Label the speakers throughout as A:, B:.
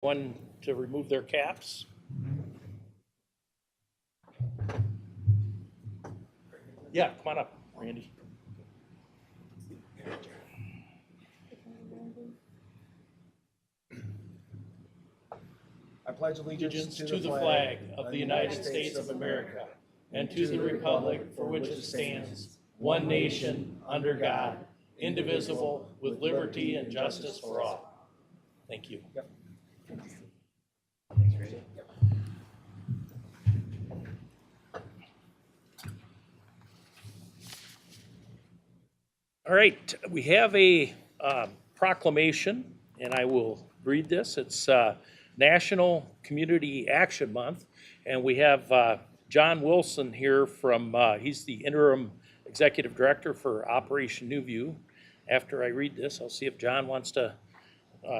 A: One to remove their caps. Yeah, come on up, Randy.
B: I pledge allegiance
A: to the flag of the United States of America and to the republic for which it stands, one nation, under God, indivisible, with liberty and justice for all. Thank you.
B: Yep.
A: All right, we have a proclamation, and I will read this. It's National Community Action Month, and we have John Wilson here from, he's the interim executive director for Operation New View. After I read this, I'll see if John wants to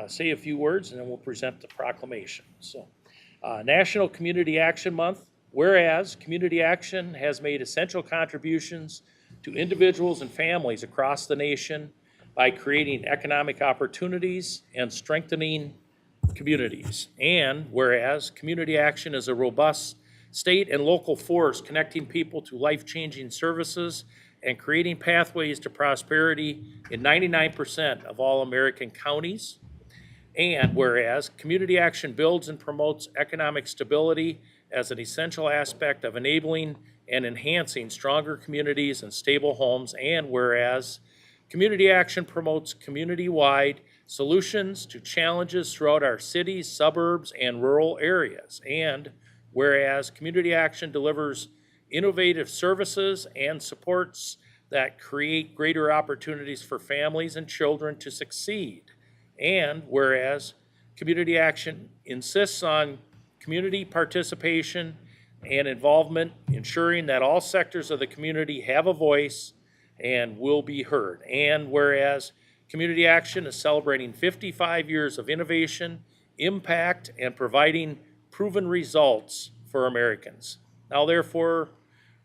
A: say a few words, and then we'll present the proclamation. So, National Community Action Month. Whereas community action has made essential contributions to individuals and families across the nation by creating economic opportunities and strengthening communities. And whereas community action is a robust state and local force connecting people to life-changing services and creating pathways to prosperity in 99% of all American counties. And whereas community action builds and promotes economic stability as an essential aspect of enabling and enhancing stronger communities and stable homes. And whereas community action promotes community-wide solutions to challenges throughout our cities, suburbs, and rural areas. And whereas community action delivers innovative services and supports that create greater opportunities for families and children to succeed. And whereas community action insists on community participation and involvement, ensuring that all sectors of the community have a voice and will be heard. And whereas community action is celebrating 55 years of innovation, impact, and providing proven results for Americans. Now therefore,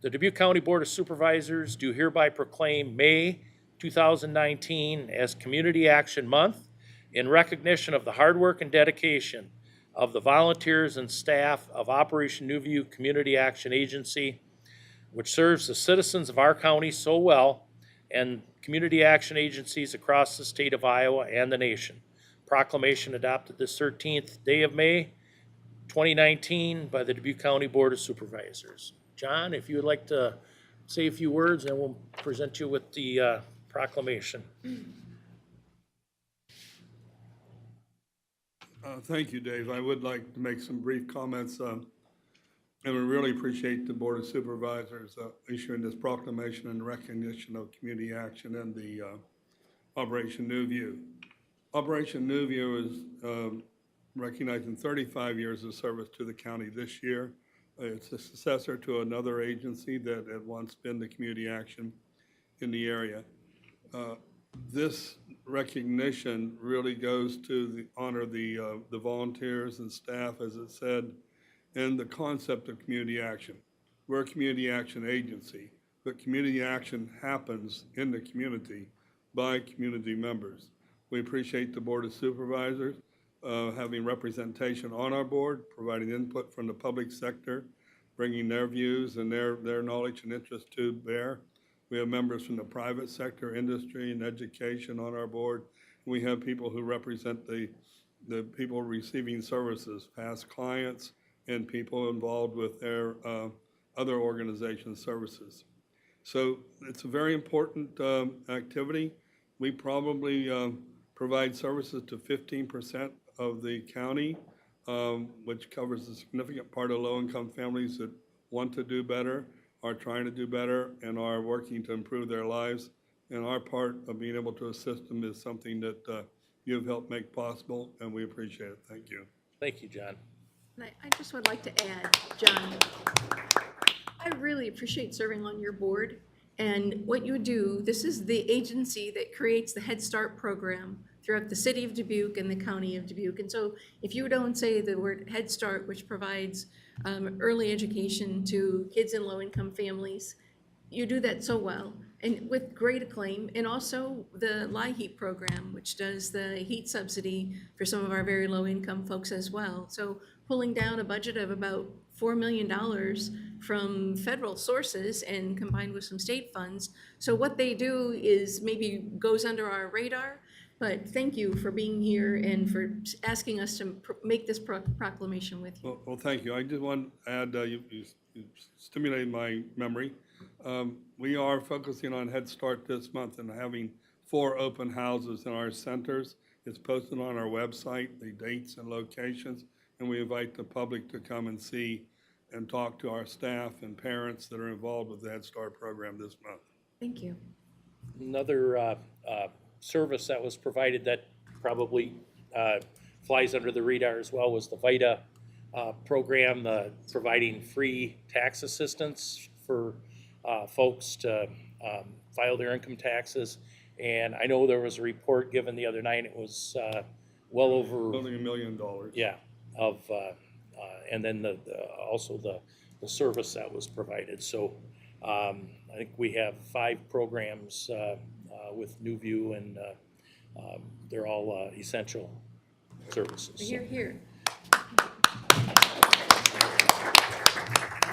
A: the Dubuque County Board of Supervisors do hereby proclaim May 2019 as Community Action Month in recognition of the hard work and dedication of the volunteers and staff of Operation New View Community Action Agency, which serves the citizens of our county so well, and community action agencies across the state of Iowa and the nation. Proclamation adopted this 13th day of May, 2019 by the Dubuque County Board of Supervisors. John, if you would like to say a few words, and we'll present you with the proclamation.
C: Thank you, Dave. I would like to make some brief comments, and we really appreciate the Board of Supervisors issuing this proclamation in recognition of community action and the Operation New View. Operation New View is recognizing 35 years of service to the county this year. It's a successor to another agency that had once been the community action in the area. This recognition really goes to honor the volunteers and staff, as it said, and the concept of community action. We're a community action agency, but community action happens in the community by community members. We appreciate the Board of Supervisors having representation on our board, providing input from the public sector, bringing their views and their knowledge and interest to bear. We have members from the private sector, industry, and education on our board. We have people who represent the people receiving services, past clients, and people involved with their other organizations' services. So it's a very important activity. We probably provide services to 15% of the county, which covers a significant part of low-income families that want to do better, are trying to do better, and are working to improve their lives. And our part of being able to assist them is something that you've helped make possible, and we appreciate it. Thank you.
A: Thank you, John.
D: I just would like to add, John, I really appreciate serving on your board and what you do. This is the agency that creates the Head Start program throughout the city of Dubuque and the county of Dubuque. And so if you don't say the word Head Start, which provides early education to kids in low-income families, you do that so well. and with great acclaim, and also the LIHEAP program, which does the heat subsidy for some of our very low-income folks as well. So pulling down a budget of about $4 million from federal sources and combined with some state funds. So what they do is maybe goes under our radar, but thank you for being here and for asking us to make this proclamation with you.
C: Well, thank you. I just want to add, you stimulated my memory. We are focusing on Head Start this month and having 4 open houses in our centers. It's posted on our website, the dates and locations, and we invite the public to come and see and talk to our staff and parents that are involved with the Head Start program this month.
D: Thank you.
A: Another service that was provided that probably flies under the radar as well was the VITA program, providing free tax assistance for folks to file their income taxes. And I know there was a report given the other night, it was well over.
C: Building $1 million.
A: Yeah, and then also the service that was provided. So I think we have 5 programs with New View, and they're all essential services.
D: Here, here.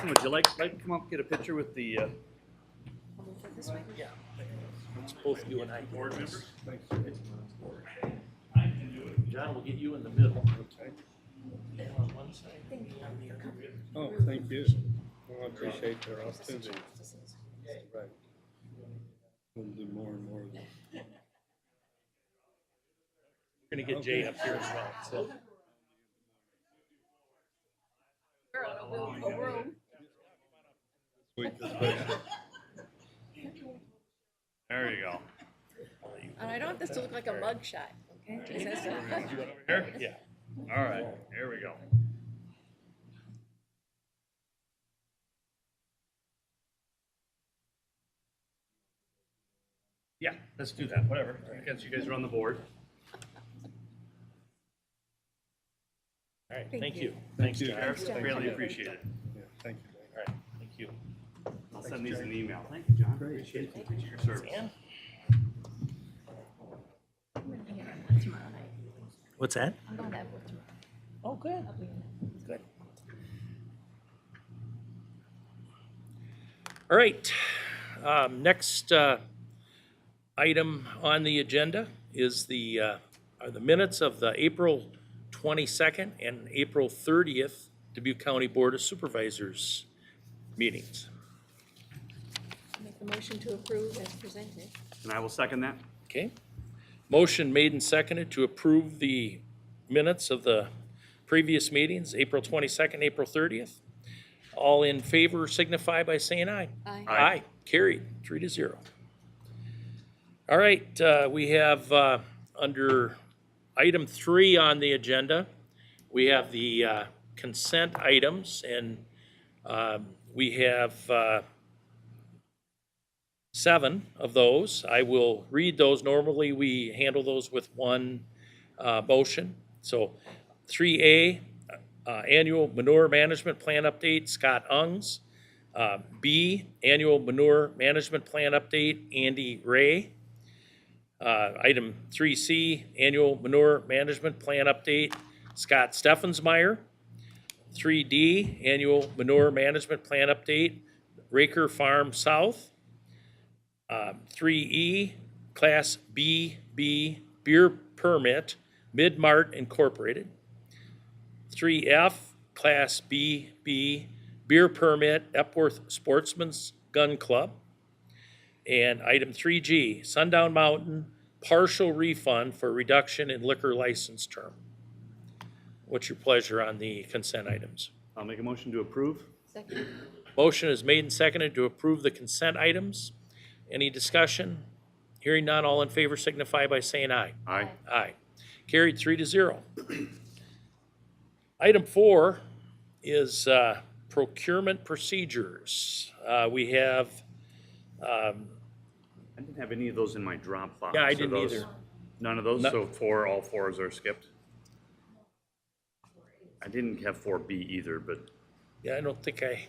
E: Would you like to come up and get a picture with the
D: This way.
A: Yeah, it's both you and I.
E: board members?
A: John, we'll get you in the middle. And on one side.
C: Oh, thank you. Well, I appreciate their opportunity. Right. We'll do more and more of that.
A: We're gonna get Jay up here as well, so.
C: Sweet, this way.
E: There you go.
F: And I don't want this to look like a mug shot, okay? Is that so?
E: Here?
A: Yeah.
E: All right, here we go. Yeah, let's do that, whatever. Because you guys are on the board.
A: All right,
F: Thank
A: thank
F: you.
A: you. Thanks,
C: you.
A: John.
F: Thanks, John.
E: Really appreciate it.
C: Yeah, thank you.
A: All right, thank you.
E: I'll send these an email. Thank you, John. Appreciate it. Appreciate your service.
A: Dan?
F: I'm gonna be here on that tomorrow night.
A: What's that?
F: I'm going to that board tomorrow.
A: Oh, good,
F: I'll be in.
A: good. All right, next item on the agenda is are the minutes of the April 22nd and April 30th Dubuque County Board of Supervisors meetings.
F: Make the motion to approve as presented.
E: And I will second that.
A: Okay. Motion made and seconded to approve the minutes of the previous meetings, April 22nd, April 30th. All in favor signify by saying aye.
F: Aye.
A: Aye. Carried, 3-0. All right, we have under item 3 on the agenda, we have the consent items, and we have 7 of those. I will read those. Normally, we handle those with one motion. So 3A, Annual Manure Management Plan Update, Scott Ungs. B, Annual Manure Management Plan Update, Andy Ray. Item 3C, Annual Manure Management Plan Update, Scott Steffensmeyer. 3D, Annual Manure Management Plan Update, Raker Farm South. 3E, Class BB Beer Permit, Mid-Mart Incorporated. 3F, Class BB Beer Permit, Epworth Sportsman's Gun Club. And item 3G, Sundown Mountain, partial refund for reduction in liquor license term. What's your pleasure on the consent items?
E: I'll make a motion to approve.
F: Second.
A: Motion is made and seconded to approve the consent items. Any discussion? Hearing none, all in favor signify by saying aye.
E: Aye.
A: Aye. Carried 3-0. Item 4 is procurement procedures. We have,
E: I didn't have any of those in my Dropbox.
A: yeah, I
E: Are
A: didn't
E: those-
A: either.
E: None of those?
A: No.
E: So all 4s are skipped? I didn't have 4B either, but
A: Yeah, I don't think I,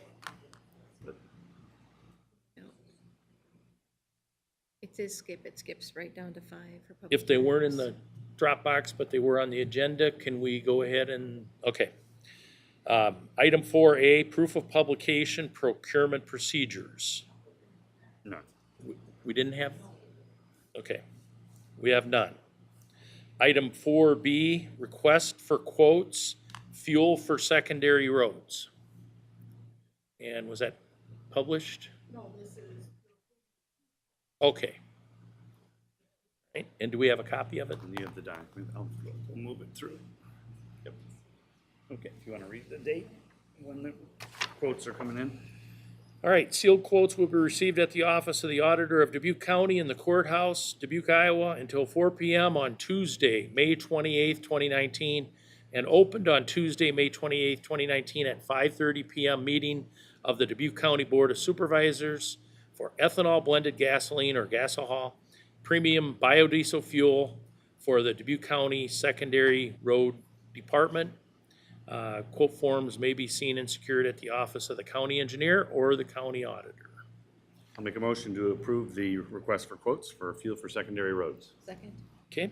D: It says skip, it skips right down to 5 for public.
A: If they weren't in
D: hearings.
A: the Dropbox, but they were on the agenda, can we go ahead and, okay. Item 4A, proof of publication, procurement procedures.
E: No.
A: We didn't have, okay, we have none. Item 4B, request for quotes, fuel for secondary roads. And was that published? No, this is. Okay. Right, and do we have a copy of it?
E: And you have the document. We'll move it through. Yep. Okay, if you want to read the date when the quotes are coming in.
A: All right, sealed quotes will be received at the office of the auditor of Dubuque County in the courthouse, Dubuque, Iowa, until 4 p.m. on Tuesday, May 28th, 2019, and opened on Tuesday, May 28th, 2019 at 5:30 p.m. meeting of the Dubuque County Board of Supervisors for ethanol blended gasoline or gasohol, premium biodiesel fuel for the Dubuque County Secondary Road Department. Quote forms may be seen and secured at the office of the county engineer or the county auditor.
E: I'll make a motion to approve the request for quotes for fuel for secondary roads.
F: Second.
A: Okay,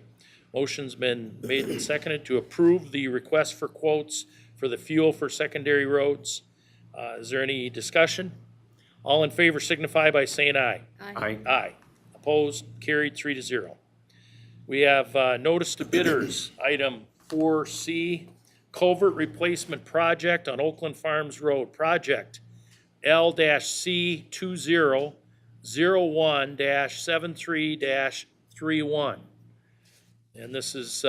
A: motion's been made and seconded to approve the request for quotes for the fuel for secondary roads. Is there any discussion? All in favor signify by saying aye.
E: Aye.
A: Aye. Opposed, carried 3-0. We have notice to bidders, item 4C, culvert replacement project on Oakland Farms Road, project L-C2001-73-31. And this is,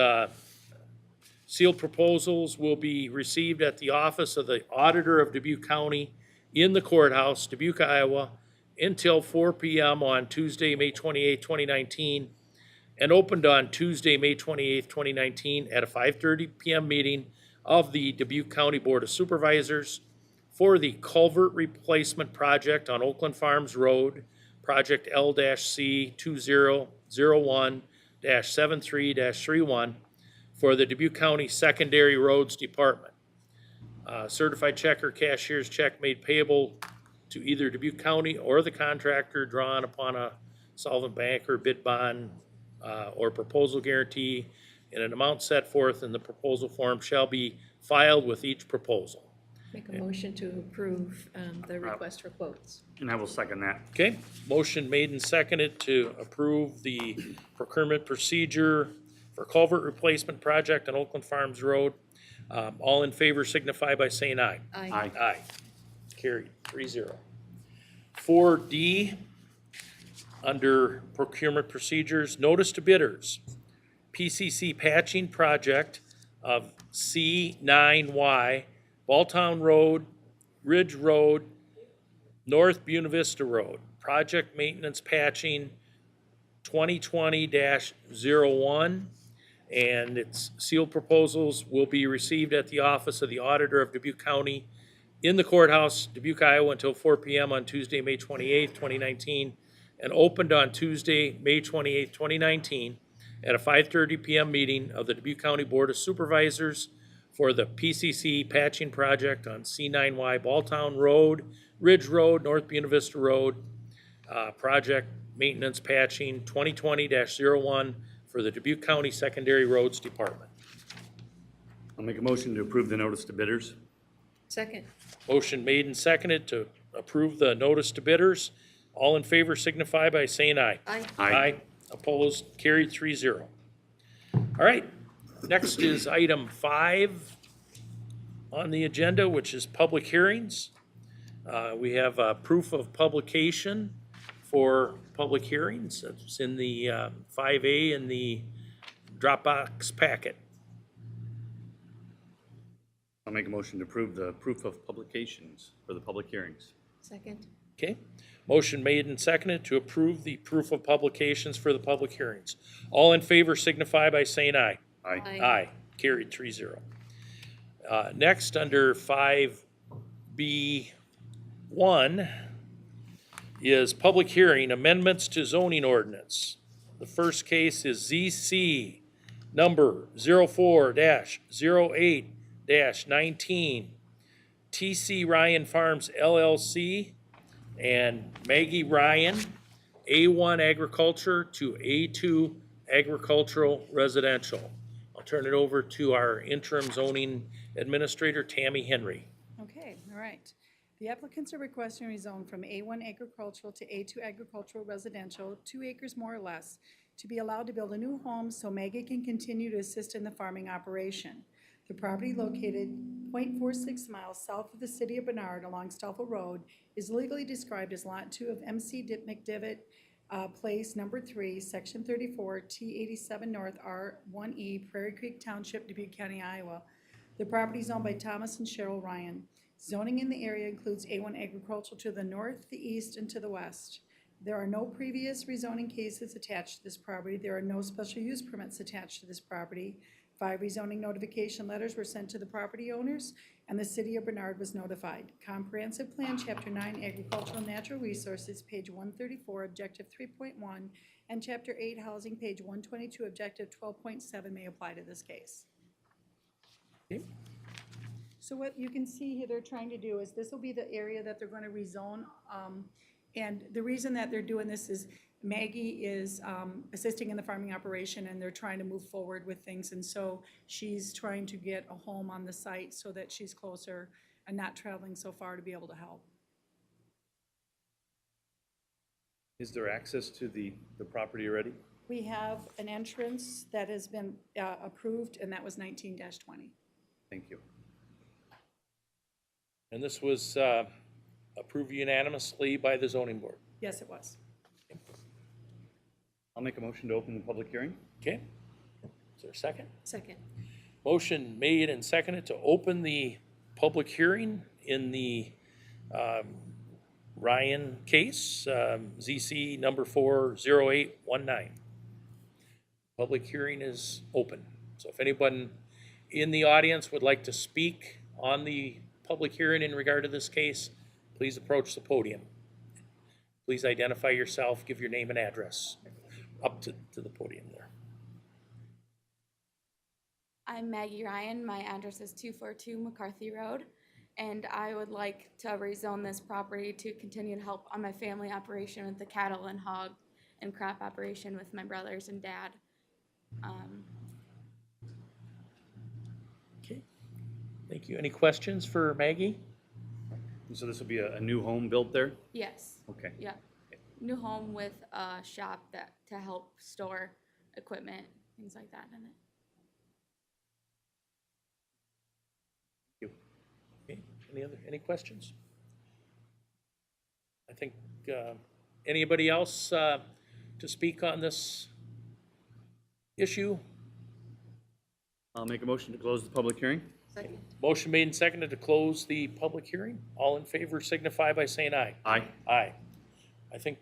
A: sealed proposals will be received at the office of the auditor of Dubuque County in the courthouse, Dubuque, Iowa, until 4 p.m. on Tuesday, May 28, 2019, and opened on Tuesday, May 28, 2019, at a 5:30 p.m. meeting of the Dubuque County Board of Supervisors for the culvert replacement project on Oakland Farms Road, project L-C2001-73-31 for the Dubuque County Secondary Roads Department. Certified check or cashier's check made payable to either Dubuque County or the contractor drawn upon a solvent bank or bid bond or proposal guarantee in an amount set forth in the proposal form shall be filed with each proposal.
D: Make a motion to approve the request for quotes.
E: And I will second that.
A: Okay, motion made and seconded to approve the procurement procedure for culvert replacement project on Oakland Farms Road. All in favor signify by saying aye.
E: Aye.
A: Aye. Carried, 3-0. 4D, under procurement procedures, notice to bidders, PCC patching project of C9Y, Balltown Road, Ridge Road, North Buena Vista Road, project maintenance patching 2020-01, and its sealed proposals will be received at the office of the auditor of Dubuque County in the courthouse, Dubuque, Iowa, until 4 p.m. on Tuesday, May 28th, 2019, and opened on Tuesday, May 28th, 2019, at a 5:30 p.m. meeting of the Dubuque County Board of Supervisors for the PCC patching project on C9Y Balltown Road, Ridge Road, North Buena Vista Road, project maintenance patching 2020-01 for the Dubuque County Secondary Roads Department.
E: I'll make a motion to approve the notice to bidders.
D: Second.
A: Motion made and seconded to approve the notice to bidders. All in favor signify by saying aye.
D: Aye.
E: Aye.
A: Opposed, carried 3-0. All right, next is item 5 on the agenda, which is public hearings. We have proof of publication for public hearings. It's in the 5A in the Dropbox packet.
E: I'll make a motion to approve the proof of publications for the public hearings.
D: Second.
A: Okay, motion made and seconded to approve the proof of publications for the public hearings. All in favor signify by saying aye.
E: Aye.
A: Aye, carried 3-0. Next, under 5B1 is public hearing amendments to zoning ordinance. The first case is ZC number 04-08-19, TC Ryan Farms LLC and Maggie Ryan A1 agriculture to A2 agricultural residential. I'll turn it over to our interim zoning administrator, Tammy Henry.
G: Okay, all right. The applicants are requesting rezone from A1 agricultural to A2 agricultural residential, 2 acres more or less, to be allowed to build a new home so Maggie can continue to assist in the farming operation. The property located 0.46 miles south of the city of Bernard along Stoffel Road is legally described as Lot 2 of MC McDivitt Place Number 3, Section 34, T87 North, R1E, Prairie Creek Township, Dubuque County, Iowa. The property is owned by Thomas and Cheryl Ryan. Zoning in the area includes A1 agricultural to the north, the east, and to the west. There are no previous rezoning cases attached to this property. There are no special use permits attached to this property. 5 rezoning notification letters were sent to the property owners, and the city of Bernard was notified. Comprehensive Plan, Chapter 9, Agricultural and Natural Resources, page 134, Objective 3.1, and Chapter 8, Housing, page 122, Objective 12.7 may apply to this case.
A: Okay.
G: So what you can see here they're trying to do is this will be the area that they're going to rezone. And the reason that they're doing this is Maggie is assisting in the farming operation and they're trying to move forward with things. And so she's trying to get a home on the site so that she's closer and not traveling so far to be able to help.
E: Is there access to the property already?
G: We have an entrance that has been approved, and that was 19-20.
E: Thank you.
A: And this was approved unanimously by the zoning board.
G: Yes, it was.
E: I'll make a motion to open the public hearing.
A: Okay? Is there a second?
D: Second.
A: Motion made and seconded to open the public hearing in the Ryan case, ZC number 40819. Public hearing is open. So if anyone in the audience would like to speak on the public hearing in regard to this case, please approach the podium. Please identify yourself, give your name and address up to the podium there.
F: I'm Maggie Ryan. My address is 242 McCarthy Road, and I would like to rezone this property to continue to help on my family operation with the cattle and hog and crop operation with my brothers and dad.
A: Okay, thank you. Any questions for Maggie?
E: So this will be a new home built there?
F: Yes.
E: Okay.
F: Yeah. New home with a shop to help store equipment, things like that in it.
A: Okay, any questions? I think, anybody else to speak on this issue?
E: I'll make a motion to close the public hearing.
D: Second.
A: Motion made and seconded to close the public hearing. All in favor signify by saying aye.
E: Aye.
A: Aye. I think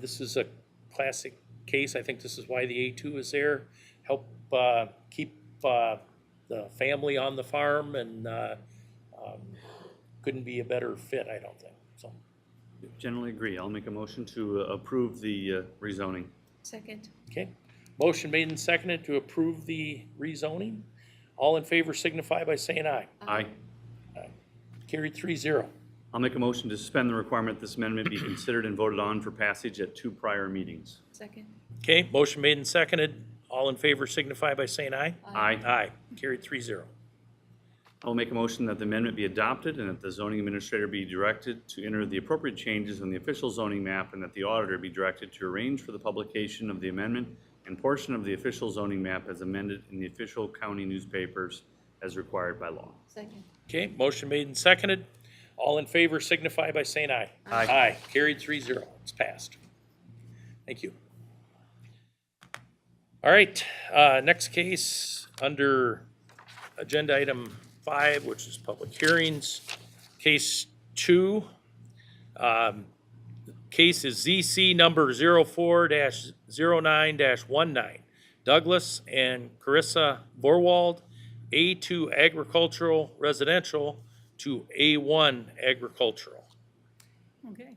A: this is a classic case. I think this is why the A2 is there. Help keep the family on the farm, and couldn't be a better fit, I don't think. So,
E: Generally agree. I'll make a motion to approve the rezoning.
D: Second.
A: okay. Motion made and seconded to approve the rezoning. All in favor signify by saying aye.
E: Aye.
A: Aye. Carried 3-0.
E: I'll make a motion to suspend the requirement this amendment be considered and voted on for passage at 2 prior meetings.
D: Second.
A: Okay, motion made and seconded. All in favor signify by saying aye.
E: Aye.
A: Aye. Carried 3-0.
E: I will make a motion that the amendment be adopted and that the zoning administrator be directed to enter the appropriate changes in the official zoning map, and that the auditor be directed to arrange for the publication of the amendment and portion of the official zoning map as amended in the official county newspapers as required by law.
D: Second.
A: Okay, motion made and seconded. All in favor signify by saying aye.
E: Aye.
A: Aye. Carried 3-0. It's passed. Thank you. All right, next case under agenda item 5, which is public hearings. Case 2. Case is ZC number 04-09-19. Douglas and Carissa Borwald, A2 agricultural residential to A1 agricultural.
G: Okay.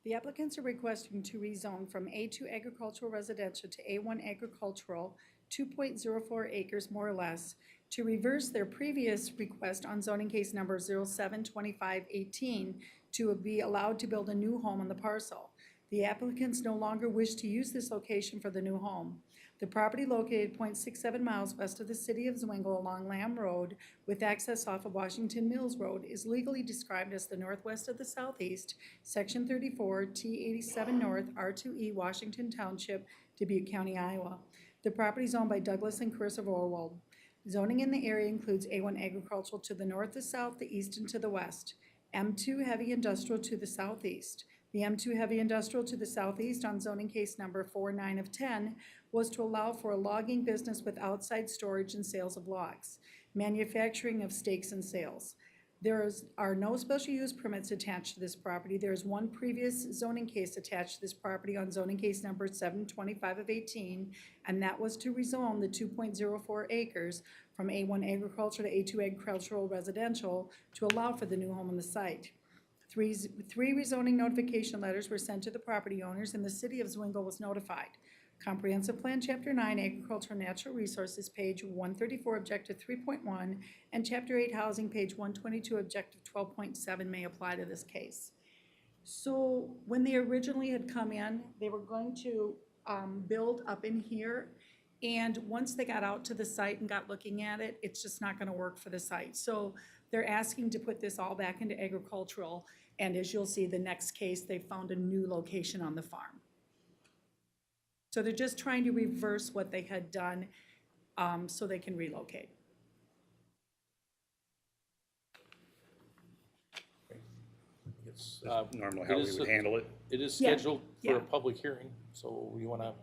G: The applicants are requesting to rezone from A2 agricultural residential to A1 agricultural, 2.04 acres more or less, to reverse their previous request on zoning case number 07-2518 to be allowed to build a new home on the parcel. The applicants no longer wish to use this location for the new home. The property located 0.67 miles west of the city of Zwingle along Lamb Road with access off of Washington Mills Road is legally described as the northwest of the southeast, Section 34, T87 North, R2E, Washington Township, Dubuque County, Iowa. The property is owned by Douglas and Carissa Vorwald. Zoning in the area includes A1 agricultural to the north, the south, the east, and to the west. M2 heavy industrial to the southeast. The M2 heavy industrial to the southeast on zoning case number 49 of 10 was to allow for a logging business with outside storage and sales of logs, manufacturing of stakes and sales. There are no special use permits attached to this property. There is one previous zoning case attached to this property on zoning case number 725 of 18, and that was to rezone the 2.04 acres from A1 agriculture to A2 agricultural residential to allow for the new home on the site. Three rezoning notification letters were sent to the property owners, and the city of Zwingle was notified. Comprehensive Plan Chapter 9, Agricultural and Natural Resources, page 134, Objective 3.1, and Chapter 8, Housing, page 122, Objective 12.7 may apply to this case. So when they originally had come in, they were going to build up in here, and once they got out to the site and got looking at it, it's just not going to work for the site. So they're asking to put this all back into agricultural, and as you'll see, the next case, they found a new location on the farm. So they're just trying to reverse what they had done so they can relocate.
A: It's,
E: Normally how
A: it
E: we
A: is
E: would
A: a-
E: handle it.
A: It is
G: Yeah,
A: scheduled for a
G: yeah.
A: public hearing, so you wanna,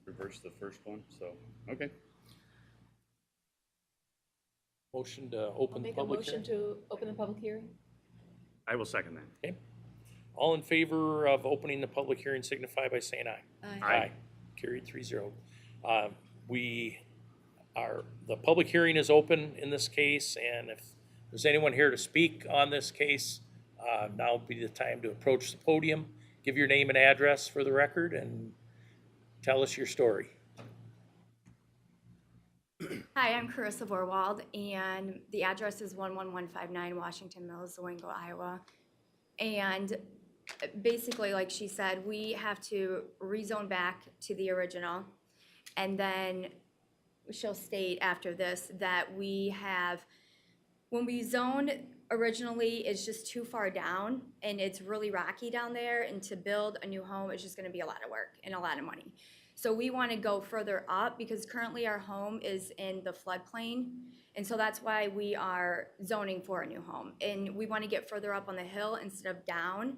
E: Reverse the first one, so, okay.
A: motion to open the
D: Make a
A: public
D: motion
A: hearing?
D: to open the public hearing?
E: I will second that.
A: Okay. All in favor of opening the public hearing signify by saying aye.
E: Aye.
A: Carried 3-0. The public hearing is open in this case, and if there's anyone here to speak on this case, now would be the time to approach the podium, give your name and address for the record, and tell us your story.
F: Hi, I'm Carissa Vorwald, and the address is 11159 Washington Mills, Zwingle, Iowa. And basically, like she said, we have to rezone back to the original. And then she'll state after this that we have, when we zoned originally, it's just too far down and it's really rocky down there. And to build a new home is just gonna be a lot of work and a lot of money. So we want to go further up because currently our home is in the floodplain. And so that's why we are zoning for a new home. And we want to get further up on the hill instead of down.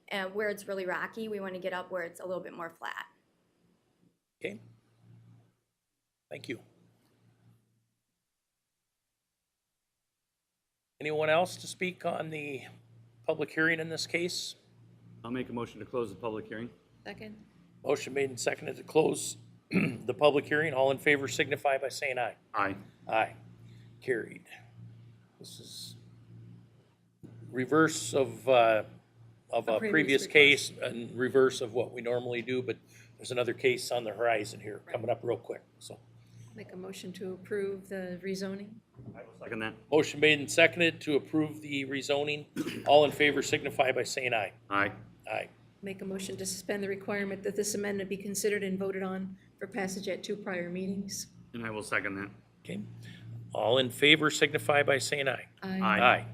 F: And where it's really rocky, we want to get up where it's a little bit more flat.
A: Okay? Thank you. Anyone else to speak on the public hearing in this case?
E: I'll make a motion to close the public hearing.
D: Second?
A: Motion made and seconded to close the public hearing. All in favor signify by saying aye.
E: Aye.
A: Aye. Carried. This is reverse of a previous case and reverse of what we normally do, but there's another case on the horizon here coming up real quick, so.
D: Make a motion to approve the rezoning?
E: I will second that.
A: Motion made and seconded to approve the rezoning. All in favor signify by saying aye.
E: Aye.
A: Aye.
D: Make a motion to suspend the requirement that this amendment be considered and voted on for passage at 2 prior meetings.
E: And I will second that.
A: Okay. All in favor signify by saying aye.
E: Aye.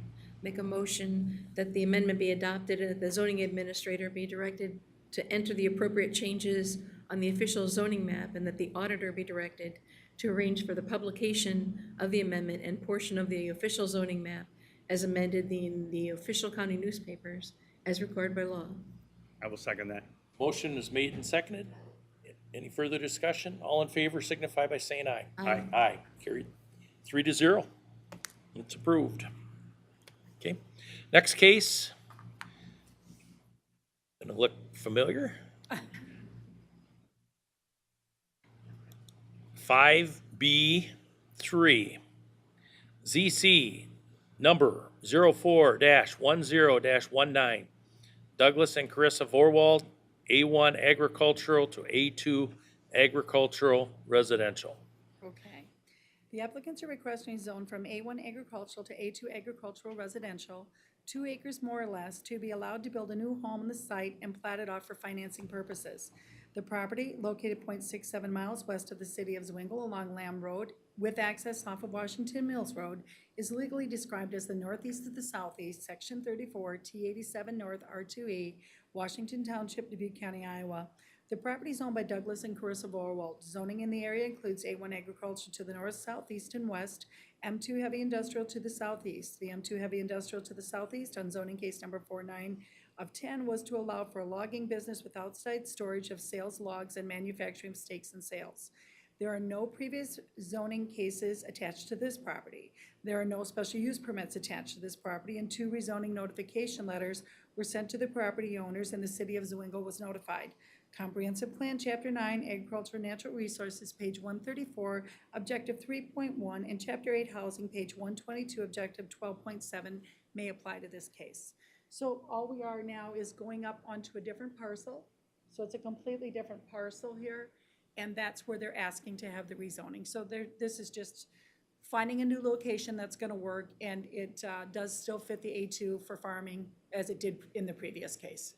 D: Make a motion that the amendment be adopted and that the zoning administrator be directed to enter the appropriate changes on the official zoning map and that the auditor be directed to arrange for the publication of the amendment and portion of the official zoning map as amended in the official county newspapers as required by law.
E: I will second that.
A: Motion is made and seconded. Any further discussion? All in favor signify by saying aye.
E: Aye.
A: Aye. Carried 3-0. It's approved. Okay. Next case. Gonna look familiar. 5B3. ZC number 04-10-19. Douglas and Carissa Vorwald, A1 agricultural to A2 agricultural residential.
G: Okay. The applicants are requesting zone from A1 agricultural to A2 agricultural residential, 2 acres more or less, to be allowed to build a new home on the site and plat it off for financing purposes. The property, located 0.67 miles west of the city of Zwingle along Lamb Road, with access off of Washington Mills Road, is legally described as the northeast of the southeast, section 34, T87 North, R2E, Washington Township, Dubuque County, Iowa. The property is owned by Douglas and Carissa Vorwald. Zoning in the area includes A1 agriculture to the north, southeast, and west, M2 heavy industrial to the southeast. The M2 heavy industrial to the southeast on zoning case number 49 of 10 was to allow for a logging business with outside storage of sales logs and manufacturing stakes and sales. There are no previous zoning cases attached to this property. There are no special use permits attached to this property, and 2 rezoning notification letters were sent to the property owners, and the city of Zwingle was notified. Comprehensive Plan, Chapter 9, Agriculture and Natural Resources, page 134, Objective 3.1, and Chapter 8, Housing, page 122, Objective 12.7, may apply to this case. So all we are now is going up onto a different parcel. So it's a completely different parcel here, and that's where they're asking to have the rezoning. So this is just finding a new location that's gonna work, and it does still fit the A2 for farming as it did in the previous case.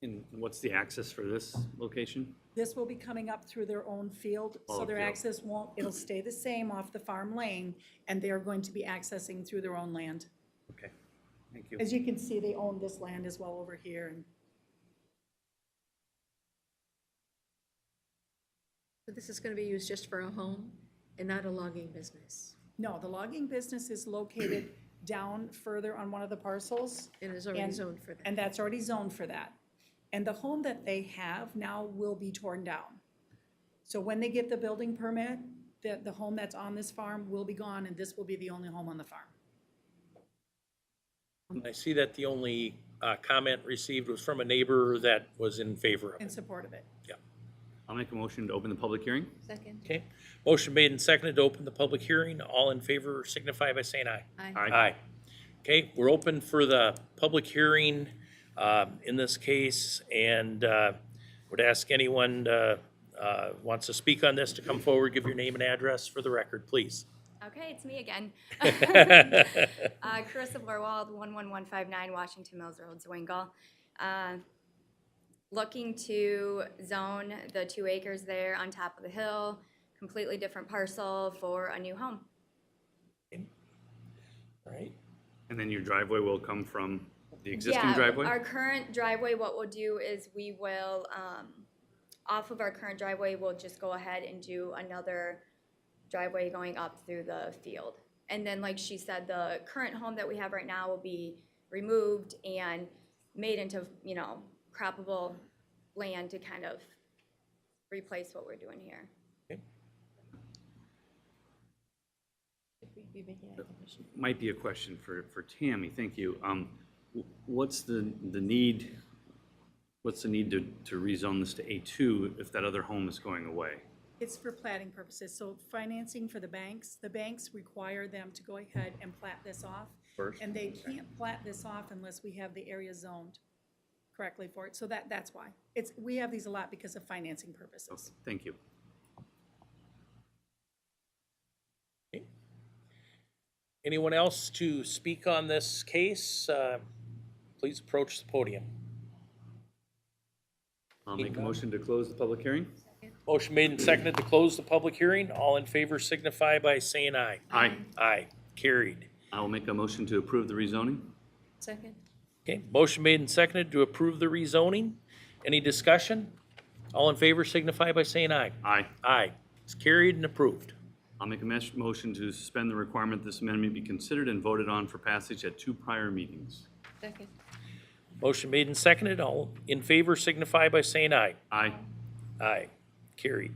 E: And what's the access for this location?
G: This will be coming up through their own field, so
E: Oh,
G: their
E: field.
G: access won't, it'll stay the same off the farm lane, and they are going to be accessing through their own land.
E: Okay, thank you.
G: As you can see, they own this land as well over here, and
D: So this is gonna be used just for a home and not a logging business.
G: no, the logging business is located down further on one of the parcels,
D: It is already
G: And-
D: zoned for that.
G: and that's already zoned for that. And the home that they have now will be torn down. So when they get the building permit, the home that's on this farm will be gone, and this will be the only home on the farm.
A: I see that the only comment received was from a neighbor that was in favor of
G: In
A: it.
G: support of it.
A: Yeah.
E: I'll make a motion to open the public hearing.
D: Second?
A: Okay. Motion made and seconded to open the public hearing. All in favor signify by saying aye.
D: Aye.
A: Aye. Okay, we're open for the public hearing in this case, and would ask anyone wants to speak on this to come forward, give your name and address for the record, please.
H: Okay, it's me again. Carissa Vorwald, 11159 Washington Mills Road, Zwingle. Looking to zone the 2 acres there on top of the hill, completely different parcel for a new home.
A: Right?
E: And then your driveway will come from the existing
H: Yeah,
E: driveway?
H: our current driveway, what we'll do is we will, off of our current driveway, we'll just go ahead and do another driveway going up through the field. And then, like she said, the current home that we have right now will be removed and made into, croppable land to kind of replace what we're doing here.
E: Might be a question for Tammy, thank you. What's the need to rezone this to A2 if that other home is going away?
G: It's for platting purposes, so financing for the banks require them to go ahead and plat this off.
E: First?
G: And they can't plat this off unless we have the area zoned correctly for it, so that's why. We have these a lot because of financing purposes.
E: Thank you.
A: Anyone else to speak on this case? Please approach the podium.
E: I'll make a motion to close the public hearing.
A: Motion made and seconded to close the public hearing. All in favor signify by saying aye.
E: Aye.
A: Aye. Carried.
E: I will make a motion to approve the rezoning.
D: Second?
A: Okay, motion made and seconded to approve the rezoning. Any discussion? All in favor signify by saying aye.
E: Aye.
A: Aye. It's carried and approved.
E: I'll make a motion to suspend the requirement this amendment be considered and voted on for passage at 2 prior meetings.
D: Second.
A: Motion made and seconded. All in favor signify by saying aye.
E: Aye.
A: Aye. Carried.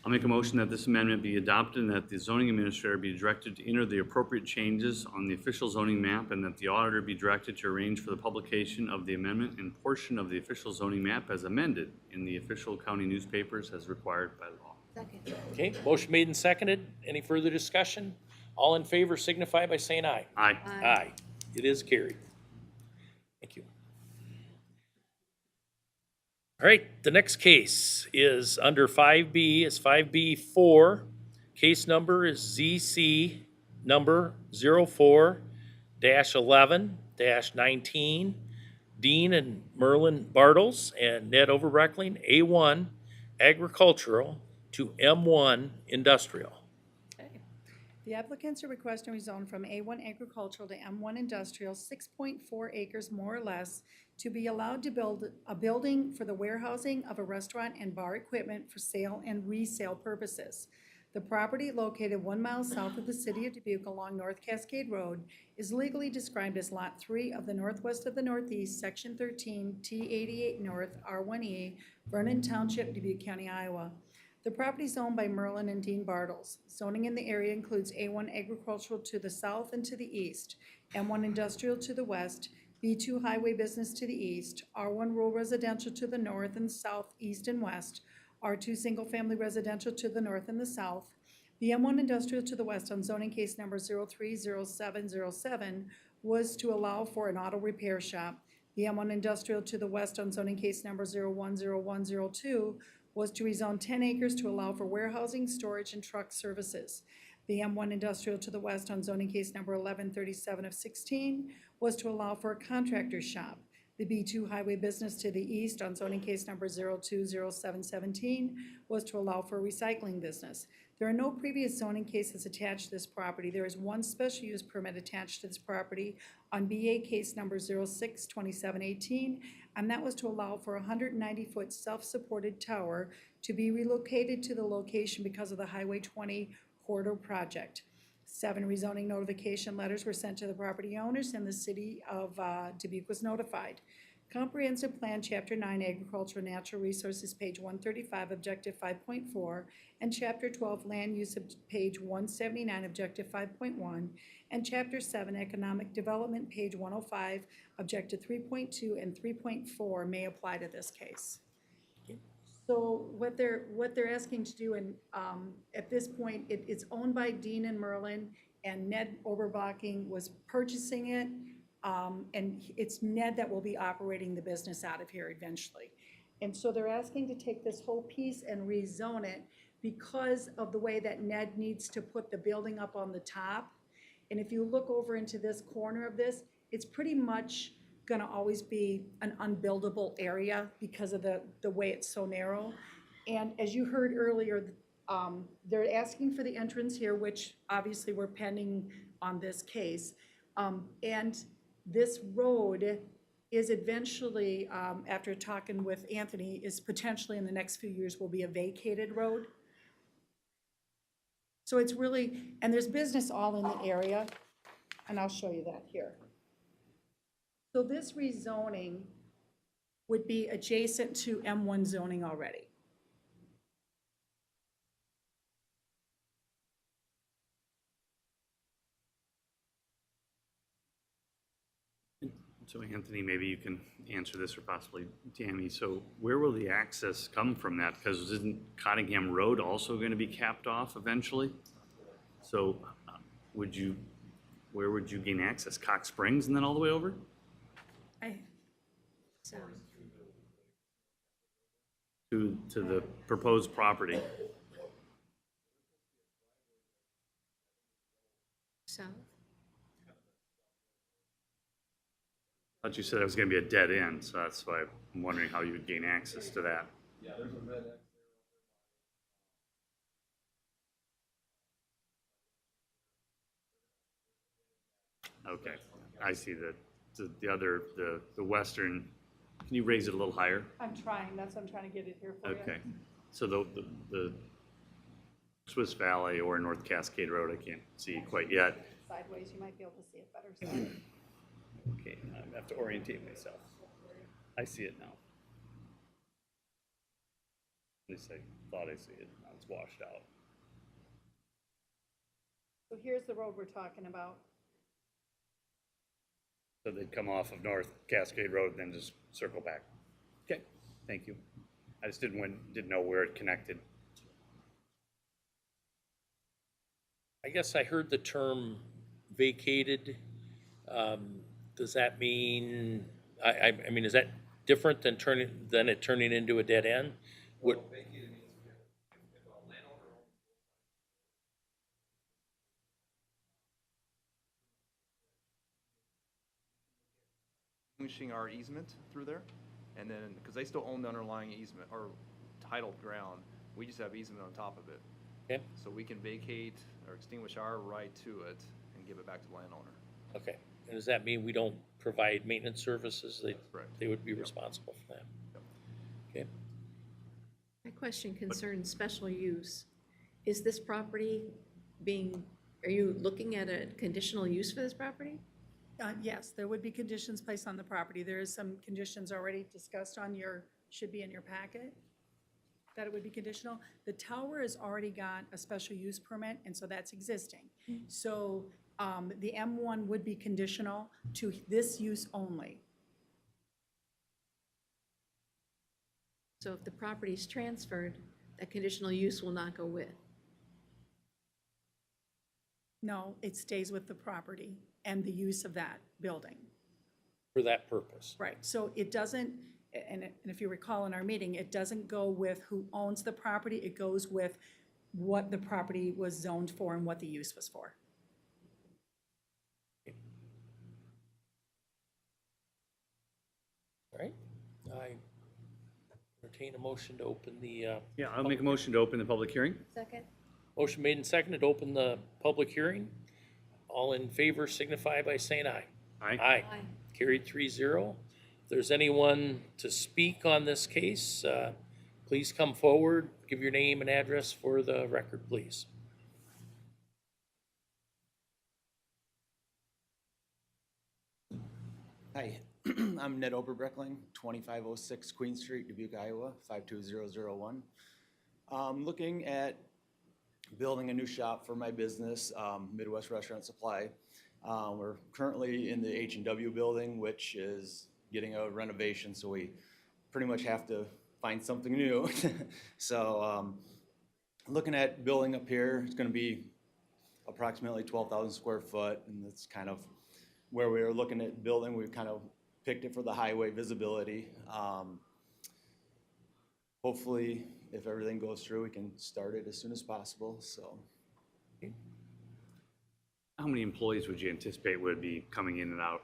E: I'll make a motion that this amendment be adopted and that the zoning administrator be directed to enter the appropriate changes on the official zoning map and that the auditor be directed to arrange for the publication of the amendment and portion of the official zoning map as amended in the official county newspapers as required by law.
D: Second.
A: Okay, motion made and seconded. Any further discussion? All in favor signify by saying aye.
E: Aye.
A: Aye. It is carried. Thank you. All right, the next case is under 5B, it's 5B4. Case number is ZC number 04-11-19. Dean and Merlin Bartles and Ned Overreckling, A1 Agricultural to M1 Industrial.
G: The applicants are requesting rezone from A1 agricultural to M1 industrial, 6.4 acres more or less, to be allowed to build a building for the warehousing of a restaurant and bar equipment for sale and resale purposes. The property, located 1 mile south of the city of Dubuque along North Cascade Road, is legally described as Lot 3 of the Northwest of the Northeast, Section 13, T88 North, R1E, Vernon Township, Dubuque County, Iowa. The property is owned by Merlin and Dean Bartles. Zoning in the area includes A1 agricultural to the south and to the east, M1 industrial to the west, B2 highway business to the east, R1 rural residential to the north and south, east and west, R2 single-family residential to the north and the south, the M1 industrial to the west on zoning case number 030707 was to allow for an auto repair shop. The M1 industrial to the west on zoning case number 010102 was to rezone 10 acres to allow for warehousing, storage, and truck services. The M1 industrial to the west on zoning case number 1137 of 16 was to allow for a contractor shop. The B2 highway business to the east on zoning case number 020717 was to allow for a recycling business. There are no previous zoning cases attached to this property. There is one special use permit attached to this property on BA case number 062718, and that was to allow for a 190-foot self-supported tower to be relocated to the location because of the Highway 20 corridor project. 7 rezoning notification letters were sent to the property owners, and the city of Dubuque was notified. Comprehensive Plan, Chapter 9, Agricultural and Natural Resources, page 135, Objective 5.4, and Chapter 12, Land Use, page 179, Objective 5.1, and Chapter 7, Economic Development, page 105, Objective 3.2 and 3.4 may apply to this case. So what they're asking to do, and at this point, it's owned by Dean and Merlin, and Ned Oberbaching was purchasing it, and it's Ned that will be operating the business out of here eventually. And so they're asking to take this whole piece and rezone it because of the way that Ned needs to put the building up on the top. And if you look over into this corner of this, it's pretty much gonna always be an unbuildable area because of the way it's so narrow. And as you heard earlier, they're asking for the entrance here, which obviously we're pending on this case. And this road is eventually, after talking with Anthony, is potentially in the next few years will be a vacated road. So it's really, and there's business all in the area, and I'll show you that here. So this rezoning would be adjacent to M1 zoning already.
E: So Anthony, maybe you can answer this, or possibly Tammy. So where will the access come from that? Because isn't Cottingham Road also going to be capped off eventually? So where would you gain access? Cox Springs and then all the way over? To the proposed property.
D: So,
E: I thought you said it was going to be a dead end, so that's why I'm wondering how you would gain access to that.
B: Yeah, there's a red X.
E: Okay, I see the other, the western, can you raise it a little higher?
G: I'm trying, that's what I'm trying to get it here for you.
E: Okay, so the Swiss Valley or North Cascade Road, I can't see quite yet.
G: Sideways, you might be able to see it better. So.
E: Okay, I have to orientate myself. I see it now. At least I thought I see it, now it's washed out.
G: So here's the road we're talking about.
E: So they'd come off of North Cascade Road and then just circle back. Okay, thank you. I just didn't know where it connected.
A: I guess I heard the term vacated. Does that mean, I mean, is that different than it turning into a dead end? Would,
B: Extinguishing our easement through there, and then, because they still own the underlying easement, or titled ground, we just have easement on top of it.
A: okay,
B: So we can vacate or extinguish our right to it and give it back to the landowner.
A: okay. And does that mean we don't provide maintenance services?
B: Correct.
A: They would be responsible for that? Okay,
D: My question concerns special use. Is this property are you looking at a conditional use for this property?
G: Yes, there would be conditions placed on the property. There is some conditions already discussed on should be in your packet, that it would be conditional. The tower has already got a special use permit, and so that's existing. So the M1 would be conditional to this use only.
D: So if the property is transferred, that conditional use will not go with.
G: No, it stays with the property and the use of that building.
A: for that purpose.
G: Right, so it doesn't, and if you recall in our meeting, it doesn't go with who owns the property, it goes with what the property was zoned for and what the use was for.
A: All right, I entertain a motion to open the,
E: Yeah, I'll make a motion to open the public hearing.
H: Second?
A: motion made and seconded to open the public hearing. All in favor signify by saying aye.
E: Aye.
A: Aye. Carried 3-0. If there's anyone to speak on this case, please come forward, give your name and address for the record, please.
I: Hi, I'm Ned Oberbreckling, 2506 Queen Street, Dubuque, Iowa, 52001. Looking at building a new shop for my business, Midwest Restaurant Supply. We're currently in the H&W building, which is getting a renovation, so we pretty much have to find something new. So looking at building up here, it's going to be approximately 12,000 square foot, and that's kind of where we were looking at building. We kind of picked it for the highway visibility. Hopefully, if everything goes through, we can start it as soon as possible, so.
E: How many employees would you anticipate would be coming in and out?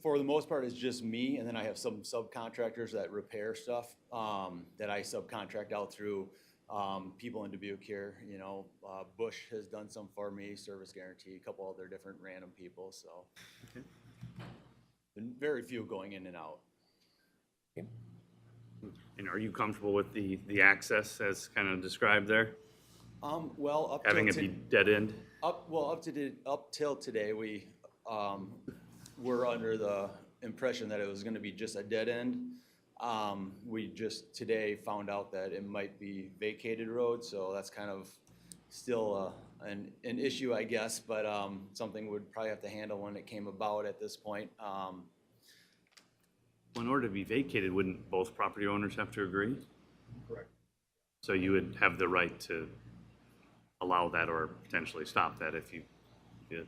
I: For the most part, it's just me, and then I have some subcontractors that repair stuff that I subcontract out through people in Dubuque here. You know, Bush has done some for me, Service Guarantee, a couple other different random people, so.
E: Okay.
I: And very few going in and out.
E: And are you comfortable with the access as kind of described there?
I: Well, up
E: Having
I: till
E: it be dead end?
I: up till today, we were under the impression that it was gonna be just a dead end. We just today found out that it might be vacated road, so that's kind of still an issue, I guess, but something we'd probably have to handle when it came about at this point.
E: Well, in order to be vacated, wouldn't both property owners have to agree?
B: Correct.
E: So you would have the right to allow that or potentially stop that if the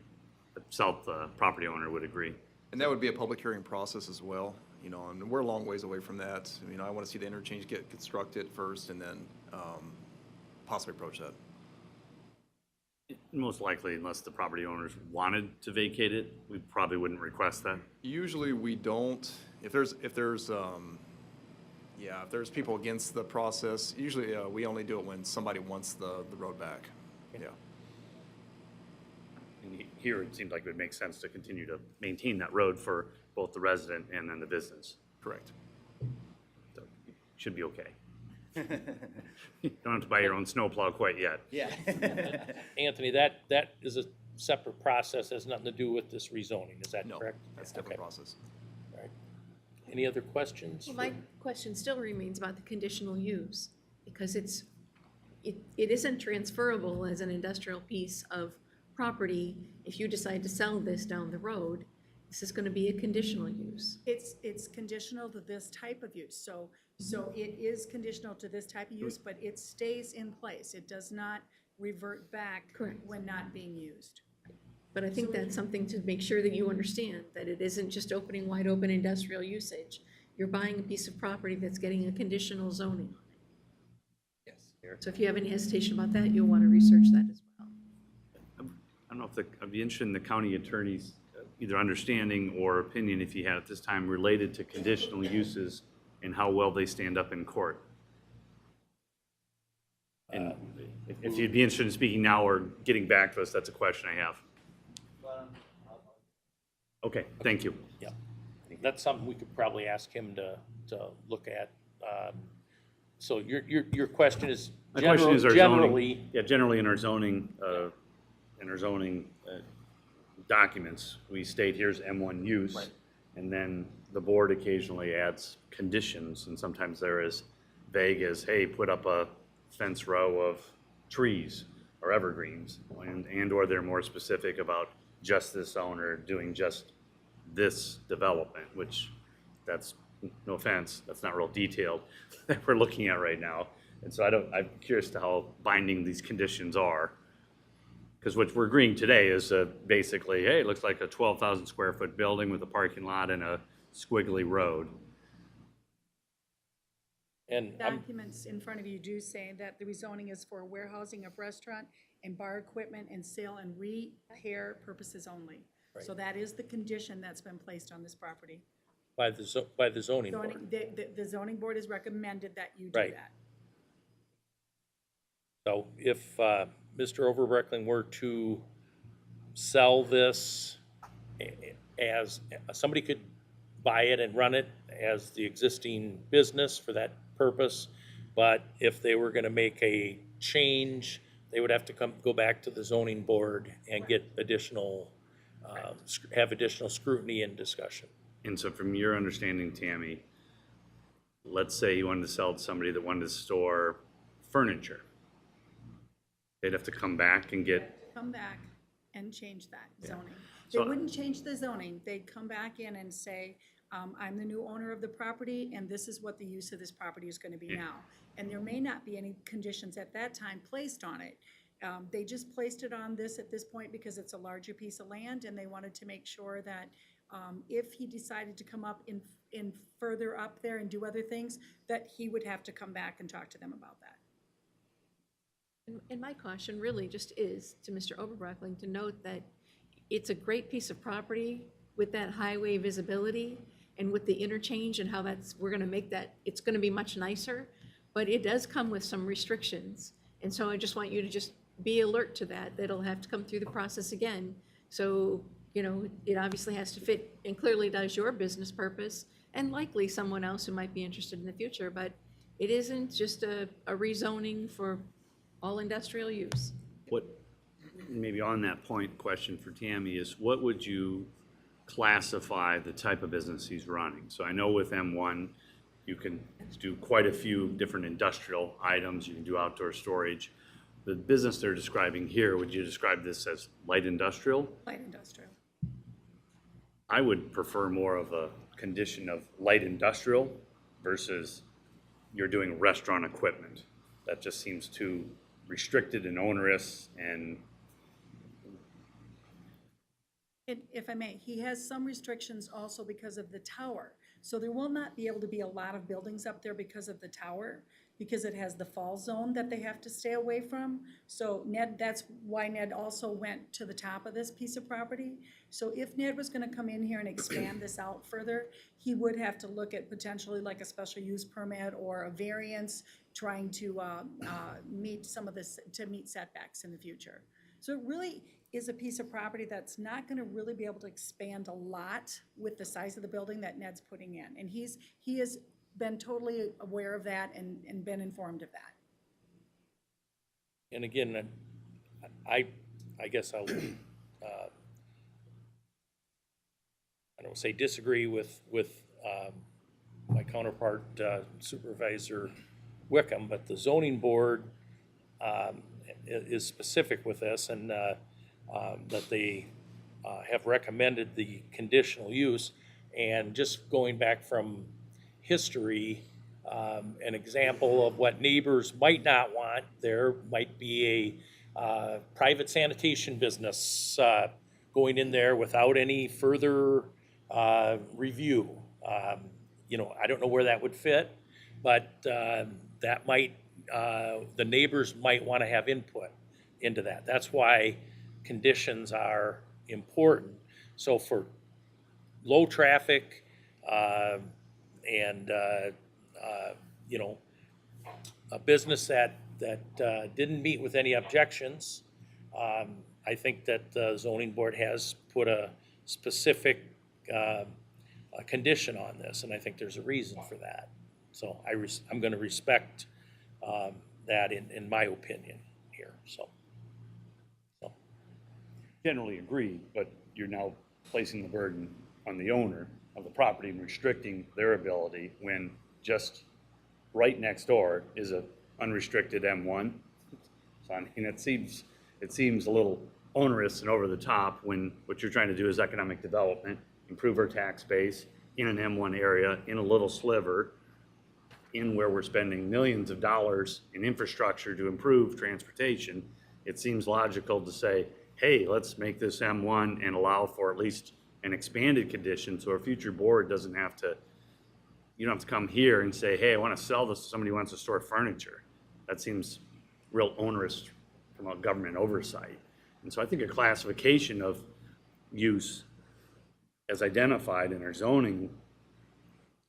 E: south property owner would agree.
B: And that would be a public hearing process as well, you know, and we're a long ways away from that. You know, I want to see the interchange get constructed first and then possibly approach that.
E: Most likely, unless the property owners wanted to vacate it, we probably wouldn't request that.
B: Usually we don't. If there's people against the process, usually we only do it when somebody wants the road back. Yeah.
E: And here, it seems like it would make sense to continue to maintain that road for both the resident and then the business.
B: Correct.
E: So it should be okay. You don't have to buy your own snowplow quite yet.
I: Yeah.
A: Anthony, that is a separate process, has nothing to do with this rezoning, is that
B: No,
A: correct?
B: that's a different
A: Okay.
B: process.
A: All right. Any other questions?
D: Well, my question still remains about the conditional use, because it isn't transferable as an industrial piece of property. If you decide to sell this down the road, this is gonna be a conditional use.
G: It's conditional to this type of use, so it is conditional to this type of use, but it stays in place. It does not revert back
D: Correct.
G: when not being used.
D: But I think that's something to make sure that you understand, that it isn't just opening wide open industrial usage. You're buying a piece of property that's getting a conditional zoning.
B: Yes.
D: So if you have any hesitation about that, you'll want to research that as well.
E: I don't know if I'd be interested in the county attorney's either understanding or opinion, if he had at this time, related to conditional uses and how well they stand up in court. And if you'd be interested in speaking now or getting back to us, that's a question I have. Okay, thank you.
A: Yeah, I think that's something we could probably ask him to look at. So your question is
E: My question is our
A: generally.
E: zoning, yeah, generally in our zoning, documents, we state here's M1 use.
B: Right.
E: And then the board occasionally adds conditions, and sometimes they're as vague as, hey, put up a fence row of trees or evergreens, and or they're more specific about just this owner doing just this development, which that's, no offense, that's not real detailed that we're looking at right now. And so I'm curious to how binding these conditions are. Because what we're agreeing today is basically, hey, it looks like a 12,000 square foot building with a parking lot and a squiggly road.
A: And
G: Documents in front of you do say that the rezoning is for warehousing of restaurant and bar equipment and sale and repair purposes only. So that is the condition that's been placed on this property.
A: by the zoning board.
G: The zoning board has recommended that you do
A: Right.
G: that.
A: So if Mr. Overbreckling were to sell this as, somebody could buy it and run it as the existing business for that purpose, but if they were gonna make a change, they would have to go back to the zoning board and get additional, have additional scrutiny and discussion.
E: And so from your understanding, Tammy, let's say you wanted to sell to somebody that wanted to store furniture. They'd have to come back and get,
G: Come back and change that zoning. They
E: So-
G: wouldn't change the zoning. They'd come back in and say, I'm the new owner of the property, and this is what the use of this property is gonna be now. And there may not be any conditions at that time placed on it. They just placed it on this at this point because it's a larger piece of land, and they wanted to make sure that if he decided to come up in further up there and do other things, that he would have to come back and talk to them about that.
D: And my caution really just is to Mr. Overbreckling to note that it's a great piece of property with that highway visibility and with the interchange and how we're gonna make that, it's gonna be much nicer, but it does come with some restrictions. And so I just want you to just be alert to that it'll have to come through the process again. So, it obviously has to fit and clearly does your business purpose and likely someone else who might be interested in the future, but it isn't just a rezoning for all industrial use.
E: what, maybe on that point, question for Tammy is, what would you classify the type of business he's running? So I know with M1, you can do quite a few different industrial items, you can do outdoor storage. The business they're describing here, would you describe this as light industrial?
G: Light industrial.
E: I would prefer more of a condition of light industrial versus you're doing restaurant equipment. That just seems too restricted and onerous, and
G: If I may, he has some restrictions also because of the tower. So there will not be able to be a lot of buildings up there because of the tower, because it has the fall zone that they have to stay away from. So Ned, that's why Ned also went to the top of this piece of property. So if Ned was gonna come in here and expand this out further, he would have to look at potentially like a special use permit or a variance, trying to meet some of this, to meet setbacks in the future. So it really is a piece of property that's not gonna really be able to expand a lot with the size of the building that Ned's putting in. And he has been totally aware of that and been informed of that.
A: And again, I guess I'll, I don't say disagree with my counterpart Supervisor Wickham, but the zoning board is specific with this, and that they have recommended the conditional use. And just going back from history, an example of what neighbors might not want, there might be a private sanitation business going in there without any further review. You know, I don't know where that would fit, but that might, the neighbors might want to have input into that. That's why conditions are important. So for low traffic, and, you know, a business that didn't meet with any objections, I think that the zoning board has put a specific a condition on this, and I think there's a reason for that. So I'm going to respect that in my opinion here. So.
E: Generally agree, but you're now placing the burden on the owner of the property and restricting their ability when just right next door is a unrestricted M1. So I mean, it seems a little onerous and over the top when what you're trying to do is economic development, improve our tax base in an M1 area, in a little sliver, in where we're spending millions of dollars in infrastructure to improve transportation. It seems logical to say, hey, let's make this M1 and allow for at least an expanded condition so a future board doesn't have to, you don't have to come here and say, hey, I want to sell this to somebody who wants to store furniture. That seems real onerous from a government oversight. And so I think a classification of use as identified in our zoning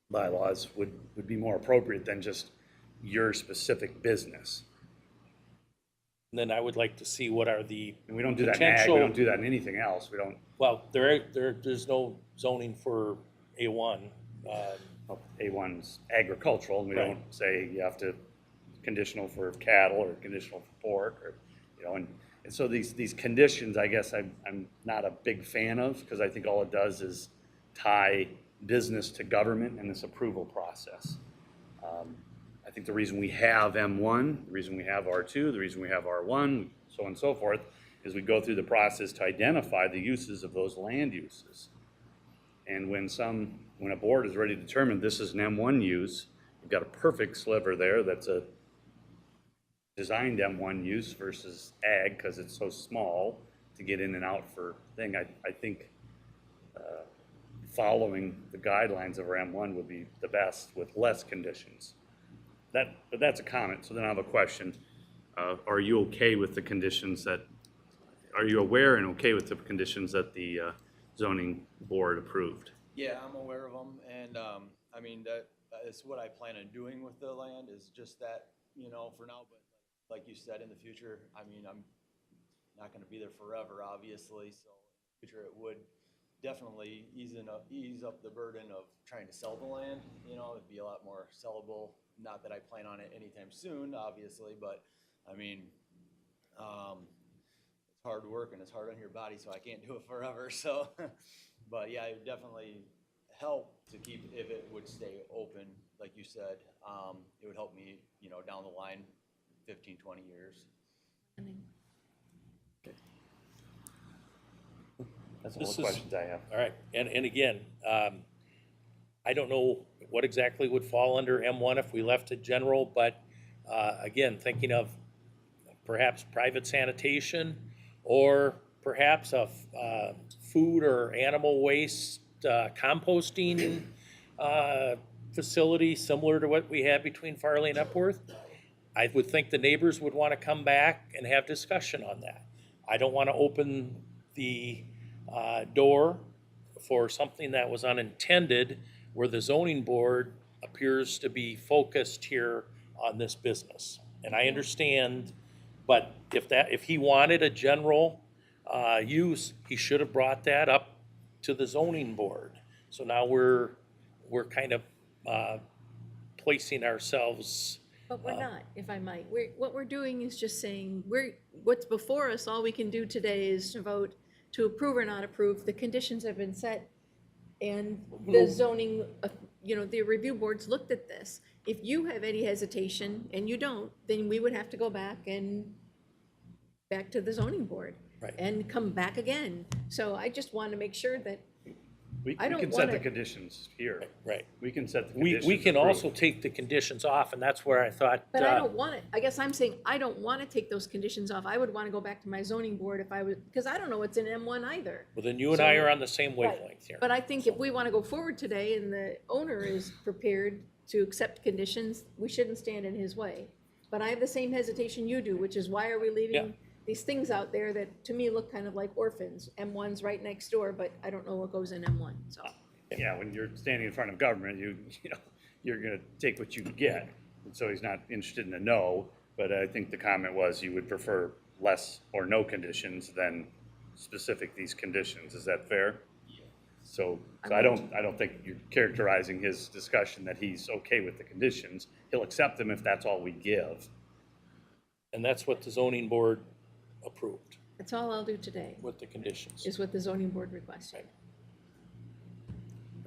E: bylaws would be more appropriate than just your specific business.
A: And then I would like to see what are the
E: And we don't do that in ag,
A: potential.
E: we don't do that in anything else. We don't,
A: Well, there's no zoning for A1.
E: A1's agricultural, and we
A: Right.
E: don't say you have to conditional for cattle or conditional for pork, or, you know, and so these conditions, I guess I'm not a big fan of, because I think all it does is tie business to government and this approval process. I think the reason we have M1, the reason we have R2, the reason we have R1, so on and so forth, is we go through the process to identify the uses of those land uses. And when a board is ready to determine this is an M1 use, you've got a perfect sliver there that's a designed M1 use versus ag, because it's so small to get in and out for thing. I think following the guidelines of our M1 would be the best with less conditions. But that's a comment, so then I have a question. Are you okay with the conditions are you aware and okay with the conditions that the zoning board approved?
I: Yeah, I'm aware of them, and, I mean, that is what I plan on doing with the land, is just that, you know, for now, but like you said, in the future, I mean, I'm not gonna be there forever, obviously, so in the future, it would definitely ease up the burden of trying to sell the land, you know, it'd be a lot more sellable. Not that I plan on it anytime soon, obviously, but, I mean, it's hard work and it's hard on your body, so I can't do it forever, so, but yeah, it would definitely help to keep, if it would stay open, like you said, it would help me, you know, down the line, 15, 20 years.
E: That's all
A: This
E: the
A: is-
E: questions I have.
A: All right, and again, I don't know what exactly would fall under M1 if we left it general, but again, thinking of perhaps private sanitation, or perhaps a food or animal waste composting facility similar to what we have between Farley and Epworth. I would think the neighbors would want to come back and have discussion on that. I don't want to open the door for something that was unintended, where the zoning board appears to be focused here on this business. And I understand, but if he wanted a general use, he should have brought that up to the zoning board. So now we're kind of placing ourselves.
D: But we're not, if I might. What we're doing is just saying, what's before us, all we can do today is to vote to approve or not approve. The conditions have been set, and the zoning, the review boards looked at this. If you have any hesitation, and you don't, then we would have to go back to the zoning board.
A: Right.
D: And come back again. So I just want to make sure that
E: We
D: I don't
E: can set the
D: wanna-
E: conditions here.
A: Right.
E: We can set the
A: We
E: conditions.
A: can
E: approved.
A: also take the conditions off, and that's where I thought,
D: But I don't want it, I guess I'm saying, I don't wanna take those conditions off. I would wanna go back to my zoning board if I would, because I don't know what's in M1 either.
A: well, then you and I
D: So-
A: are on the same wavelength here.
D: But I think if we wanna go forward today and the owner is prepared to accept conditions, we shouldn't stand in his way. But I have the same hesitation you do, which is why are we
A: Yeah.
D: leaving these things out there that to me look kind of like orphans? M1's right next door, but I don't know what goes in M1, so.
E: Yeah, when you're standing in front of government, you know, you're gonna take what you can get. And so he's not interested in the no, but I think the comment was you would prefer less or no conditions than specific these conditions. Is that fair? So I don't think you're characterizing his discussion that he's okay with the conditions. He'll accept them if that's all we give.
A: And that's what the zoning board approved
D: That's all I'll do today,
A: with the conditions.
D: is what the zoning board requested.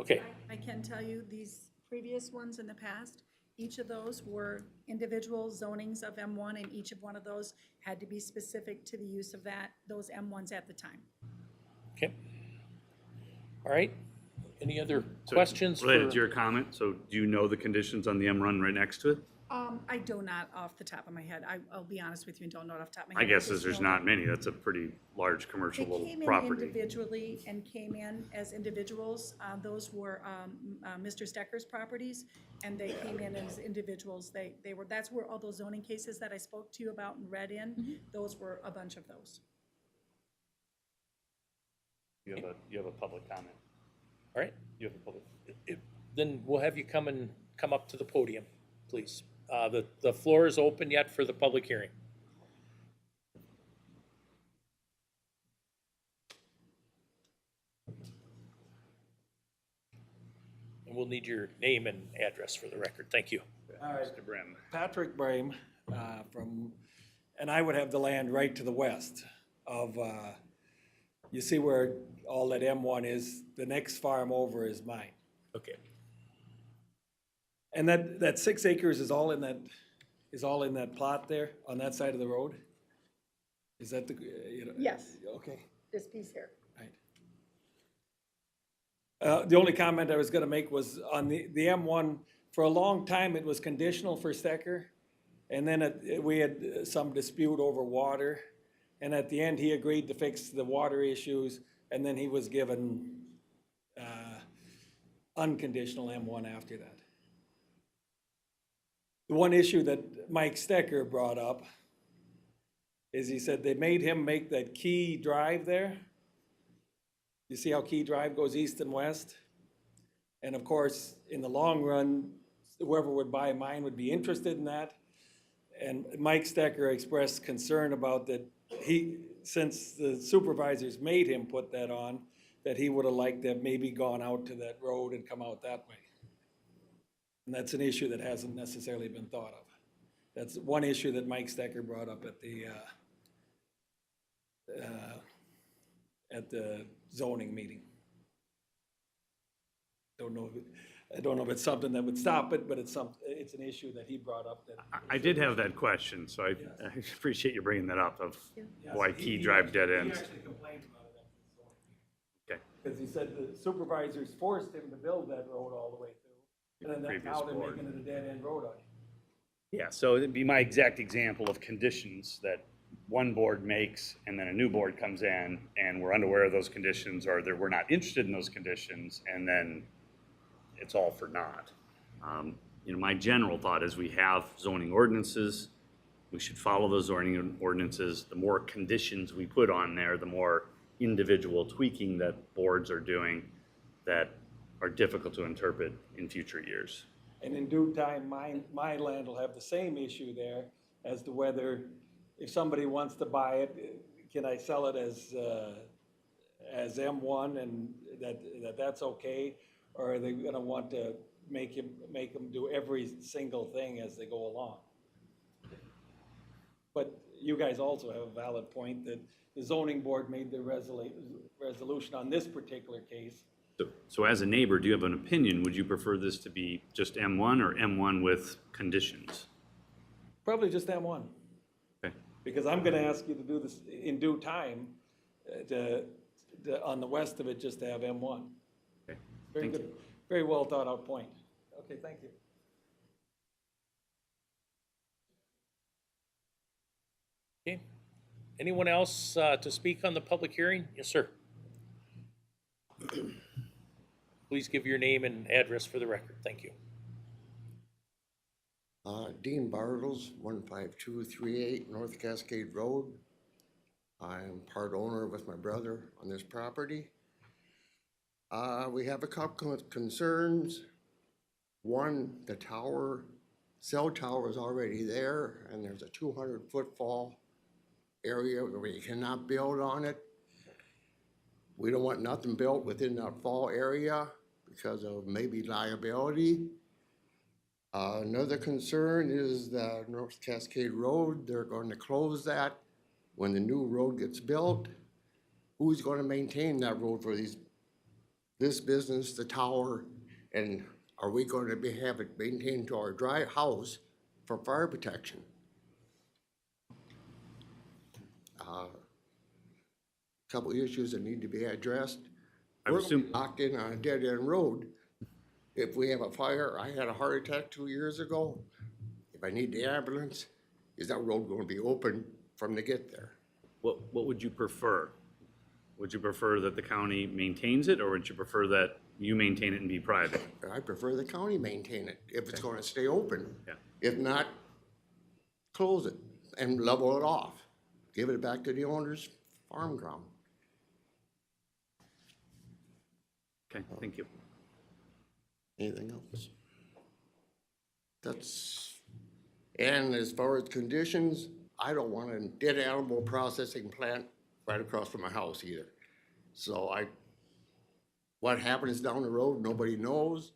A: Okay,
G: I can tell you, these previous ones in the past, each of those were individual zonings of M1, and each of one of those had to be specific to the use of those M1s at the time.
A: okay. All right. Any other
E: So
A: questions
E: related to
A: for,
E: your comment, so do you know the conditions on the M run right next to it?
G: I do not off the top of my head. I'll be honest with you and don't know it off the top of my
E: I
G: head.
E: guess
G: just
E: there's
G: know
E: not many. That's a pretty large commercial
G: They
E: little
G: came in
E: property.
G: individually and came in as individuals. Those were Mr. Stecker's properties, and they came in as individuals. They were, that's where all those zoning cases that I spoke to you about and read in, those were a bunch of those.
E: You have a public comment.
A: all right,
E: You have a public.
A: then we'll have you come up to the podium, please. The floor is open yet for the public hearing. And we'll need your name and address for the record. Thank you.
J: All right,
E: Mr. Brim.
J: Patrick Brame, and I would have the land right to the west of, you see where all that M1 is, the next farm over is mine.
A: Okay.
J: And that 6 acres is all in that plot there, on that side of the road? Is that the, you know?
G: Yes.
J: Okay.
G: This piece here.
J: Right. The only comment I was gonna make was on the M1, for a long time, it was conditional for Stecker. And then we had some dispute over water. And at the end, he agreed to fix the water issues, and then he was given unconditional M1 after that. The one issue that Mike Stecker brought up is he said they made him make that Key Drive there. You see how Key Drive goes east and west? And of course, in the long run, whoever would buy mine would be interested in that. And Mike Stecker expressed concern about that since the supervisors made him put that on, that he would have liked to have maybe gone out to that road and come out that way. And that's an issue that hasn't necessarily been thought of. That's one issue that Mike Stecker brought up at the zoning meeting. I don't know if it's something that would stop it, but it's an issue that he brought up that.
E: I did have that question, so I appreciate you bringing that up of why Key Drive dead ends.
J: He actually complained about it at the zoning meeting.
E: Okay.
J: Because he said the supervisors forced him to build that road all the way through. And then
E: Previous
J: now they're
E: board.
J: making it a dead-end road on you.
E: Yeah, so it'd be my exact example of conditions that one board makes and then a new board comes in and we're unaware of those conditions or we're not interested in those conditions and then it's all for naught. My general thought is we have zoning ordinances. We should follow those zoning ordinances. The more conditions we put on there, the more individual tweaking that boards are doing that are difficult to interpret in future years.
J: And in due time, my land will have the same issue there as to whether, if somebody wants to buy it, can I sell it as M1 and that's okay? Or are they gonna want to make them do every single thing as they go along? But you guys also have a valid point that the zoning board made the resolution on this particular case.
E: So as a neighbor, do you have an opinion? Would you prefer this to be just M1 or M1 with conditions?
J: Probably just M1.
E: Okay.
J: Because I'm gonna ask you to do this in due time, on the west of it, just to have M1. Very
E: Thank
J: good, very well thought out point. Okay, thank you.
A: Okay. Anyone else to speak on the public hearing? Yes, sir. Please give your name and address for the record. Thank you.
K: Dean Bartles, 15238 North Cascade Road. I am part owner with my brother on this property. We have a couple of concerns. One, the tower, cell tower is already there, and there's a 200-foot fall area where you cannot build on it. We don't want nothing built within that fall area because of maybe liability. Another concern is the North Cascade Road. They're going to close that when the new road gets built. Who's going to maintain that road for this business, the tower, and are we going to have it maintained to our dry house for fire protection? Couple issues that need to be addressed.
E: I
K: We're
E: assume-
K: locked in on a dead-end road. If we have a fire, I had a heart attack 2 years ago. If I need the ambulance, is that road going to be open for them to get there?
E: What would you prefer? Would you prefer that the county maintains it, or would you prefer that you maintain it and be private?
K: I prefer the county maintain it if it's going to stay open.
E: Yeah.
K: If not, close it and level it off. Give it back to the owner's farm ground.
E: Okay, thank you.
K: Anything else? And as far as conditions, I don't want a dead animal processing plant right across from my house either. So what happens down the road, nobody knows,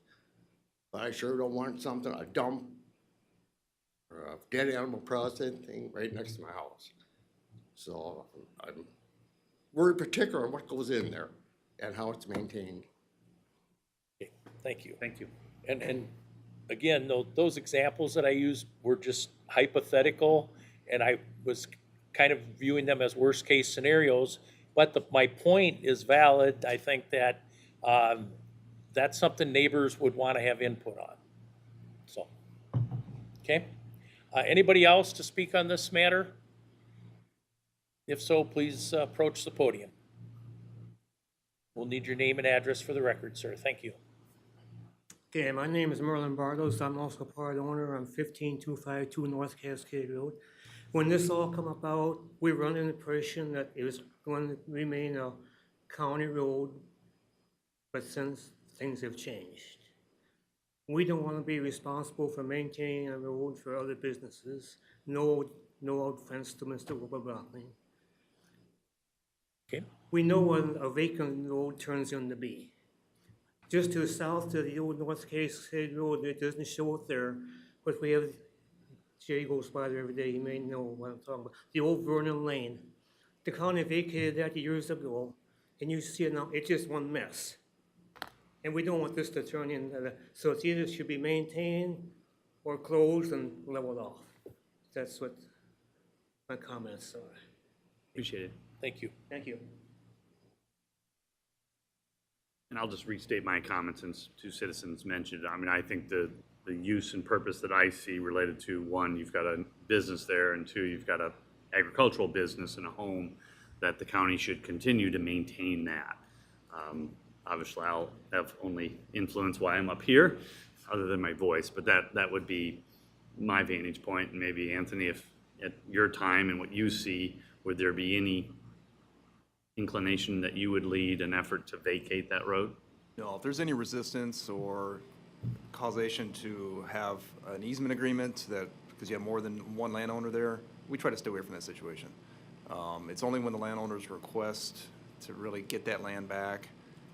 K: but I sure don't want something, a dump or a dead animal processing thing right next to my house. So we're particular on what goes in there and how it's maintained.
A: Okay, thank you.
E: Thank you.
A: And again, those examples that I used were just hypothetical, and I was kind of viewing them as worst-case scenarios, but my point is valid. I think that that's something neighbors would want to have input on. So, okay. Anybody else to speak on this matter? If so, please approach the podium. We'll need your name and address for the record, sir. Thank you.
L: Okay, my name is Merlin Bartles. I'm also part owner on 15252 North Cascade Road. When this all come about, we were under the impression that it was going to remain a county road, but since things have changed. We don't want to be responsible for maintaining a road for other businesses. No offense to Mr. Wilbur.
A: Okay.
L: We know what a vacant road turns into be. Just to the south of the old North Cascade Road, it doesn't show it there, but we have, Jay goes by there every day, he may know what I'm talking about, the old Vernon Lane. The county vacated that years ago, and you see it now, it's just one mess. And we don't want this to turn into that, so it's either should be maintained or closed and leveled off. That's what my comments are.
E: Appreciate it.
A: Thank you.
L: Thank you.
E: And I'll just restate my comments since two citizens mentioned it. I mean, I think the use and purpose that I see related to, one, you've got a business there, and two, you've got a agricultural business and a home, that the county should continue to maintain that. Obviously, I'll have only influence why I'm up here, other than my voice, but that would be my vantage point. And maybe, Anthony, if at your time and what you see, would there be any inclination that you would lead an effort to vacate that road?
B: No, if there's any resistance or causation to have an easement agreement that, because you have more than one landowner there, we try to stay away from that situation. It's only when the landowners request to really get that land back,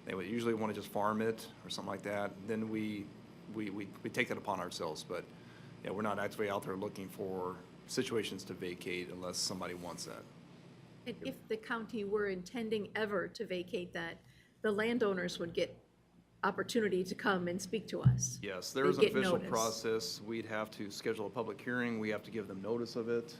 B: they would usually want to just farm it or something like that, then we take that upon ourselves. But yeah, we're not actually out there looking for situations to vacate unless somebody wants that.
D: And if the county were intending ever to vacate that, the landowners would get opportunity to come and speak to us.
B: Yes, there is an
D: They'd get
B: official
D: notice.
B: process. We'd have to schedule a public hearing. We have to give them notice of it.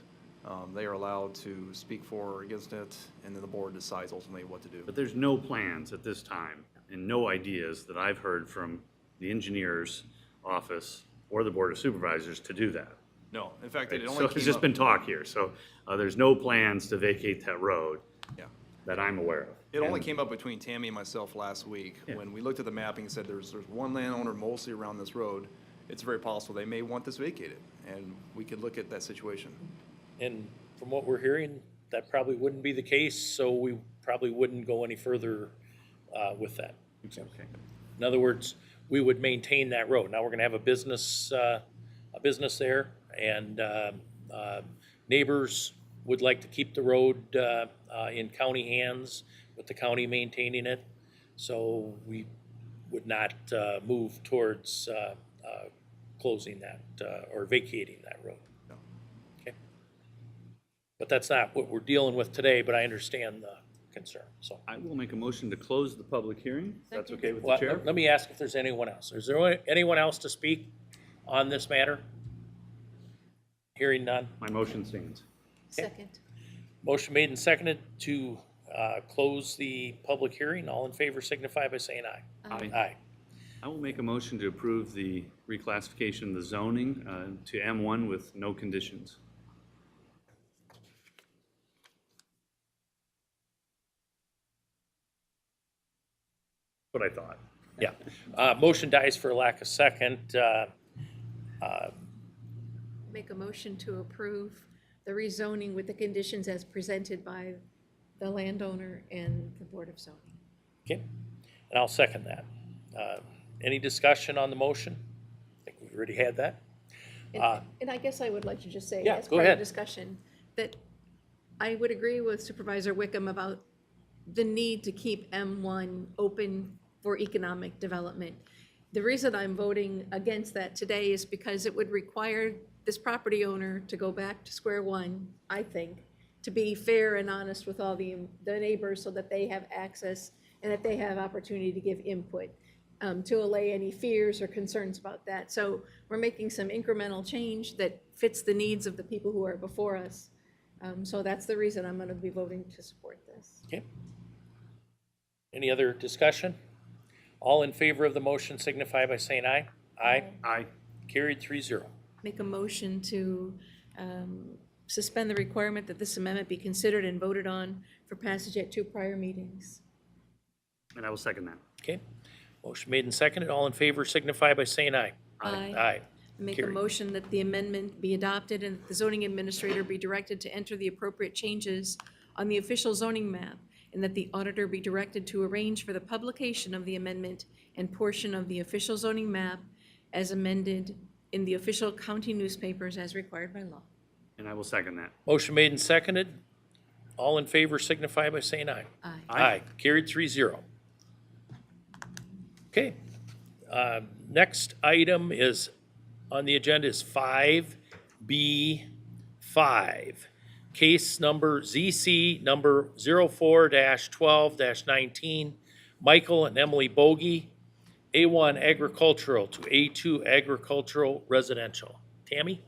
B: They are allowed to speak for or against it, and then the board decides ultimately what to do.
E: But there's no plans at this time and no ideas that I've heard from the engineer's office or the Board of Supervisors to do that.
B: No, in fact, it
E: So
B: only
E: it's
B: came
E: just
B: up.
E: been talk here, so there's no plans to vacate that road
B: Yeah.
E: that I'm aware of.
B: It only
E: And-
B: came up between Tammy and myself last week, when we looked at the mapping and said there's one landowner mostly around this road. It's very possible they may want this vacated, and we could look at that situation.
A: And from what we're hearing, that probably wouldn't be the case, so we probably wouldn't go any further with that.
E: Okay.
A: In other words, we would maintain that road. Now, we're gonna have a business there, and neighbors would like to keep the road in county hands, with the county maintaining it. So we would not move towards closing that or vacating that road.
B: No.
A: Okay. But that's not what we're dealing with today, but I understand the concern, so.
E: I will make a motion to close the public hearing, if that's okay with the
A: Well,
E: chair.
A: let me ask if there's anyone else. Is there anyone else to speak on this matter? Hearing none.
E: My motion stands.
D: Second.
A: Motion made and seconded to close the public hearing. All in favor signify by saying aye.
E: Aye.
A: Aye.
E: I will make a motion to approve the reclassification of the zoning to M1 with no conditions. What I thought.
A: Yeah. Motion dies for lack of second.
D: Make a motion to approve the rezoning with the conditions as presented by the landowner and the Board of Zoning.
A: Okay, and I'll second that. Any discussion on the motion? I think we already had that.
D: And I guess I would like to just say,
A: Yeah,
D: as
A: go
D: part of
A: ahead.
D: the discussion, that I would agree with Supervisor Wickham about the need to keep M1 open for economic development. The reason I'm voting against that today is because it would require this property owner to go back to square one, I think, to be fair and honest with all the neighbors so that they have access and that they have opportunity to give input, to allay any fears or concerns about that. So we're making some incremental change that fits the needs of the people who are before us. So that's the reason I'm going to be voting to support this.
A: Okay. Any other discussion? All in favor of the motion signify by saying aye. Aye.
E: Aye.
A: Carried 3-0.
D: Make a motion to suspend the requirement that this amendment be considered and voted on for passage at 2 prior meetings.
E: And I will second that.
A: Okay. Motion made and seconded. All in favor signify by saying aye.
D: Aye.
A: Aye.
D: Make a
A: Carried.
D: motion that the amendment be adopted and that the zoning administrator be directed to enter the appropriate changes on the official zoning map, and that the auditor be directed to arrange for the publication of the amendment and portion of the official zoning map as amended in the official county newspapers as required by law.
E: And I will second that.
A: Motion made and seconded. All in favor signify by saying aye.
D: Aye.
A: Aye. Carried 3-0. Okay. Next item is on the agenda is 5B5. Case number ZC number 04-12-19, Michael and Emily Bogie, A1 agricultural to A2 agricultural residential. Tammy?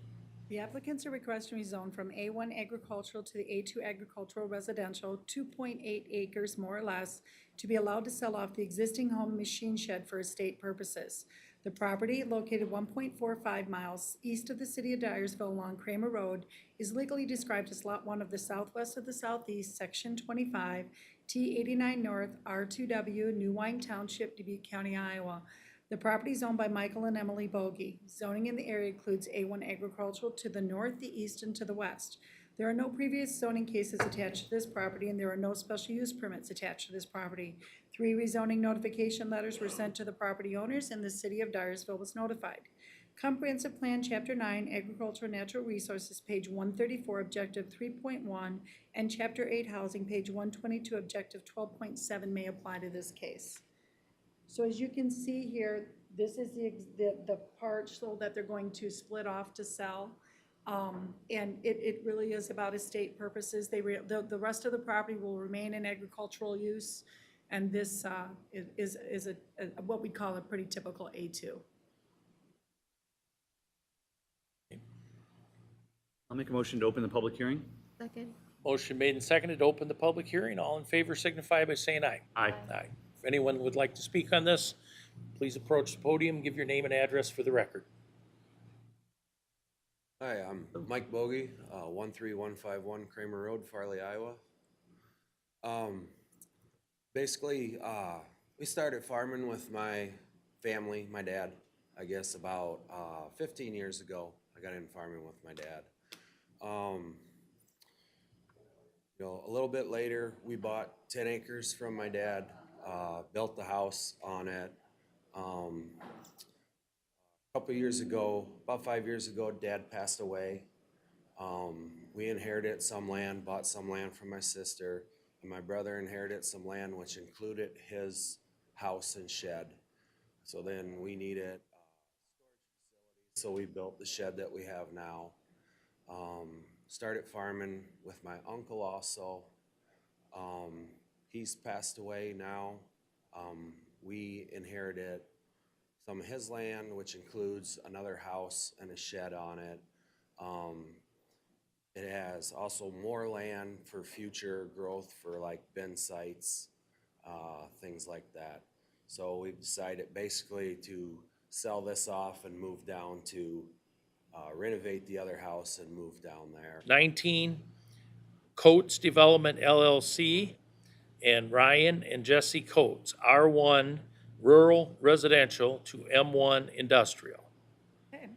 G: The applicants are requesting rezone from A1 agricultural to the A2 agricultural residential, 2.8 acres more or less, to be allowed to sell off the existing home machine shed for estate purposes. The property, located 1.45 miles east of the city of Dyersville along Kramer Road, is legally described as Lot 1 of the Southwest of the Southeast, Section 25, T89 North, R2W, New Wine Township, Dubuque County, Iowa. The property is owned by Michael and Emily Bogie. Zoning in the area includes A1 agricultural to the north, the east, and to the west. There are no previous zoning cases attached to this property, and there are no special use permits attached to this property. 3 rezoning notification letters were sent to the property owners, and the city of Dyersville was notified. Comprehensive Plan, Chapter 9, Agricultural Natural Resources, page 134, Objective 3.1, and Chapter 8, Housing, page 122, Objective 12.7 may apply to this case. So as you can see here, this is the parcel that they're going to split off to sell. And it really is about estate purposes. The rest of the property will remain in agricultural use, and this is what we call a pretty typical A2.
E: I'll make a motion to open the public hearing.
D: Second.
A: Motion made and seconded to open the public hearing. All in favor signify by saying aye.
E: Aye.
A: Aye. anyone would like to speak on this, please approach the podium, give your name and address for the record.
M: Hi, I'm Mike Bogie, 13151 Kramer Road, Farley, Iowa. Basically, we started farming with my family, my dad, I guess about 15 years ago. I got in farming with my dad. You know, a little bit later, we bought 10 acres from my dad, built the house on it. A couple years ago, about 5 years ago, Dad passed away. We inherited some land, bought some land from my sister, and my brother inherited some land which included his house and shed. So then we needed storage facilities, so we built the shed that we have now. Started farming with my uncle also. He's passed away now. We inherited some of his land, which includes another house and a shed on it. It has also more land for future growth for like bin sites, things like that. So we've decided basically to sell this off and move down to renovate the other house and move down there.
A: 19, Coates Development LLC, and Ryan and Jesse Coates, R1 Rural Residential to M1 Industrial.
G: Okay.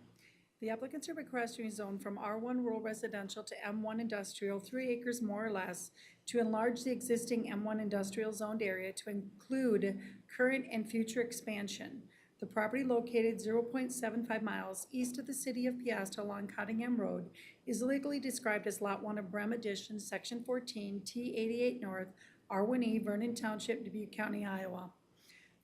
G: The applicants are requesting a zone from R1 Rural Residential to M1 Industrial, 3 acres more or less, to enlarge the existing M1 Industrial zoned area to include current and future expansion. The property located 0.75 miles east of the city of Piasta along Cottingham Road is legally described as Lot 1 of Brehm Addition, Section 14, T88 North, R1E, Vernon Township, Dubuque County, Iowa.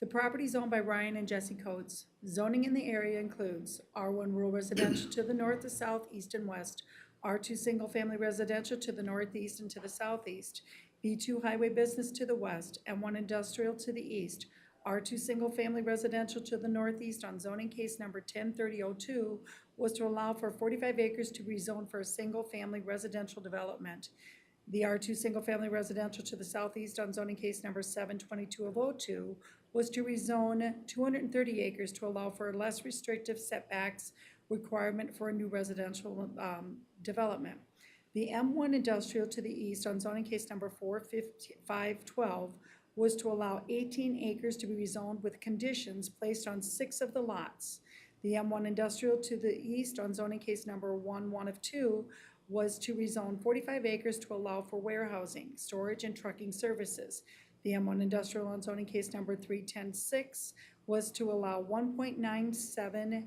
G: The property is owned by Ryan and Jesse Coates. Zoning in the area includes R1 Rural Residential to the north, the south, east, and west, R2 Single Family Residential to the northeast and to the southeast, B2 Highway Business to the west, M1 Industrial to the east, R2 Single Family Residential to the northeast on zoning case number 103002 was to allow for 45 acres to rezone for a single family residential development. The R2 Single Family Residential to the southeast on zoning case number 72202 was to rezone 230 acres to allow for a less restrictive setbacks requirement for a new residential development. The M1 Industrial to the east on zoning case number 45512 was to allow 18 acres to be rezoned with conditions placed on 6 of the lots. The M1 Industrial to the east on zoning case number 11 of 2 was to rezone 45 acres to allow for warehousing, storage, and trucking services. The M1 Industrial on zoning case number 3106 was to allow 1.97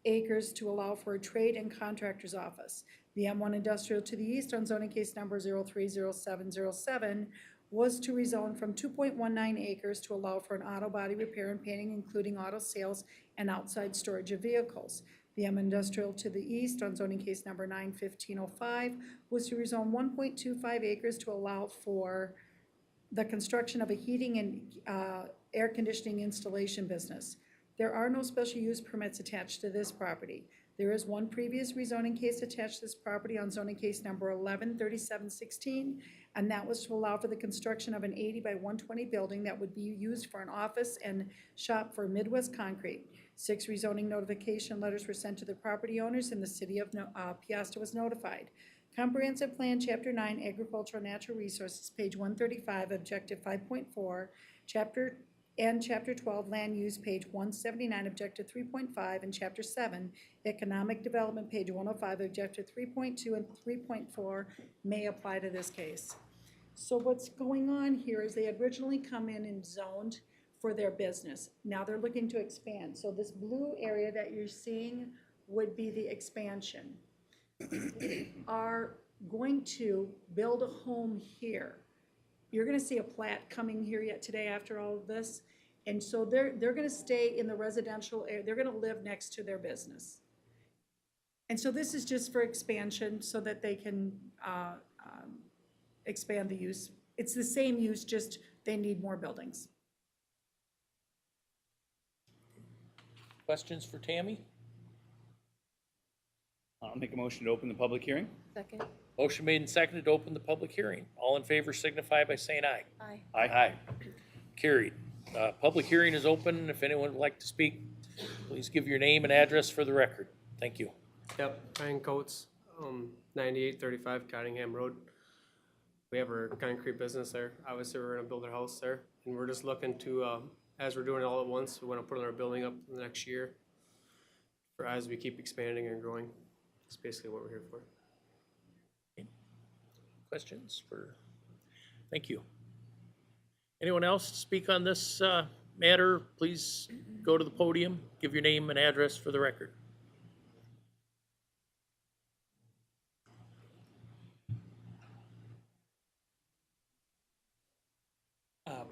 G: acres to allow for a trade and contractor's office. The M1 Industrial to the east on zoning case number 030707 was to rezone from 2.19 acres to allow for an auto body repair and painting, including auto sales and outside storage of vehicles. The M Industrial to the east on zoning case number 91505 was to rezone 1.25 acres to allow for the construction of a heating and air conditioning installation business. There are no special use permits attached to this property. There is one previous rezoning case attached to this property on zoning case number 113716, and that was to allow for the construction of an 80 by 120 building that would be used for an office and shop for Midwest Concrete. 6 rezoning notification letters were sent to the property owners, and the city of Piasta was notified. Comprehensive Plan, Chapter 9, Agricultural and Natural Resources, page 135, Objective 5.4, Chapter 12, Land Use, page 179, Objective 3.5, and Chapter 7, Economic Development, page 105, Objective 3.2 and 3.4 may apply to this case. So what's going on here is they had originally come in and zoned for their business. Now they're looking to expand. So this blue area that you're seeing would be the expansion. We are going to build a home here. You're gonna see a plat coming here yet today after all of this. And so they're gonna stay in the residential area. They're gonna live next to their business. And so this is just for expansion so that they can expand the use. It's the same use, just they need more buildings.
A: Questions for Tammy?
E: I'll make a motion to open the public hearing.
F: Second.
A: Motion made and seconded to open the public hearing. All in favor signify by saying aye.
F: Aye.
A: Aye. Carried. Public hearing is open. If anyone would like to speak, please give your name and address for the record. Thank you.
N: Yep, Ryan Coates, 9835 Cottingham Road. We have our concrete business there. Obviously, we're gonna build our house there, and we're just looking to, as we're doing it all at once, we wanna put our building up in the next year for as we keep expanding and growing. That's basically what we're here for.
A: Questions for, thank you. Anyone else speak on this matter? Please go to the podium, give your name and address for the record.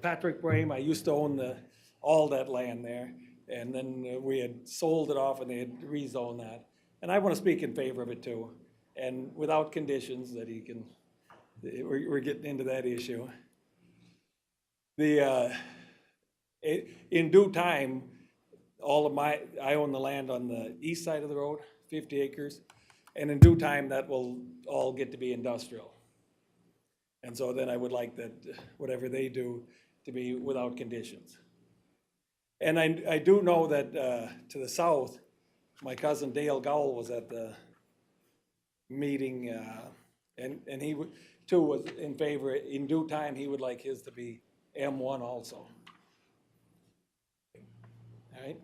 J: Patrick Brame, I used to own all that land there, and then we had sold it off and they had rezoned that. And I want to speak in favor of it too, and without conditions that he can, we're getting into that issue. In due time, I own the land on the east side of the road, 50 acres, and in due time, that will all get to be industrial. And so then I would like that, whatever they do, to be without conditions. And I do know that to the south, my cousin Dale Gowell was at the meeting, and he too was in favor. In due time, he would like his to be M1 also. All right?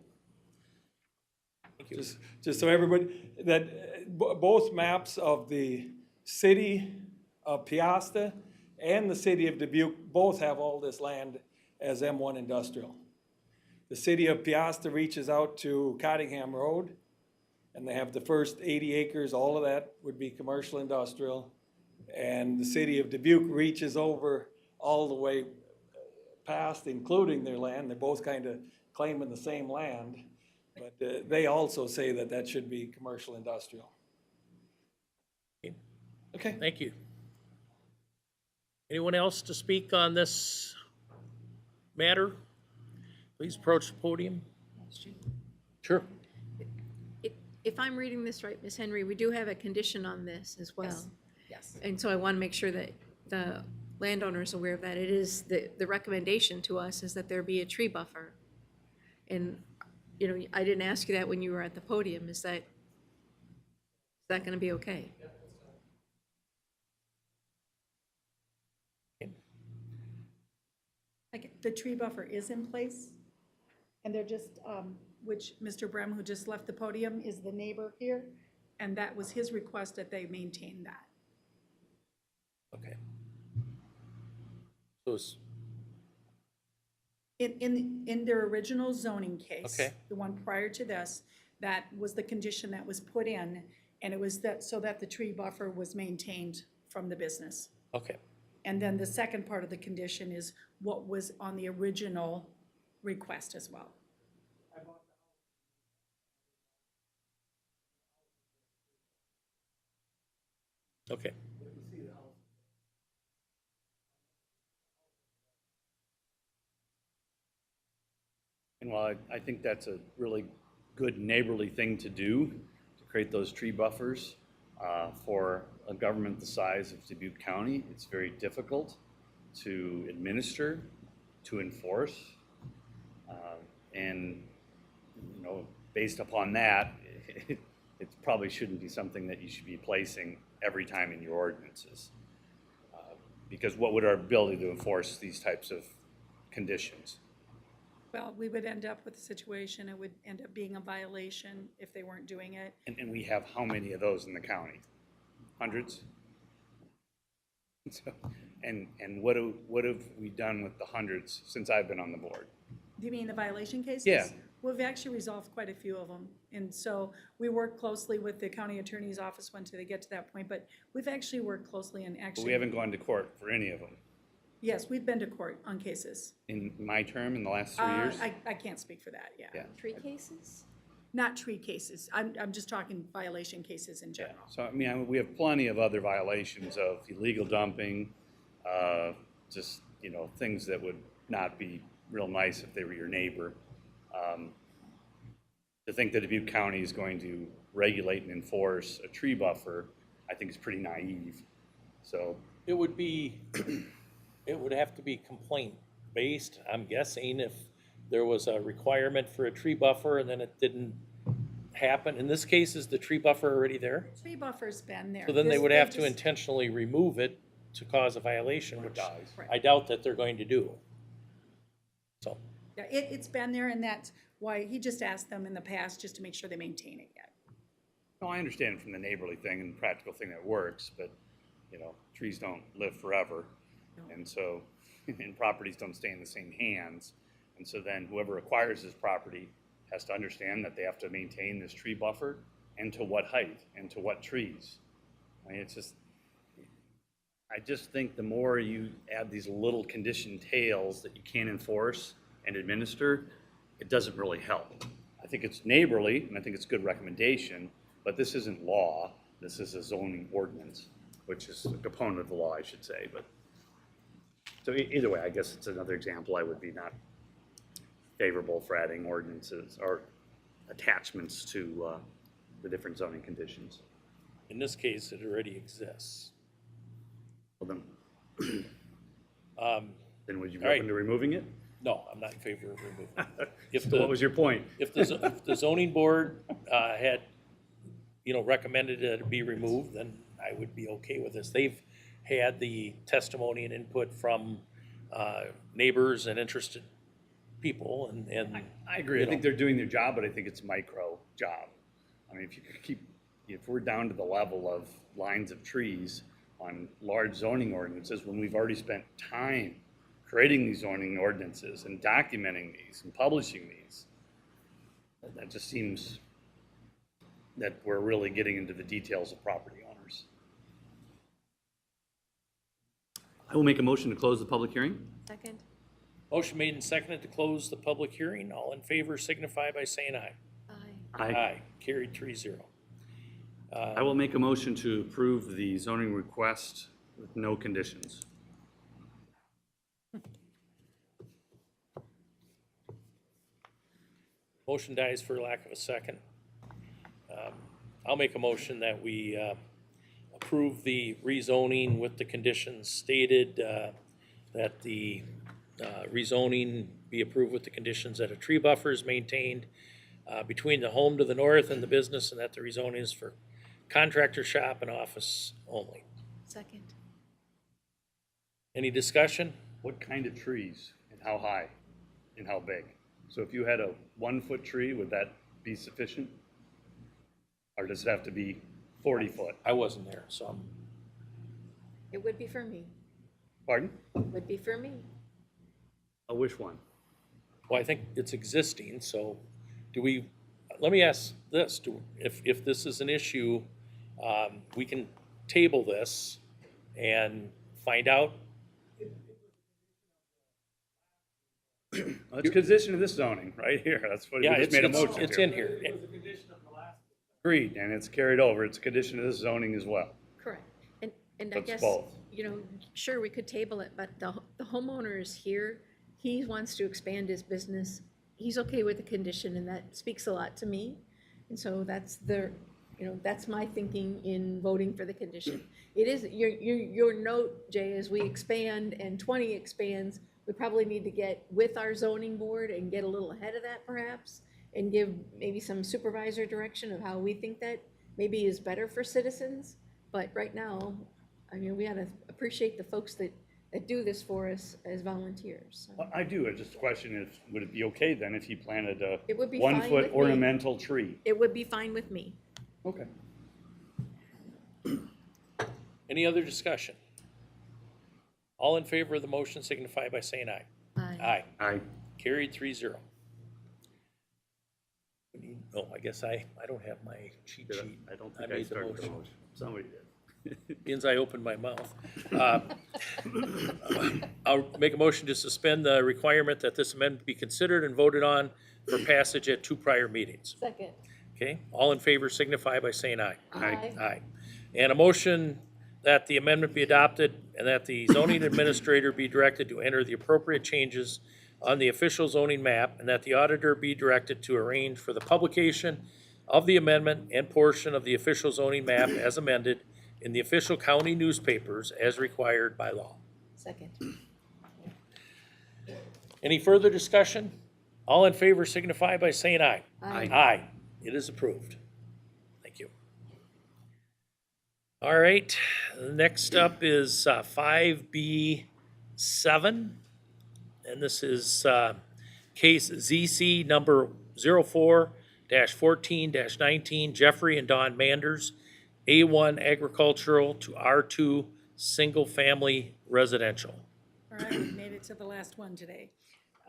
J: Just so everybody, that both maps of the city of Piasta and the city of Dubuque both have all this land as M1 industrial. The city of Piasta reaches out to Cottingham Road, and they have the first 80 acres, all of that would be commercial industrial. And the city of Dubuque reaches over all the way past, including their land. They're both kind of claiming the same land, but they also say that that should be commercial industrial. Okay.
A: Thank you. Anyone else to speak on this matter? Please approach the podium. Sure.
D: If I'm reading this right, Ms. Henry, we do have a condition on this as well.
G: Yes.
D: And so I want to make sure that the landowner is aware of that. It is, the recommendation to us is that there be a tree buffer. And, you know, I didn't ask you that when you were at the podium. Is that going to be okay?
G: Like, the tree buffer is in place, and they're just, which Mr. Brem, who just left the podium, is the neighbor here, and that was his request that they maintain that.
A: Okay. So it's,
G: In their original zoning case.
A: Okay.
G: The one prior to this, that was the condition that was put in, and it was that, so that the tree buffer was maintained from the business.
A: okay.
G: And then the second part of the condition is what was on the original request as well.
A: Okay.
E: And while I think that's a really good neighborly thing to do, to create those tree buffers, for a government the size of Dubuque County, it's very difficult to administer, to enforce. And, you know, based upon that, it probably shouldn't be something that you should be placing every time in your ordinances. Because what would our ability to enforce these types of conditions?
G: Well, we would end up with a situation, it would end up being a violation if they weren't doing it.
E: And we have how many of those in the county? Hundreds? So, and what have we done with the hundreds since I've been on the board?
G: Do you mean the violation cases?
E: Yeah.
G: We've actually resolved quite a few of them. And so we work closely with the county attorney's office once they get to that point, but we've actually worked closely and
E: But
G: actually.
E: we haven't gone to court for any of them.
G: Yes, we've been to court on cases.
E: In my term, in the last 3 years?
G: I can't speak for that, yeah.
E: Yeah.
H: Tree cases?
G: Not tree cases. I'm just talking violation cases in general.
E: So, I mean, we have plenty of other violations of illegal dumping, just, you know, things that would not be real nice if they were your neighbor. To think that Dubuque County is going to regulate and enforce a tree buffer, I think is pretty naive. So,
A: It would be, it would have to be complaint based, I'm guessing, if there was a requirement for a tree buffer and then it didn't happen. In this case, is the tree buffer already there?
G: Tree buffer's been there.
A: So then they
G: This-
A: would have to
G: just-
A: intentionally remove it to cause a violation, which
G: Right.
A: I doubt that they're going to do. So,
G: Yeah, it's been there, and that's why he just asked them in the past just to make sure they maintain it yet.
E: No, I understand from the neighborly thing and practical thing that works, but, you know, trees don't live forever. And so, and properties don't stay in the same hands. And so then whoever acquires this property has to understand that they have to maintain this tree buffer, and to what height, and to what trees. I mean, it's just, I just think the more you add these little condition tails that you can't enforce and administer, it doesn't really help. I think it's neighborly, and I think it's a good recommendation, but this isn't law. This is a zoning ordinance, which is a component of the law, I should say. But so either way, I guess it's another example I would be not favorable for adding ordinances or attachments to the different zoning conditions.
A: in this case, it already exists.
E: Well, then, then would you be
A: all right.
E: open to removing it?
A: No, I'm not in favor of removing it. If
E: So
A: the-
E: what was your point?
A: If the zoning board had, recommended that it be removed, then I would be okay with this. They've had the testimony and input from neighbors and interested people, and
E: I agree. I think they're doing their job, but I think it's micro job. I mean, if you could if we're down to the level of lines of trees on large zoning ordinances, when we've already spent time creating these zoning ordinances and documenting these and publishing these, that just seems that we're really getting into the details of property owners. I will make a motion to close the public hearing.
D: Second?
A: motion made and seconded to close the public hearing. All in favor signify by saying aye.
D: Aye.
A: Aye, carried 3-0.
E: I will make a motion to approve the zoning request with no conditions.
A: Motion dies for lack of a second. I'll make a motion that we approve the rezoning with the conditions stated, that the rezoning be approved with the conditions that a tree buffer is maintained between the home to the north and the business, and that the rezoning is for contractor shop and office only.
D: Second.
A: Any discussion?
E: What kind of trees and how high and how big? So if you had a 1-foot tree, would that be sufficient? Or does it have to be 40 foot?
A: I wasn't there, so
D: It would be for me.
E: Pardon?
D: Would be for me.
E: Which one?
A: well, I think it's existing, so let me ask this, if this is an issue, we can table this and find out.
E: Well, it's condition of this zoning, right here. That's what we
A: Yeah,
E: just made a motion to.
A: it's in here.
E: Agreed, and it's carried over. It's a condition of this zoning as well.
D: Correct. And I
E: That's
D: guess,
E: both.
D: sure, we could table it, but the homeowner is here. He wants to expand his business. He's okay with the condition, and that speaks a lot to me. And so that's that's my thinking in voting for the condition. It is, your note, Jay, as we expand and 20 expands, we probably need to get with our zoning board and get a little ahead of that perhaps, and give maybe some supervisor direction of how we think that maybe is better for citizens. But right now, we gotta appreciate the folks that do this for us as volunteers. So.
E: Well, I do. It's just a question is, would it be okay then if he planted a
D: It would be fine
E: 1-foot
D: with me.
E: ornamental tree?
D: It would be fine with me.
E: Okay.
A: Any other discussion? All in favor of the motion signify by saying aye.
D: Aye.
E: Aye.
A: Carried 3-0. No, I guess I don't have my cheat sheet.
E: I don't
A: I
E: think I
A: made the
E: started the
A: motion.
E: motion. Somebody did.
A: Means I opened my mouth. I'll make a motion to suspend the requirement that this amendment be considered and voted on for passage at 2 prior meetings.
D: Second.
A: Okay, all in favor signify by saying aye.
D: Aye.
A: Aye. And a motion that the amendment be adopted and that the zoning administrator be directed to enter the appropriate changes on the official zoning map, and that the auditor be directed to arrange for the publication of the amendment and portion of the official zoning map as amended in the official county newspapers as required by law.
D: Second.
A: Any further discussion? All in favor signify by saying aye.
D: Aye.
A: Aye. It is approved. Thank you. All right, next up is 5B7. And this is case ZC number 04-14-19, Jeffrey and Don Manders, A1 agricultural to R2 single-family residential.
G: All right, we made it to the last one today.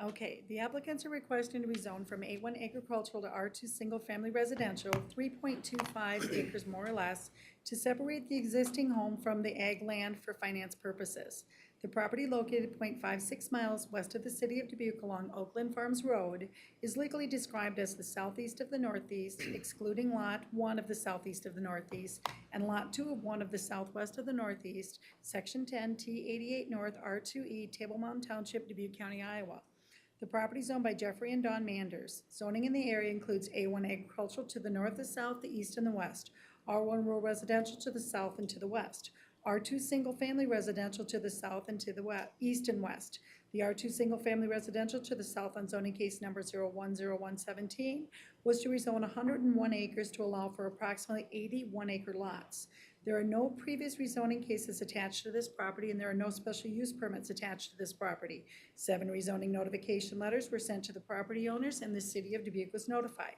G: Okay, the applicants are requesting to rezone from A1 agricultural to R2 single-family residential, 3.25 acres more or less, to separate the existing home from the ag land for finance purposes. The property located 0.56 miles west of the city of Dubuque along Oakland Farms Road is legally described as the southeast of the northeast, excluding Lot 1 of the southeast of the northeast and Lot 2 of 1 of the southwest of the northeast, Section 10, T88 North, R2E, Table Mountain Township, Dubuque County, Iowa. The property is owned by Jeffrey and Don Manders. Zoning in the area includes A1 agricultural to the north, the south, the east, and the west, R1 rural residential to the south and to the west, R2 single-family residential to the south and to the east and west. The R2 single-family residential to the south on zoning case number 010117 was to rezone 101 acres to allow for approximately 81 acre lots. There are no previous rezoning cases attached to this property, and there are no special use permits attached to this property. 7 rezoning notification letters were sent to the property owners, and the city of Dubuque was notified.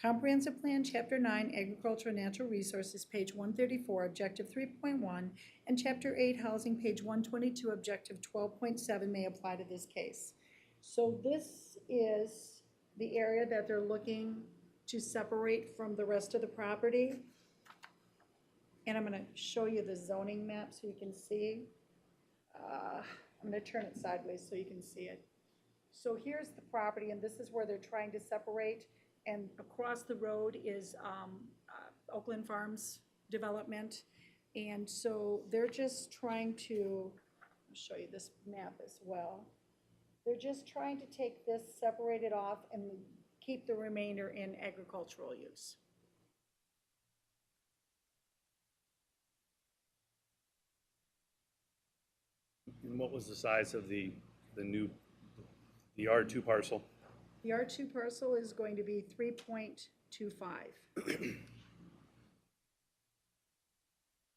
G: Comprehensive Plan, Chapter 9, Agriculture and Natural Resources, page 134, Objective 3.1, and Chapter 8, Housing, page 122, Objective 12.7 may apply to this case. So this is the area that they're looking to separate from the rest of the property. And I'm going to show you the zoning map so you can see. I'm going to turn it sideways so you can see it. So here's the property, and this is where they're trying to separate. And across the road is Oakland Farms development. And so they're just trying to, I'll show you this map as well. They're just trying to take this, separate it off, and keep the remainder in agricultural use.
E: And what was the size of the R2 parcel?
G: The R2 parcel is going to be 3.25.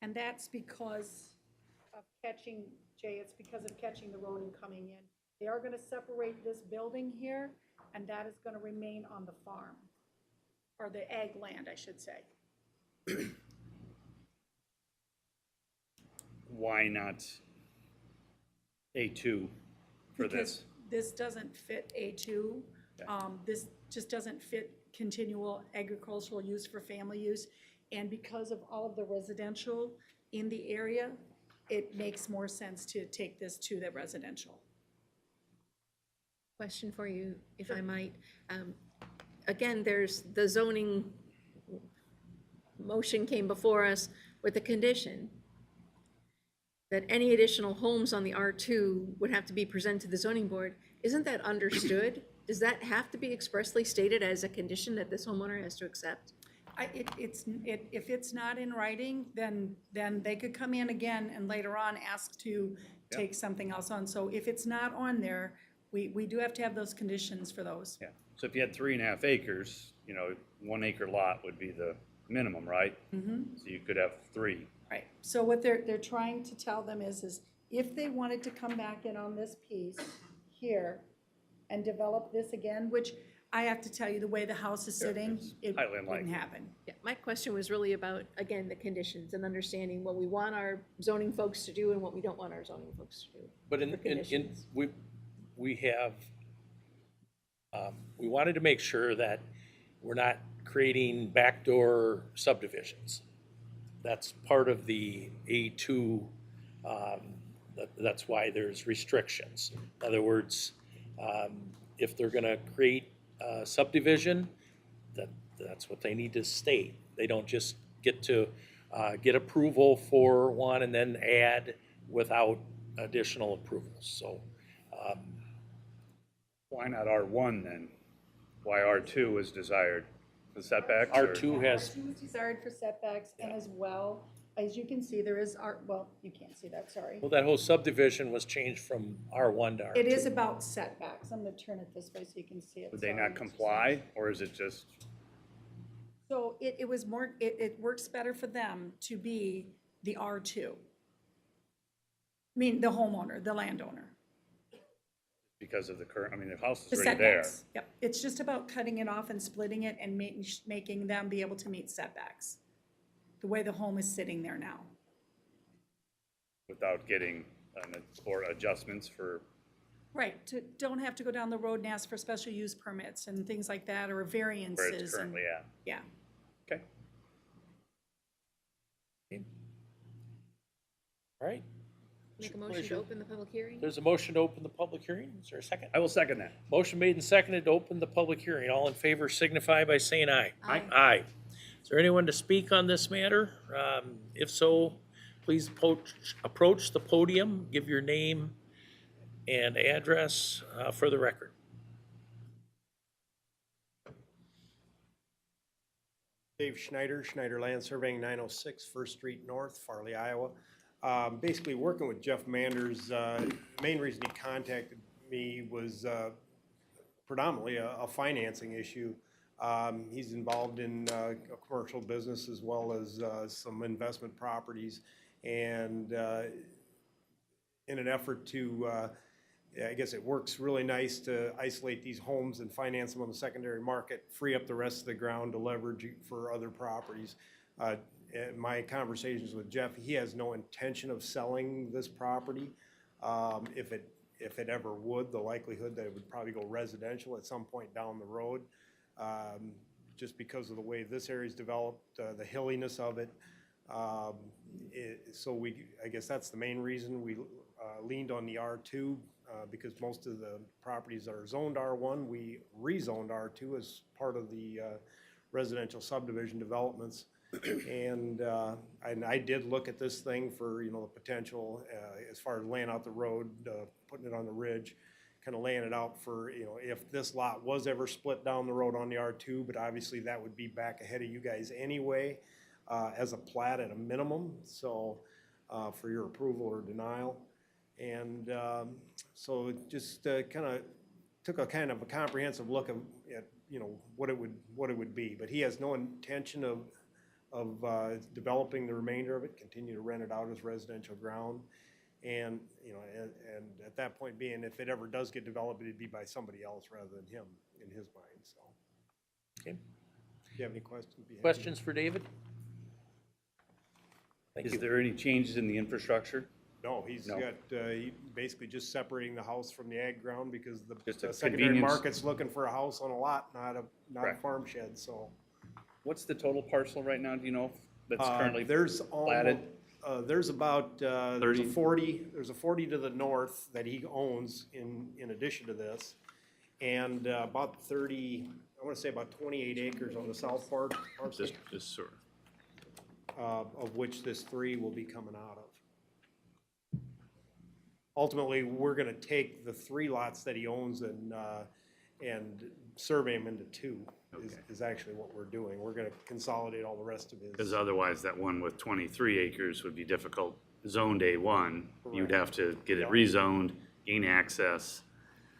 G: And that's because of catching, Jay, it's because of catching the road and coming in. They are going to separate this building here, and that is going to remain on the farm, or the ag land, I should say.
E: Why not A2 for
G: Because
E: this?
G: this doesn't fit A2. This just doesn't fit continual agricultural use for family use. And because of all of the residential in the area, it makes more sense to take this to the residential.
D: Question for you, if I might. Again, there's the zoning motion came before us with the condition that any additional homes on the R2 would have to be presented to the zoning board. Isn't that understood? Does that have to be expressly stated as a condition that this homeowner has to accept?
G: If it's not in writing, then they could come in again and later on ask to take something else on. So if it's not on there, we do have to have those conditions for those.
E: Yeah, so if you had 3.5 acres, 1 acre lot would be the minimum, right? Mm-hmm. So you could have 3.
G: Right, so what they're trying to tell them is if they wanted to come back in on this piece here and develop this again, which I have to tell you, the way the house is sitting, it
E: highly
G: wouldn't
E: unlikely.
G: happen.
D: Yeah, my question was really about, again, the conditions and understanding what we want our zoning folks to do and what we don't want our zoning folks to do.
A: But
D: The conditions.
A: we have, we wanted to make sure that we're not creating backdoor subdivisions. That's part of the A2, that's why there's restrictions. In other words, if they're gonna create a subdivision, that's what they need to state. They don't just get to get approval for one and then add without additional approvals, so.
E: Why not R1 then? Why R2 is desired? The setbacks? or-
A: R2 has,
G: R2 is desired for setbacks, and as well, as you can see, there is well, you can't see that, sorry.
A: Well, that whole subdivision was changed from R1 to R2.
G: It is about setbacks. I'm gonna turn it this way so you can see it.
E: Would they
G: Sorry.
E: not comply, or is it just,
G: So it was more, it works better for them to be the R2. I mean, the homeowner, the landowner.
E: because of the current, I mean, the house
G: The
E: is already there?
G: setbacks, yep. It's just about cutting it off and splitting it and making them be able to meet setbacks, the way the home is sitting there now.
E: Without getting, or adjustments for,
G: Right, don't have to go down the road and ask for special use permits and things like that, or variances.
E: where it's
G: and-
E: currently at?
G: Yeah.
E: Okay.
A: All right,
D: Make a motion to open the public hearing?
A: there's a motion to open the public hearing. Is there a second?
E: I will second that.
A: Motion made and seconded to open the public hearing. All in favor signify by saying aye.
D: Aye.
A: Aye. Is there anyone to speak on this matter? If so, please approach the podium, give your name and address for the record.
O: Dave Schneider, Schneider Land Surveying, 906 First Street North, Farley, Iowa. Basically, working with Jeff Manders, the main reason he contacted me was predominantly a financing issue. He's involved in a commercial business as well as some investment properties. And in an effort to, I guess it works really nice to isolate these homes and finance them on the secondary market, free up the rest of the ground to leverage for other properties. In my conversations with Jeff, he has no intention of selling this property. If it ever would, the likelihood that it would probably go residential at some point down the road, just because of the way this area's developed, the hilliness of it. So I guess that's the main reason we leaned on the R2, because most of the properties are zoned R1. We rezoned R2 as part of the residential subdivision developments. And I did look at this thing for, the potential as far as laying out the road, putting it on the ridge, kind of laying it out for, if this lot was ever split down the road on the R2, but obviously that would be back ahead of you guys anyway, as a plat at a minimum, so for your approval or denial. And so it just kind of took a kind of a comprehensive look at what it would be. But he has no intention of developing the remainder of it, continue to rent it out as residential ground. And, and at that point being, if it ever does get developed, it'd be by somebody else rather than him, in his mind, so.
A: Okay.
O: If you have any questions? be happy to-
A: Questions for David? Thank
E: Is
A: you.
E: there any changes in the infrastructure?
O: No, he's
E: No.
O: got, basically just separating the house from the ag ground because
E: Just a
O: the secondary
E: convenience.
O: market's looking for a house on a lot, not a
E: Correct.
O: farm shed, so.
E: What's the total parcel right now, do you know, that's currently
O: There's
E: platted?
O: there's about, there's
E: 30?
O: a 40 to the north that he owns in addition to this. And about 30, I want to say about 28 acres on the south part, parcel,
E: Just sort
O: of which this 3 will be coming out of. Ultimately, we're going to take the 3 lots that he owns and survey them into 2, is actually what we're doing. We're going to consolidate all the rest of his.
E: because otherwise that one with 23 acres would be difficult, zoned A1. You'd have to get it
O: Yep.
E: rezoned, gain access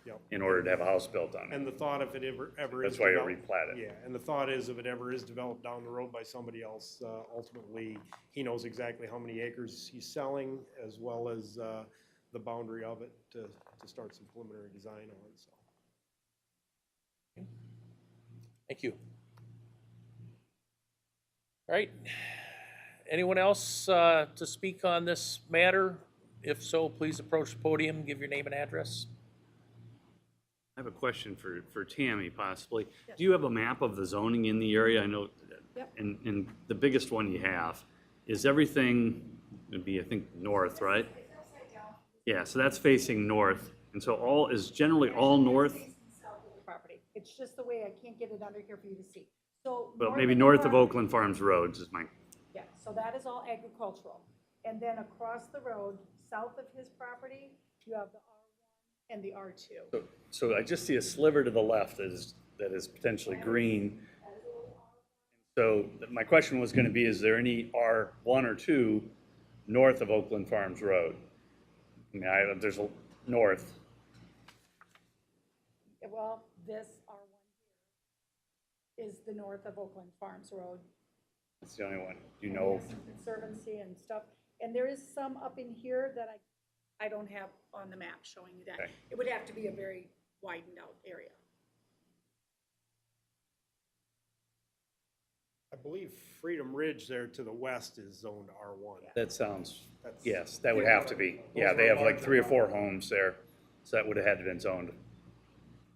O: Yep.
E: in order to have a house built on it.
O: And the thought if it ever is.
E: That's why you
O: developed-
E: replat it.
O: Yeah, and the thought is if it ever is developed down the road by somebody else, ultimately, he knows exactly how many acres he's selling as well as the boundary of it to start some preliminary design on, so.
A: Thank you. All right. Anyone else to speak on this matter? If so, please approach the podium, give your name and address.
E: I have a question for Tammy, possibly. Do you have a map of the zoning in the area? I know,
G: Yep.
E: and the biggest one you have, is everything, would be, I think, north, right? Yeah, so that's facing north, and so is generally all north,
G: Property. It's just the way I can't get it under here for you to see. So.
E: but maybe
G: the
E: north of
G: property-
E: Oakland Farms Road, is my,
G: Yeah, so that is all agricultural. And then across the road, south of his property, you have the R1 and the R2.
E: so I just see a sliver to the left that is potentially green. So my question was gonna be, is there any R1 or 2 north of Oakland Farms Road? I mean, there's a north.
G: Well, this R1 here is the north of Oakland Farms Road.
E: That's the only one. Do you know?
G: Conservancy and stuff. And there is some up in here that I don't have on the map showing you that.
E: Okay.
G: It would have to be a very widened out area.
O: I believe Freedom Ridge there to the west is zoned R1.
E: That sounds,
O: That's-
E: yes, that would have to be. Yeah, they have like 3 or 4 homes there, so that would have had to been zoned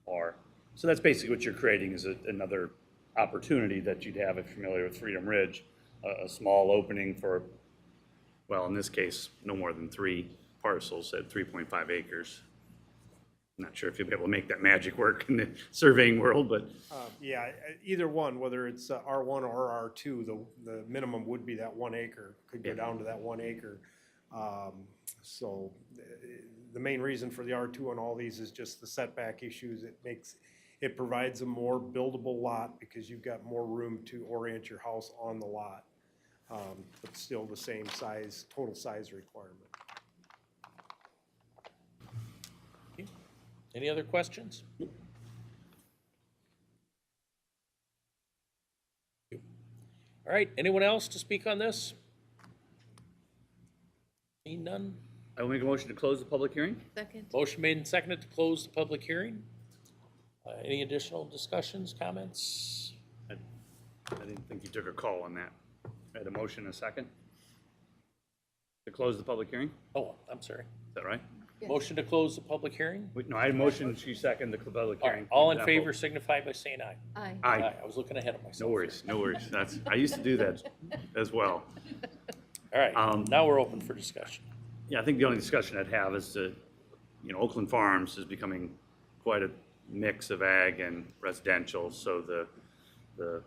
E: R. So that's basically what you're creating is another opportunity that you'd have if you're familiar with Freedom Ridge, a small opening for, well, in this case, no more than 3 parcels at 3.5 acres. I'm not sure if you'll be able to make that magic work in the surveying world, but
O: Yeah, either one, whether it's R1 or R2, the minimum would be that 1 acre, could go down to that 1 acre. So the main reason for the R2 on all these is just the setback issues. It provides a more buildable lot because you've got more room to orient your house on the lot, but still the same size, total size requirement.
A: Any other questions? All right, anyone else to speak on this? Seeing none?
E: I will make a motion to close the public hearing.
D: Second.
A: Motion made and seconded to close the public hearing. Any additional discussions, comments?
E: I didn't think you took a call on that. I had a motion and a second to close the public hearing.
A: Oh, I'm sorry.
E: Is that right?
A: Motion to close the public hearing?
E: No, I had a motion, she seconded the public hearing.
A: All in favor signify by saying aye.
D: Aye.
E: Aye.
A: I was looking ahead of myself.
E: No worries, no worries. I used to do that as well.
A: All right, now we're open for discussion.
E: Yeah, I think the only discussion I'd have is that, Oakland Farms is becoming quite a mix of ag and residential, so the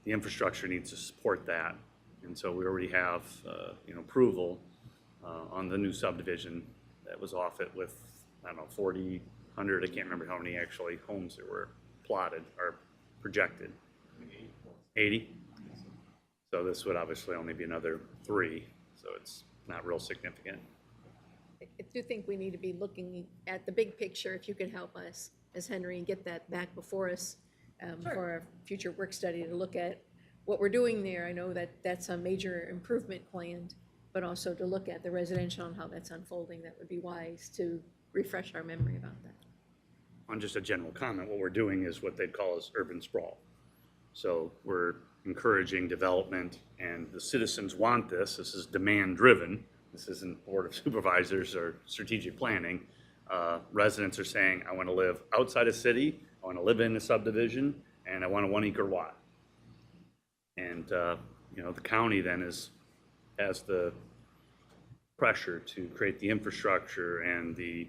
E: infrastructure needs to support that. And so we already have, approval on the new subdivision that was off it with, 40, 100, I can't remember how many actually homes there were plotted or projected. 80? So this would obviously only be another 3, so it's not real significant.
D: I do think we need to be looking at the big picture, if you could help us, as Henry, and get that back before us for our future work study to look at what we're doing there. I know that that's a major improvement planned, but also to look at the residential and how that's unfolding. That would be wise to refresh our memory about that.
E: On just a general comment, what we're doing is what they'd call as urban sprawl. So we're encouraging development, and the citizens want this. This is demand-driven. This isn't Board of Supervisors or strategic planning. Residents are saying, I want to live outside a city, I want to live in a subdivision, and I want a 1 acre lot. And, the county then has the pressure to create the infrastructure and the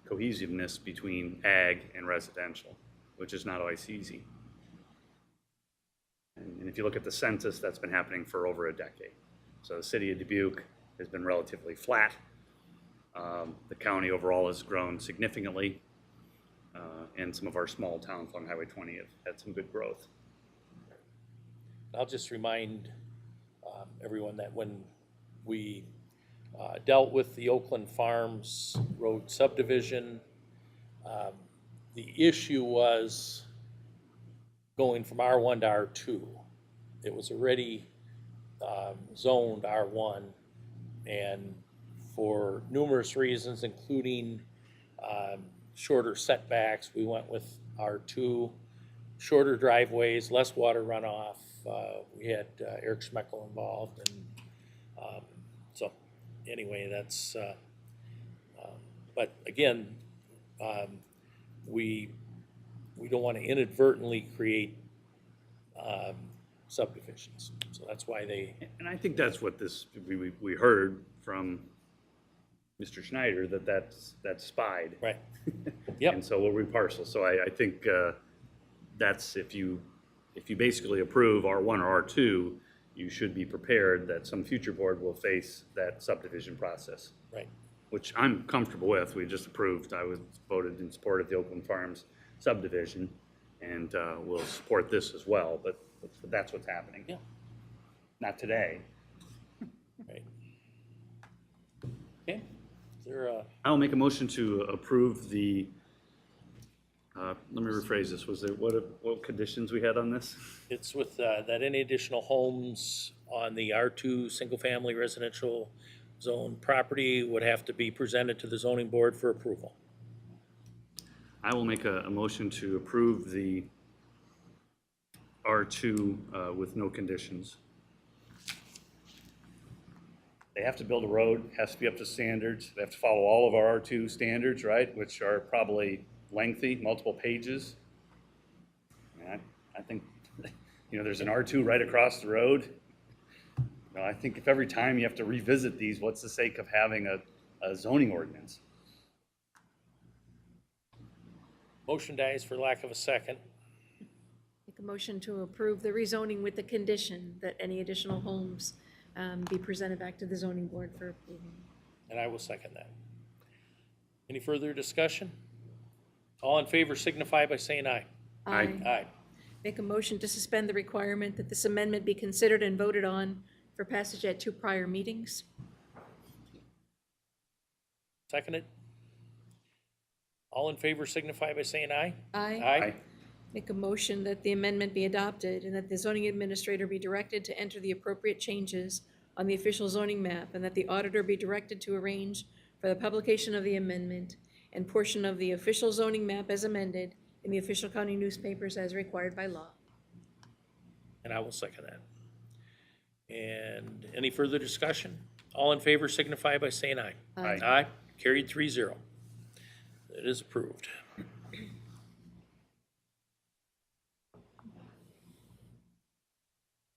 E: cohesiveness between ag and residential, which is not always easy. And if you look at the census, that's been happening for over a decade. So the city of Dubuque has been relatively flat. The county overall has grown significantly, and some of our small towns along Highway 20 have had some good growth.
A: I'll just remind everyone that when we dealt with the Oakland Farms Road subdivision, the issue was going from R1 to R2. It was already zoned R1, and for numerous reasons, including shorter setbacks, we went with R2, shorter driveways, less water runoff. We had Eric Schmeckel involved, and so anyway, that's, but again, we don't want to inadvertently create subdivisions. So that's why they.
E: And I think that's what we heard from Mr. Schneider, that's spied.
A: Right. Yep.
E: And so we'll reparcel. So I think that's if you basically approve R1 or R2, you should be prepared that some future board will face that subdivision process.
A: Right.
E: Which I'm comfortable with. We just approved. I was voted in support of the Oakland Farms subdivision, and we'll support this as well. But But that's what's happening.
A: Yeah.
E: Not today.
A: Right. Okay, is there a,
E: I will make a motion to approve the, let me rephrase this, was there, what conditions we had on this?
A: it's with, that any additional homes on the R2 single-family residential zone property would have to be presented to the zoning board for approval.
E: I will make a motion to approve the R2 with no conditions. They have to build a road, has to be up to standards, they have to follow all of our R2 standards, right, which are probably lengthy, multiple pages. I think, there's an R2 right across the road. I think if every time you have to revisit these, what's the sake of having a zoning ordinance?
A: Motion dies for lack of a second.
D: Make a motion to approve the rezoning with the condition that any additional homes be presented back to the zoning board for approval.
A: And I will second that. Any further discussion? All in favor signify by saying aye.
E: Aye.
A: Aye.
D: Make a motion to suspend the requirement that this amendment be considered and voted on for passage at 2 prior meetings.
A: Seconded. All in favor signify by saying aye.
D: Aye.
A: Aye.
D: Make a motion that the amendment be adopted and that the zoning administrator be directed to enter the appropriate changes on the official zoning map and that the auditor be directed to arrange for the publication of the amendment and portion of the official zoning map as amended in the official county newspapers as required by law.
A: And I will second that. And any further discussion? All in favor signify by saying aye.
D: Aye.
A: Aye. Carried 3-0. It is approved.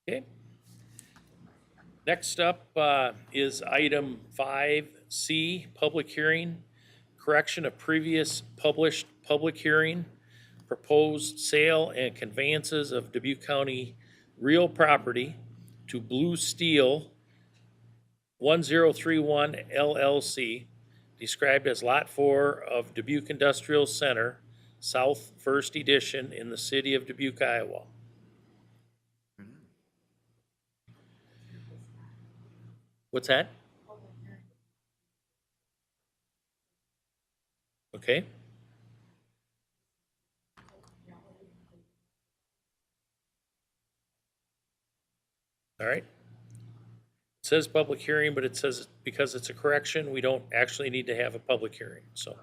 A: Okay. Next up is item 5C, public hearing, correction of previous published public hearing, proposed sale and conveyances of Dubuque County real property to Blue Steel 1031 LLC, described as Lot 4 of Dubuque Industrial Center, South First Edition in the city of Dubuque, Iowa. What's that? Okay. All right. It says public hearing, but it says because it's a correction, we don't actually need to have a public hearing, so.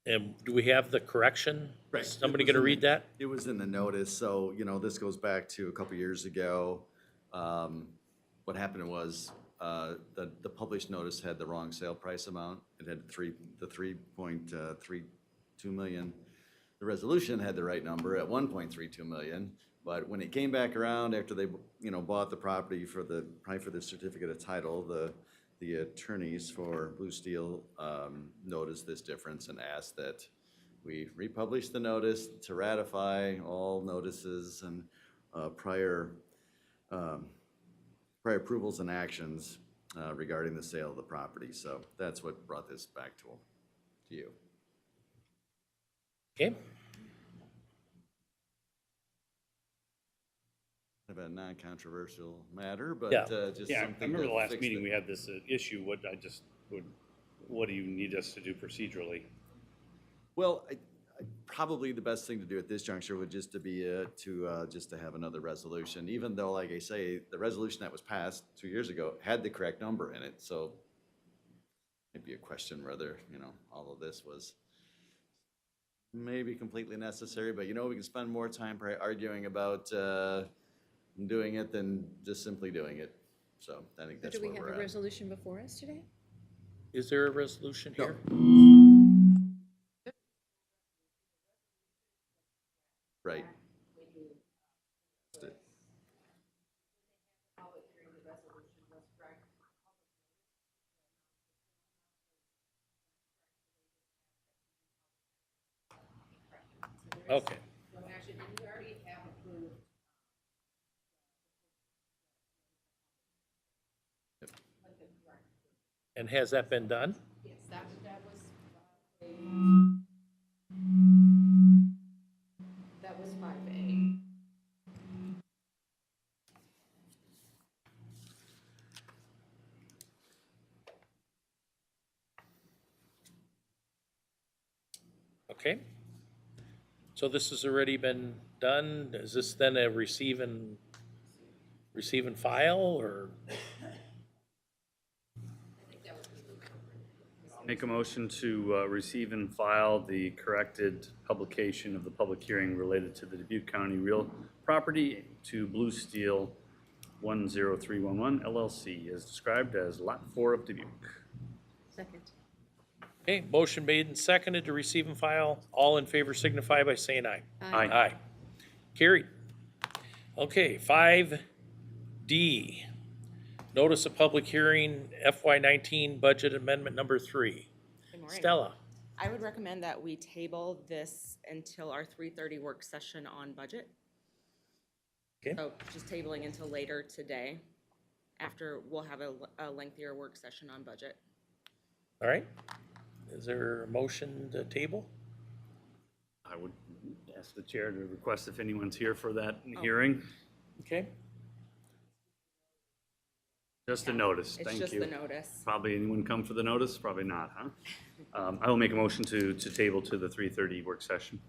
A: And do we have the correction?
P: Right.
A: Is somebody gonna read that?
P: It was in the notice, so, this goes back to a couple years ago. What happened was, the published notice had the wrong sale price amount. It had the 3.32 million. The resolution had the right number at 1.32 million, but when it came back around after they, bought the property probably for the certificate of title, the attorneys for Blue Steel, noticed this difference and asked that we republish the notice to ratify all notices and, prior approvals and actions regarding the sale of the property. So that's what brought this back to you.
A: Okay.
P: Kind of a non-controversial matter, but
A: Yeah.
P: just
E: Yeah,
P: something
E: I remember
P: to
E: the last
P: fix
E: meeting,
P: the-
E: we had this issue, what do you need us to do procedurally?
P: Well, probably the best thing to do at this juncture would just to be just to have another resolution, even though, like I say, the resolution that was passed 2 years ago had the correct number in it, so maybe a question whether, all of this was maybe completely necessary, but we can spend more time probably arguing about doing it than just simply doing it. So I think that's
D: Do we
P: where
D: have
P: we're
D: a
P: at.
D: resolution before us today?
A: Is there a resolution here?
P: Right.
A: Okay. And has that been done?
Q: Yes, that was, that was fine.
A: Okay. So this has already been done. Is this then a receive and file, or?
E: Make a motion to receive and file the corrected publication of the public hearing related to the Dubuque County real property to Blue Steel 10311 LLC as described as Lot 4 of Dubuque.
D: Second.
A: Okay, motion made and seconded to receive and file. All in favor signify by saying aye.
D: Aye.
A: Aye. Carried. Okay, 5D, notice of public hearing FY19 budget amendment number 3.
Q: Good morning.
A: Stella.
Q: I would recommend that we table this until our 3:30 work session on budget.
A: Okay.
Q: So just tabling until later today, after we'll have a lengthier work session on budget.
A: All right. Is there a motion to table?
E: I would ask the chair to request if anyone's here for that hearing.
A: Okay.
E: Just a notice,
Q: It's
E: thank
Q: just
E: you.
Q: the notice.
E: Probably anyone come for the notice? Probably not, huh? I will make a motion to table to the 3:30 work session.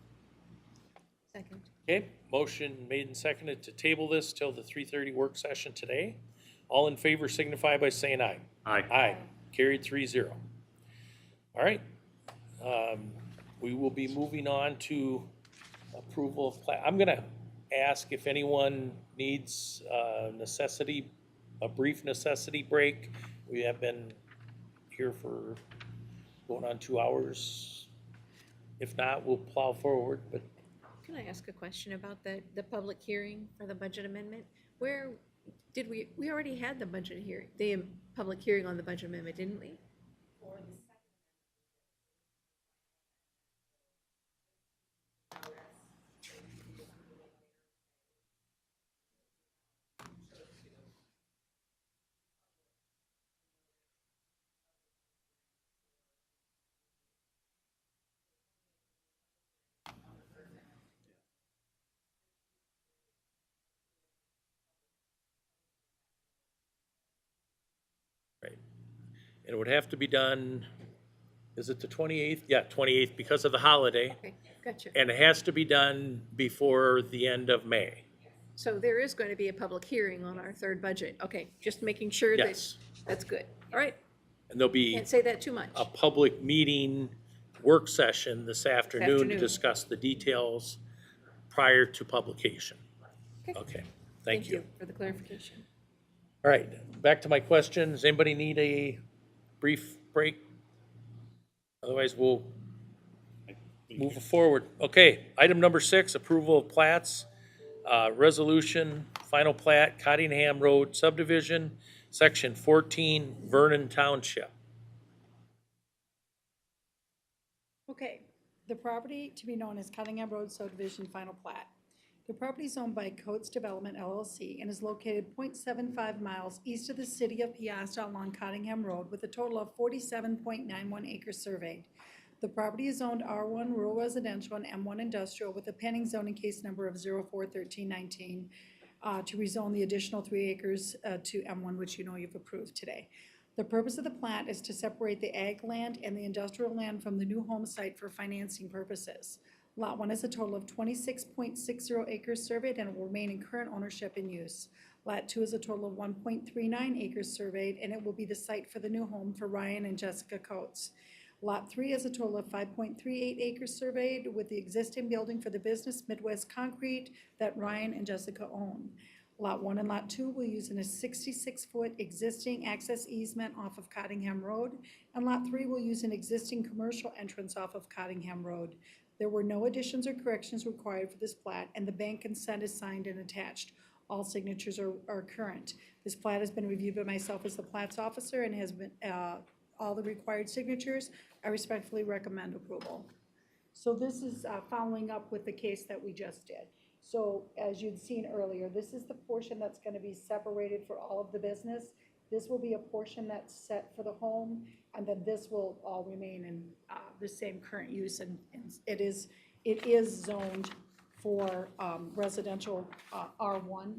D: Second.
A: Okay, motion made and seconded to table this till the 3:30 work session today. All in favor signify by saying aye.
E: Aye.
A: Aye. Carried 3-0. All right. We will be moving on to approval of I'm gonna ask if anyone needs a brief necessity break. We have been here for going on 2 hours. If not, we'll plow forward, but
D: Can I ask a question about the public hearing for the budget amendment? Where did we already had the budget hearing, the public hearing on the budget amendment, didn't we?
A: right. And it would have to be done, is it the 28th? Yeah, 28th because of the holiday.
D: Okay, gotcha.
A: And it has to be done before the end of May.
D: So there is going to be a public hearing on our third budget. Okay, just making sure that,
A: Yes.
D: that's good. All right,
A: And there'll be
D: can't say that too much.
A: a public meeting, work session this afternoon to
D: afternoon.
A: discuss the details prior to publication.
D: Okay.
A: Okay, thank you.
D: For the clarification.
A: All right, back to my question. Does anybody need a brief break? Otherwise, we'll move forward. Okay, item number 6, approval of plats. Resolution, final plat, Cottingham Road subdivision, section 14, Vernon Township.
G: Okay, the property to be known as Cottingham Road subdivision final plat. The property is owned by Coates Development LLC and is located 0.75 miles east of the city of Piasta along Cottingham Road with a total of 47.91 acres surveyed. The property is zoned R1 Rural Residential and M1 Industrial with a pending zoning case number of 041319 to rezone the additional 3 acres to M1, which you know you've approved today. The purpose of the plat is to separate the ag land and the industrial land from the new home site for financing purposes. Lot 1 is a total of 26.60 acres surveyed and will remain in current ownership and use. Lot 2 is a total of 1.39 acres surveyed and it will be the site for the new home for Ryan and Jessica Coates. Lot 3 is a total of 5.38 acres surveyed with the existing building for the business Midwest Concrete that Ryan and Jessica own. Lot 1 and Lot 2 will use a 66-foot existing access easement off of Cottingham Road, and Lot 3 will use an existing commercial entrance off of Cottingham Road. There were no additions or corrections required for this plat, and the bank consent is signed and attached. All signatures are current. This plat has been reviewed by myself as the plats officer and has been all the required signatures. I respectfully recommend approval. So this is following up with the case that we just did. So as you'd seen earlier, this is the portion that's going to be separated for all of the business. This will be a portion that's set for the home, and then this will all remain in the same current use, and it is zoned for residential R1.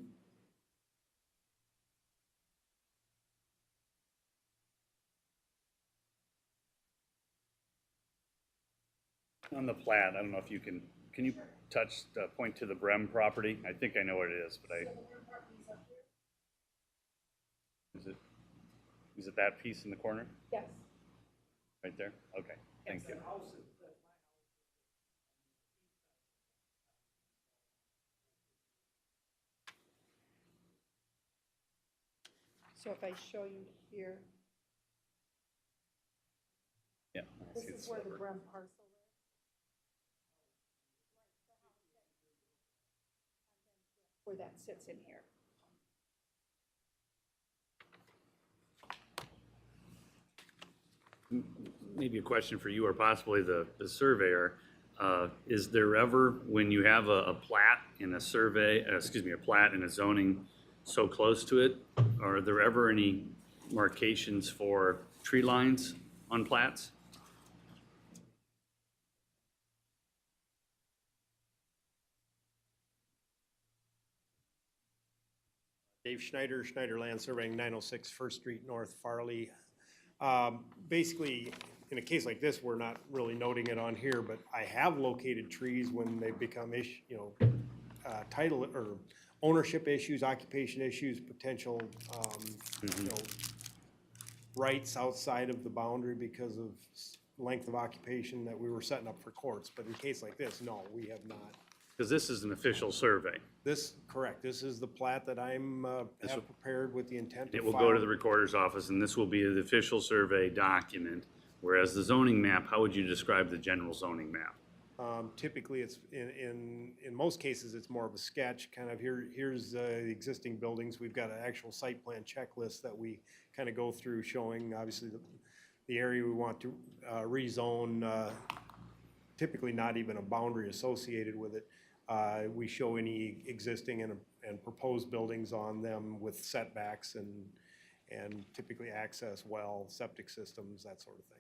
E: On the plat, I don't know if you can you point to the Brem property? I think I know what it is, but is it that piece in the corner?
D: Yes.
E: Right there? Okay, thank you.
G: So if I show you here,
E: Yeah. I
G: this
E: see
G: is where the
E: sliver.
G: Brem parcel is. Where that sits in here.
E: Maybe a question for you or possibly the surveyor. Is there ever, when you have a plat in a survey, a plat in a zoning so close to it, are there ever any markations for tree lines on plats?
O: Dave Schneider, Schneider Land Surveying, 906 First Street North, Farley. Basically, in a case like this, we're not really noting it on here, but I have located trees when they become title or ownership issues, occupation issues, potential, rights outside of the boundary because of length of occupation that we were setting up for courts. But in a case like this, no, we have not.
E: Because this is an official survey.
O: Correct. This is the plat that have prepared with the intent to
E: It will
O: file.
E: go to the recorder's office, and this will be the official survey document. Whereas the zoning map, how would you describe the general zoning map?
O: Typically, it's in most cases, it's more of a sketch, kind of here's the existing buildings. We've got an actual site plan checklist that we kind of go through showing, obviously, the area we want to rezone, typically not even a boundary associated with it. We show any existing and proposed buildings on them with setbacks and typically access well, septic systems, that sort of thing.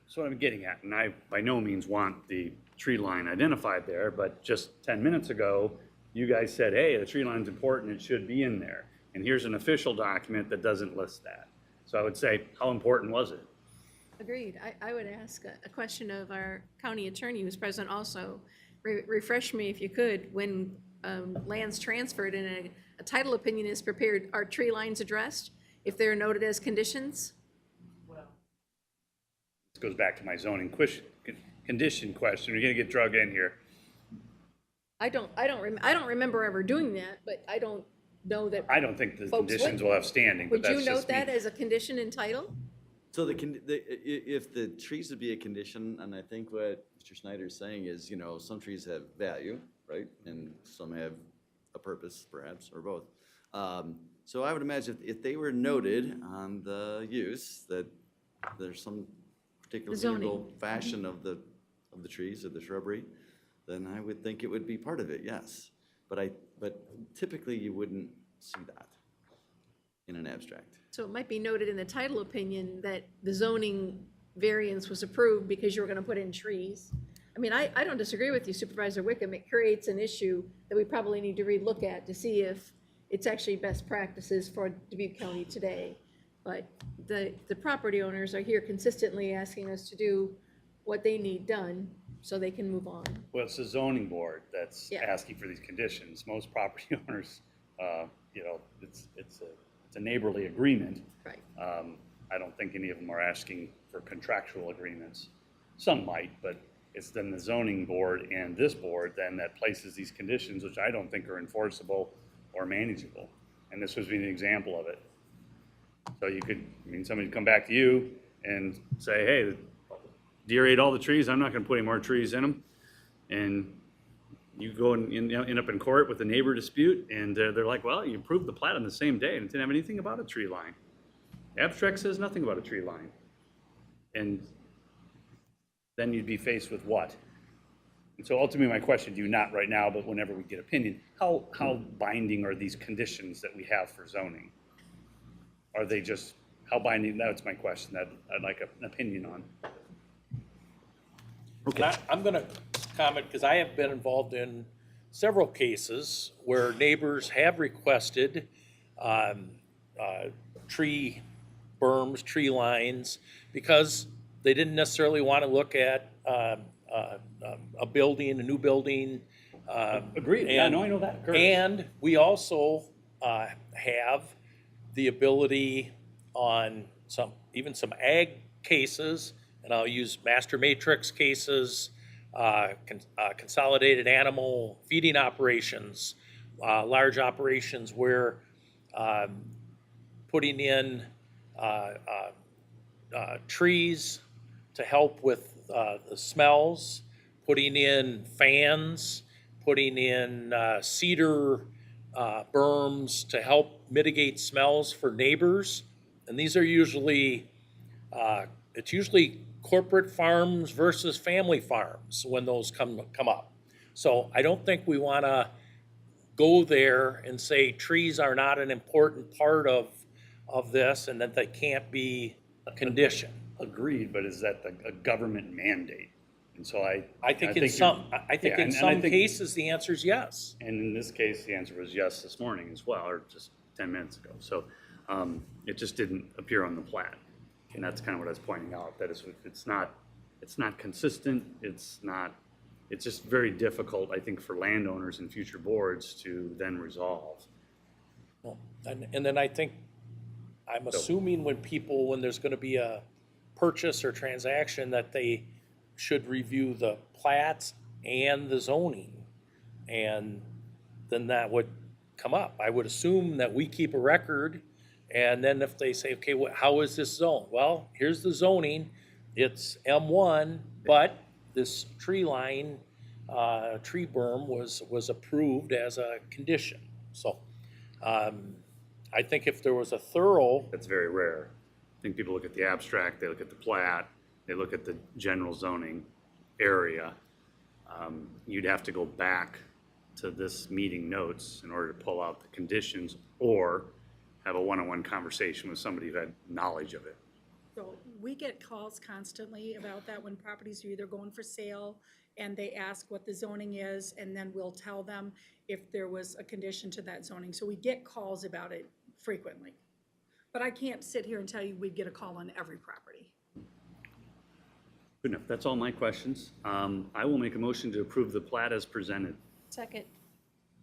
E: So what I'm getting at, and I by no means want the tree line identified there, but just 10 minutes ago, you guys said, hey, the tree line's important, it should be in there. And here's an official document that doesn't list that. So I would say, how important was it?
D: Agreed. I would ask a question of our county attorney who's present also. Refresh me if you could, when land's transferred and a title opinion is prepared, are tree lines addressed if they're noted as conditions?
E: This goes back to my zoning condition question. You're gonna get drug in here.
D: I don't remember ever doing that, but I don't know that.
E: I don't think the
D: Folks,
E: conditions will have standing, but
D: Would you
E: that's
D: note
E: just me.
D: that as a condition in title?
P: So if the trees would be a condition, and I think what Mr. Schneider is saying is, some trees have value, right? And some have a purpose perhaps, or both. So I would imagine if they were noted on the use, that there's some particular beautiful fashion of the trees or the shrubbery, then I would think it would be part of it, yes. But typically you wouldn't see that in an abstract.
D: So it might be noted in the title opinion that the zoning variance was approved because you were gonna put in trees. I mean, I don't disagree with you, Supervisor Wickham. It creates an issue that we probably need to relook at to see if it's actually best practices for Dubuque County today. But the property owners are here consistently asking us to do what they need done so they can move on.
E: Well, it's the zoning board that's
D: Yeah.
E: asking for these conditions. Most property owners, it's a neighborly agreement.
D: Right.
E: I don't think any of them are asking for contractual agreements. Some might, but it's then the zoning board and this board then that places these conditions, which I don't think are enforceable or manageable. And this would be an example of it. So somebody would come back to you and say, hey, deer ate all the trees, I'm not gonna put any more trees in them. And you go and end up in court with a neighbor dispute, and they're like, well, you approved the plat on the same day and it didn't have anything about a tree line. Abstract says nothing about a tree line. And then you'd be faced with what? And so ultimately my question to you, not right now, but whenever we get opinion, how binding are these conditions that we have for zoning? Are they just, how binding, that's my question that I'd like an opinion on.
A: Okay. I'm going to comment because I have been involved in several cases where neighbors have requested tree berms, tree lines, because they didn't necessarily want to look at a building, a new building.
E: Agreed, yeah, no, I know that occurs.
A: And we also have the ability on even some ag cases, and I'll use master matrix cases, consolidated animal feeding operations, large operations where putting in trees to help with the smells, putting in fans, putting in cedar berms to help mitigate smells for neighbors. And these are usually, it's usually corporate farms versus family farms when those come up. So I don't think we want to go there and say trees are not an important part of this and that they can't be a condition.
E: Agreed, but is that a government mandate? And so
A: I think in some cases the answer is yes.
E: And in this case, the answer was yes this morning as well, or just 10 minutes ago. So it just didn't appear on the plat. And that's kind of what I was pointing out, that it's not consistent, it's just very difficult, I think, for landowners and future boards to then resolve.
A: Well, and then I'm assuming when there's going to be a purchase or transaction that they should review the plats and the zoning, and then that would come up. I would assume that we keep a record, and then if they say, okay, how is this zoned? Well, here's the zoning, it's M1, but this tree line, tree berm was approved as a condition. So I think if there was a thorough...
E: That's very rare. I think people look at the abstract, they look at the plat, they look at the general zoning area. You'd have to go back to this meeting notes in order to pull out the conditions or have a one-on-one conversation with somebody who had knowledge of it.
G: So we get calls constantly about that when properties are either going for sale and they ask what the zoning is, and then we'll tell them if there was a condition to that zoning. So we get calls about it frequently. But I can't sit here and tell you we'd get a call on every property.
E: Good enough. That's all my questions. I will make a motion to approve the plat as presented.
D: Second.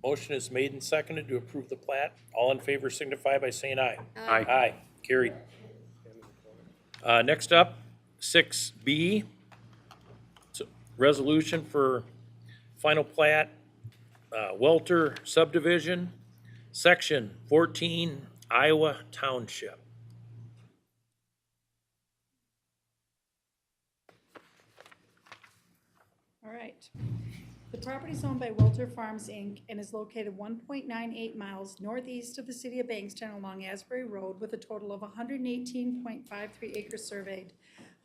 A: Motion is made and seconded to approve the plat. All in favor signify by saying aye.
E: Aye.
A: Aye. Carried. Next up, 6B, resolution for final plat, Welter subdivision, section 14, Iowa Township.
G: All right. The property is owned by Welter Farms, Inc. and is located 1.98 miles northeast of the city of Bankstown along Asbury Road with a total of 118.53 acres surveyed.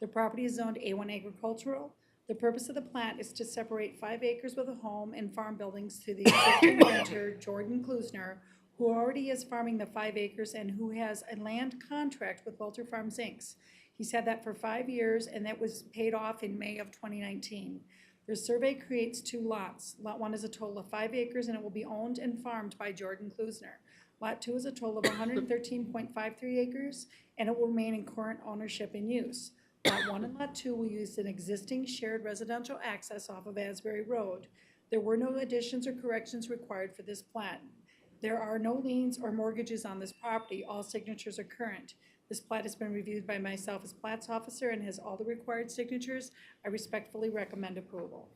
G: The property is zoned A1 agricultural. The purpose of the plat is to separate 5 acres with a home and farm buildings to the existing renter, Jordan Klusner, who already is farming the 5 acres and who has a land contract with Welter Farms, Inc. He's had that for 5 years, and that was paid off in May of 2019. The survey creates 2 lots. Lot 1 is a total of 5 acres, and it will be owned and farmed by Jordan Klusner. Lot 2 is a total of 113.53 acres, and it will remain in current ownership and use. Lot 1 and Lot 2 will use an existing shared residential access off of Asbury Road. There were no additions or corrections required for this plat. There are no liens or mortgages on this property. All signatures are current. This plat has been reviewed by myself as Plat's officer and has all the required signatures. I respectfully recommend approval.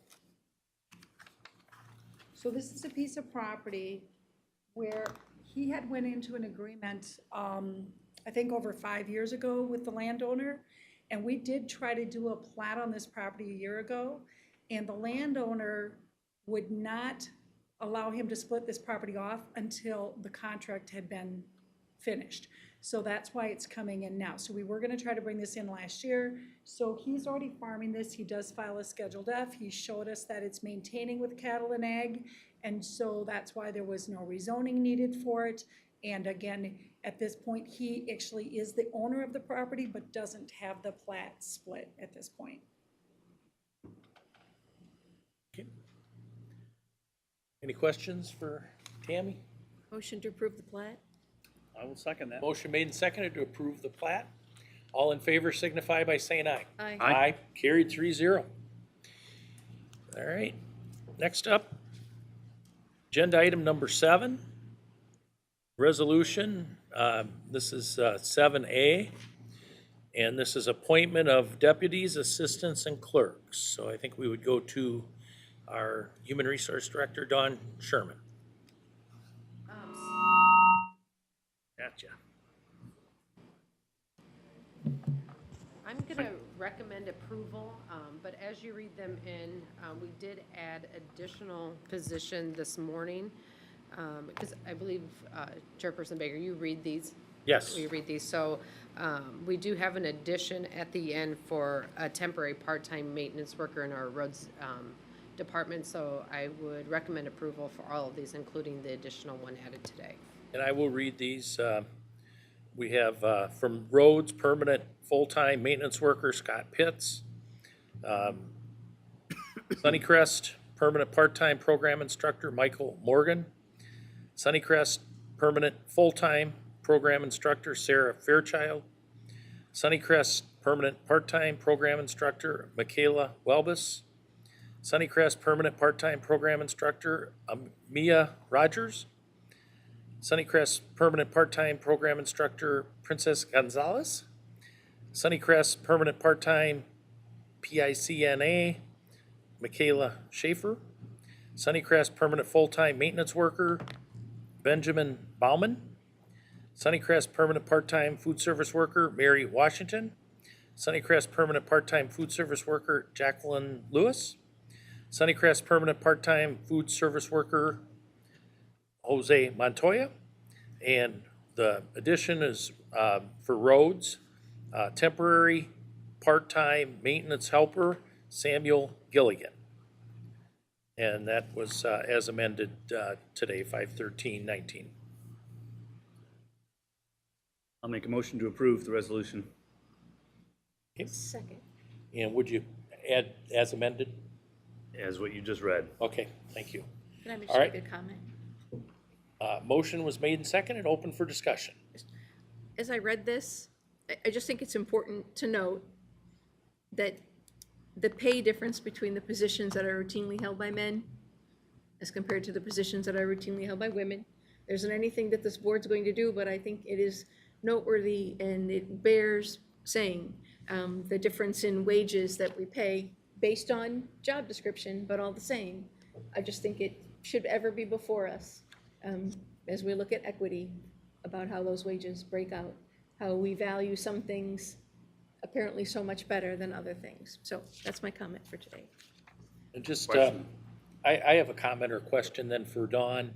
G: So this is a piece of property where he had went into an agreement, I think over 5 years ago with the landowner. And we did try to do a plat on this property a year ago, and the landowner would not allow him to split this property off until the contract had been finished. So that's why it's coming in now. So we were gonna try to bring this in last year. So he's already farming this. He does file a Scheduled F. He showed us that it's maintaining with cattle and ag. And so that's why there was no rezoning needed for it. And again, at this point, he actually is the owner of the property, but doesn't have the plat split at this point.
A: Okay. Any questions for Tammy?
D: Motion to approve the plat?
E: I will second that.
A: Motion made and seconded to approve the plat. All in favor signify by saying aye.
D: Aye.
A: Aye. Carried 3-0. All right, next up, agenda item number 7, resolution. This is 7A, and this is appointment of deputies, assistants, and clerks. So I think we would go to our Human Resource Director, Dawn Sherman. Gotcha.
R: I'm gonna recommend approval, but as you read them in, we did add additional position this morning. Because I believe, Chairperson Baker, you read these?
A: Yes.
R: You read these, so, we do have an addition at the end for a temporary part-time maintenance worker in our roads, department, so I would recommend approval for all of these, including the additional one added today.
A: And I will read these. We have from roads, permanent full-time maintenance worker Scott Pitts. Sunnycrest, permanent part-time program instructor Michael Morgan. Sunnycrest, permanent full-time program instructor Sarah Fairchild. Sunnycrest, permanent part-time program instructor Michaela Welbus. Sunnycrest, permanent part-time program instructor Mia Rogers. Sunnycrest, permanent part-time program instructor Princess Gonzalez. Sunnycrest, permanent part-time PICNA Michaela Schaefer. Sunnycrest, permanent full-time maintenance worker Benjamin Bauman. Sunnycrest, permanent part-time food service worker Mary Washington. Sunnycrest, permanent part-time food service worker Jacqueline Lewis. Sunnycrest, permanent part-time food service worker Jose Montoya. And the addition is for roads, temporary part-time maintenance helper Samuel Gilligan. And that was as amended today, 5/13/19.
E: I'll make a motion to approve the resolution.
D: Second.
A: And would you add as amended?
E: As what you just read.
A: Okay, thank you.
D: Can I make
A: All
D: a
A: right.
D: good comment?
A: Motion was made and seconded, open for discussion.
D: As I read this, I just think it's important to note that the pay difference between the positions that are routinely held by men as compared to the positions that are routinely held by women. There isn't anything that this board's going to do, but I think it is noteworthy and it bears saying the difference in wages that we pay based on job description, but all the same. I just think it should ever be before us as we look at equity about how those wages break out, how we value some things apparently so much better than other things. So that's my comment for today.
A: And just,
E: Question.
A: I have a comment or question then for Dawn.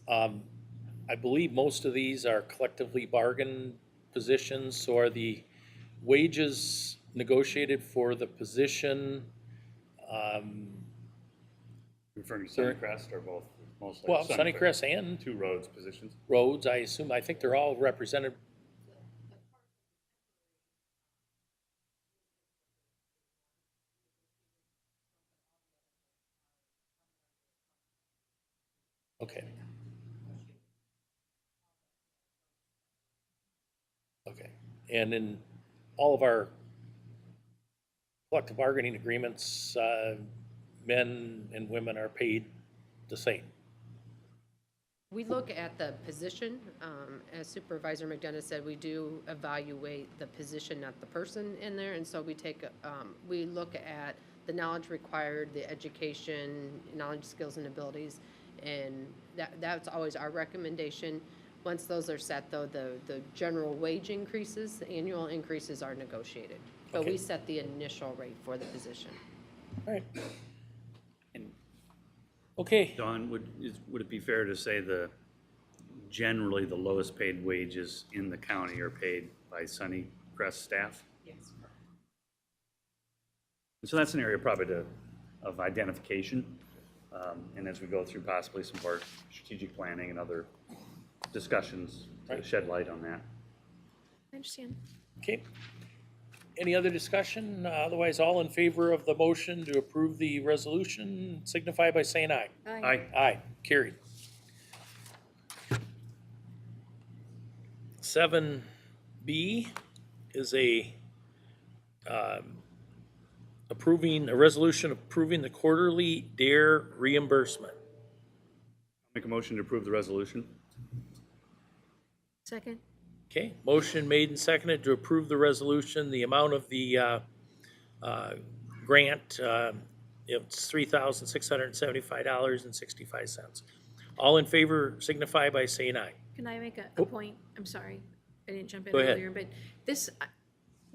A: I believe most of these are collectively bargained positions, so are the wages negotiated for the position?
E: Referring to Sunnycrest or both? Mostly
A: Well, Sunnycrest and
E: two roads positions.
A: roads, I assume, I think they're all represented. Okay. Okay, and in all of our collective bargaining agreements, men and women are paid the same.
R: We look at the position, as Supervisor McDonough said, we do evaluate the position, not the person in there, and so we take, we look at the knowledge required, the education, knowledge, skills, and abilities, and that's always our recommendation. Once those are set, though, the general wage increases, the annual increases are negotiated, but
A: Okay.
R: we set the initial rate for the position.
A: All right.
E: And
A: Okay,
E: Dawn, would it be fair to say generally the lowest paid wages in the county are paid by Sunnycrest staff?
R: Yes.
E: And so that's an area probably of identification, and as we go through possibly some of our strategic planning and other discussions to shed light on that.
D: I understand.
A: okay. Any other discussion? Otherwise, all in favor of the motion to approve the resolution signify by saying aye.
D: Aye.
A: Aye, carried. 7B is a a resolution approving the quarterly DARE reimbursement.
E: Make a motion to approve the resolution.
D: Second?
A: Okay, motion made and seconded to approve the resolution. The amount of the grant, it's $3,675.65. All in favor signify by saying aye.
D: Can I make a
A: Oh.
D: point? I'm sorry, I didn't jump in
A: Go ahead.
D: earlier, but this,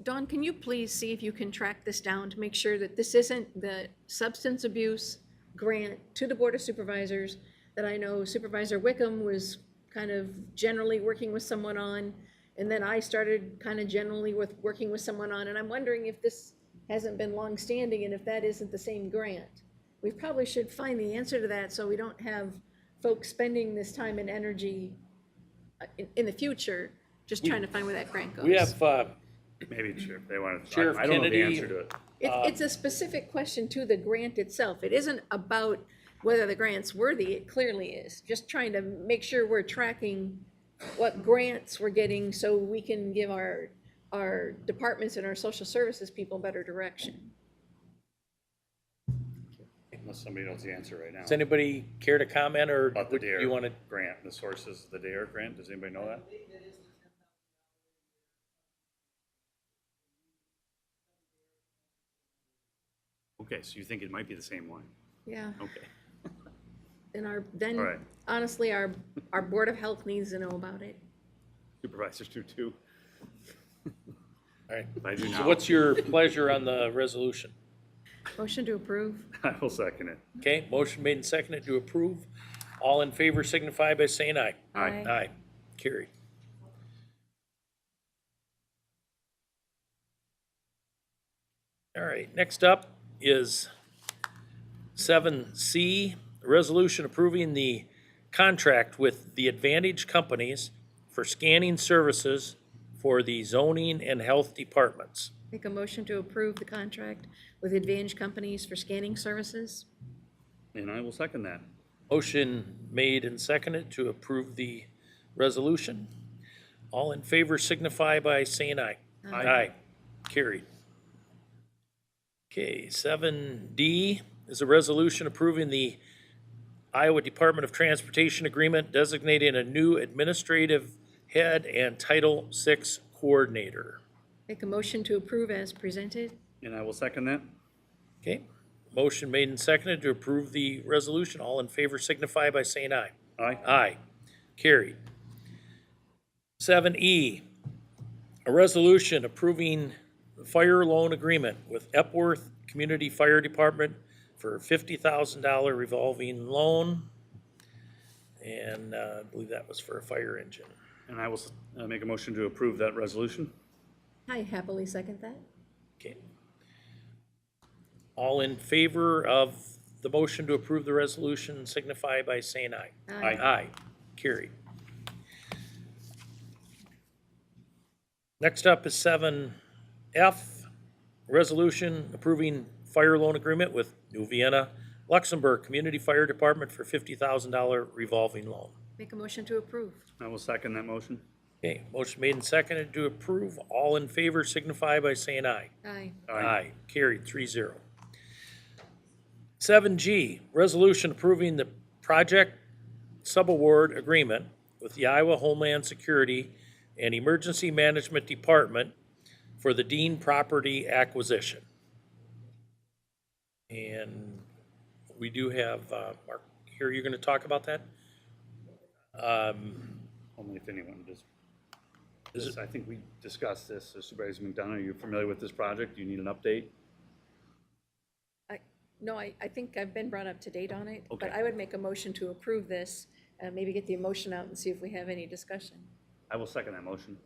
D: Dawn, can you please see if you can track this down to make sure that this isn't the substance abuse grant to the Board of Supervisors that I know Supervisor Wickham was kind of generally working with someone on, and then I started kind of generally working with someone on, and I'm wondering if this hasn't been longstanding and if that isn't the same grant. We probably should find the answer to that so we don't have folks spending this time and energy in the future just trying to find where that grant goes.
A: We have,
E: Maybe Sheriff, they want to,
A: Sheriff
E: I don't know the
A: Kennedy,
E: answer to it.
D: It's a specific question to the grant itself. It isn't about whether the grant's worthy, it clearly is. Just trying to make sure we're tracking what grants we're getting so we can give our departments and our social services people better direction.
E: Unless somebody knows the answer right now.
A: does anybody care to comment, or
E: About the DARE
A: you want to?
E: grant, the sources of the DARE grant, does anybody know that? Okay, so you think it might be the same one?
D: Yeah,
E: Okay.
D: and
E: All
D: then
E: right.
D: honestly, our Board of Health needs to know about it.
E: Supervisors do too.
A: All right.
E: I do
A: So
E: now.
A: what's your pleasure on the resolution?
D: Motion to approve?
E: I will second it.
A: Okay, motion made and seconded to approve. All in favor signify by saying aye.
D: Aye.
A: Aye, carried. All right, next up is 7C, a resolution approving the contract with the Advantage Companies for scanning services for the zoning and health departments.
D: Make a motion to approve the contract with Advantage Companies for scanning services?
E: And I will second that.
A: Motion made and seconded to approve the resolution. All in favor signify by saying aye.
E: Aye.
A: Carried. Okay, 7D is a resolution approving the Iowa Department of Transportation agreement designating a new administrative head and Title VI coordinator.
D: Make a motion to approve as presented?
E: And I will second that.
A: Okay, motion made and seconded to approve the resolution. All in favor signify by saying aye.
E: Aye.
A: Aye. Carried. 7E, a resolution approving the fire loan agreement with Epworth Community Fire Department for a $50,000 revolving loan. And I believe that was for a fire engine.
E: And I will make a motion to approve that resolution.
D: I happily second that.
A: Okay. All in favor of the motion to approve the resolution signify by saying aye.
D: Aye.
A: Aye. Carried. Next up is 7F, resolution approving fire loan agreement with New Vienna Luxembourg Community Fire Department for $50,000 revolving loan.
D: Make a motion to approve.
E: I will second that motion.
A: Okay, motion made and seconded to approve. All in favor signify by saying aye.
D: Aye.
A: Aye. Carried, 3-0. 7G, resolution approving the project subaward agreement with the Iowa Homeland Security and Emergency Management Department for the Dean property acquisition. And we do have, Mark, here, you're gonna talk about that?
E: Only if anyone does. I think we discussed this. So Supervisor McDonough, are you familiar with this project? Do you need an update?
D: No, I think I've been brought up to date on it, but
E: Okay.
D: I would make a motion to approve this, maybe get the emotion out and see if we have any discussion.
E: I will second that motion.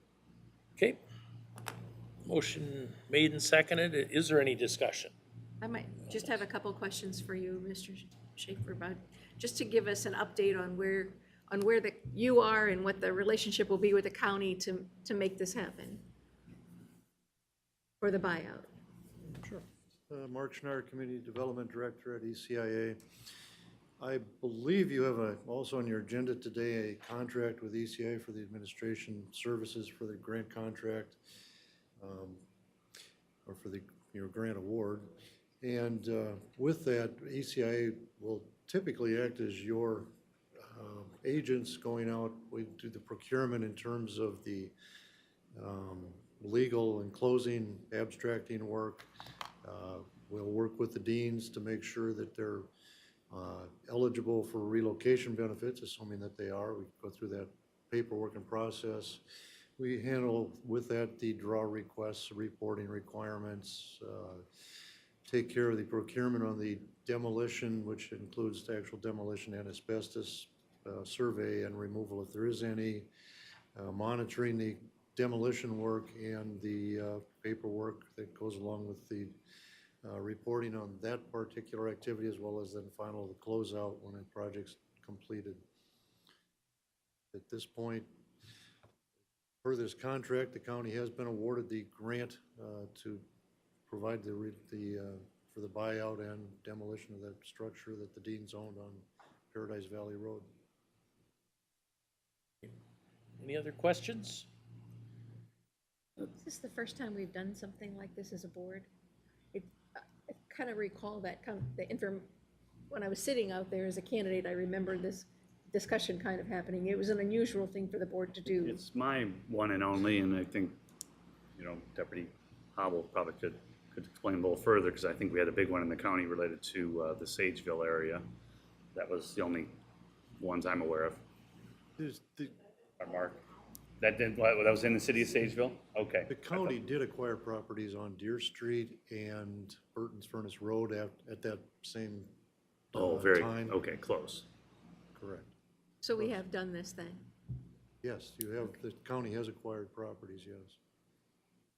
A: Okay. Motion made and seconded. Is there any discussion?
D: I might just have a couple questions for you, Mr. Schaefer, about, just to give us an update on where you are and what the relationship will be with the county to make this happen for the buyout.
S: Sure. Mark Schneider, Community Development Director at ECIA. I believe you have also on your agenda today a contract with ECIA for the administration services for the grant contract, or for your grant award. And with that, ECIA will typically act as your agents going out. We do the procurement in terms of the legal and closing, abstracting work. We'll work with the deans to make sure that they're eligible for relocation benefits, assuming that they are. We go through that paperwork and process. We handle with that the draw requests, reporting requirements, take care of the procurement on the demolition, which includes the actual demolition and asbestos survey and removal if there is any, monitoring the demolition work and the paperwork that goes along with the reporting on that particular activity, as well as then final the closeout when a project's completed. At this point, per this contract, the county has been awarded the grant to provide for the buyout and demolition of that structure that the deans owned on Paradise Valley Road.
A: Any other questions?
D: Is this the first time we've done something like this as a board? I kind of recall that when I was sitting out there as a candidate, I remember this discussion kind of happening. It was an unusual thing for the board to do.
E: It's my one and only, and I think, Deputy Hobble probably could explain a little further, because I think we had a big one in the county related to the Sageville area. That was the only ones I'm aware of. Mark? That was in the city of Sageville? Okay.
S: The county did acquire properties on Deer Street and Burton's Furnace Road at that same time.
E: Okay, close.
S: Correct.
D: So we have done this thing.
S: Yes, the county has acquired properties, yes.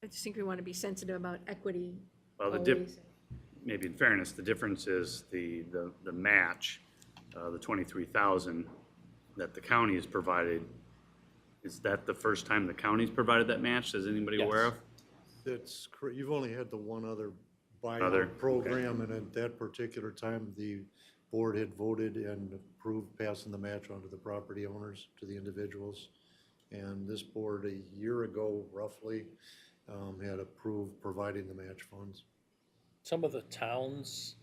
D: I just think we want to be sensitive about equity.
E: Well, maybe in fairness, the difference is the match, the 23,000 that the county has provided. Is that the first time the county's provided that match? Is anybody aware of?
S: That's correct. You've only had the one other buyout program, and at that particular time, the board had voted and approved passing the match onto the property owners, to the individuals. And this board, a year ago, roughly, had approved providing the match funds.
A: Some of the towns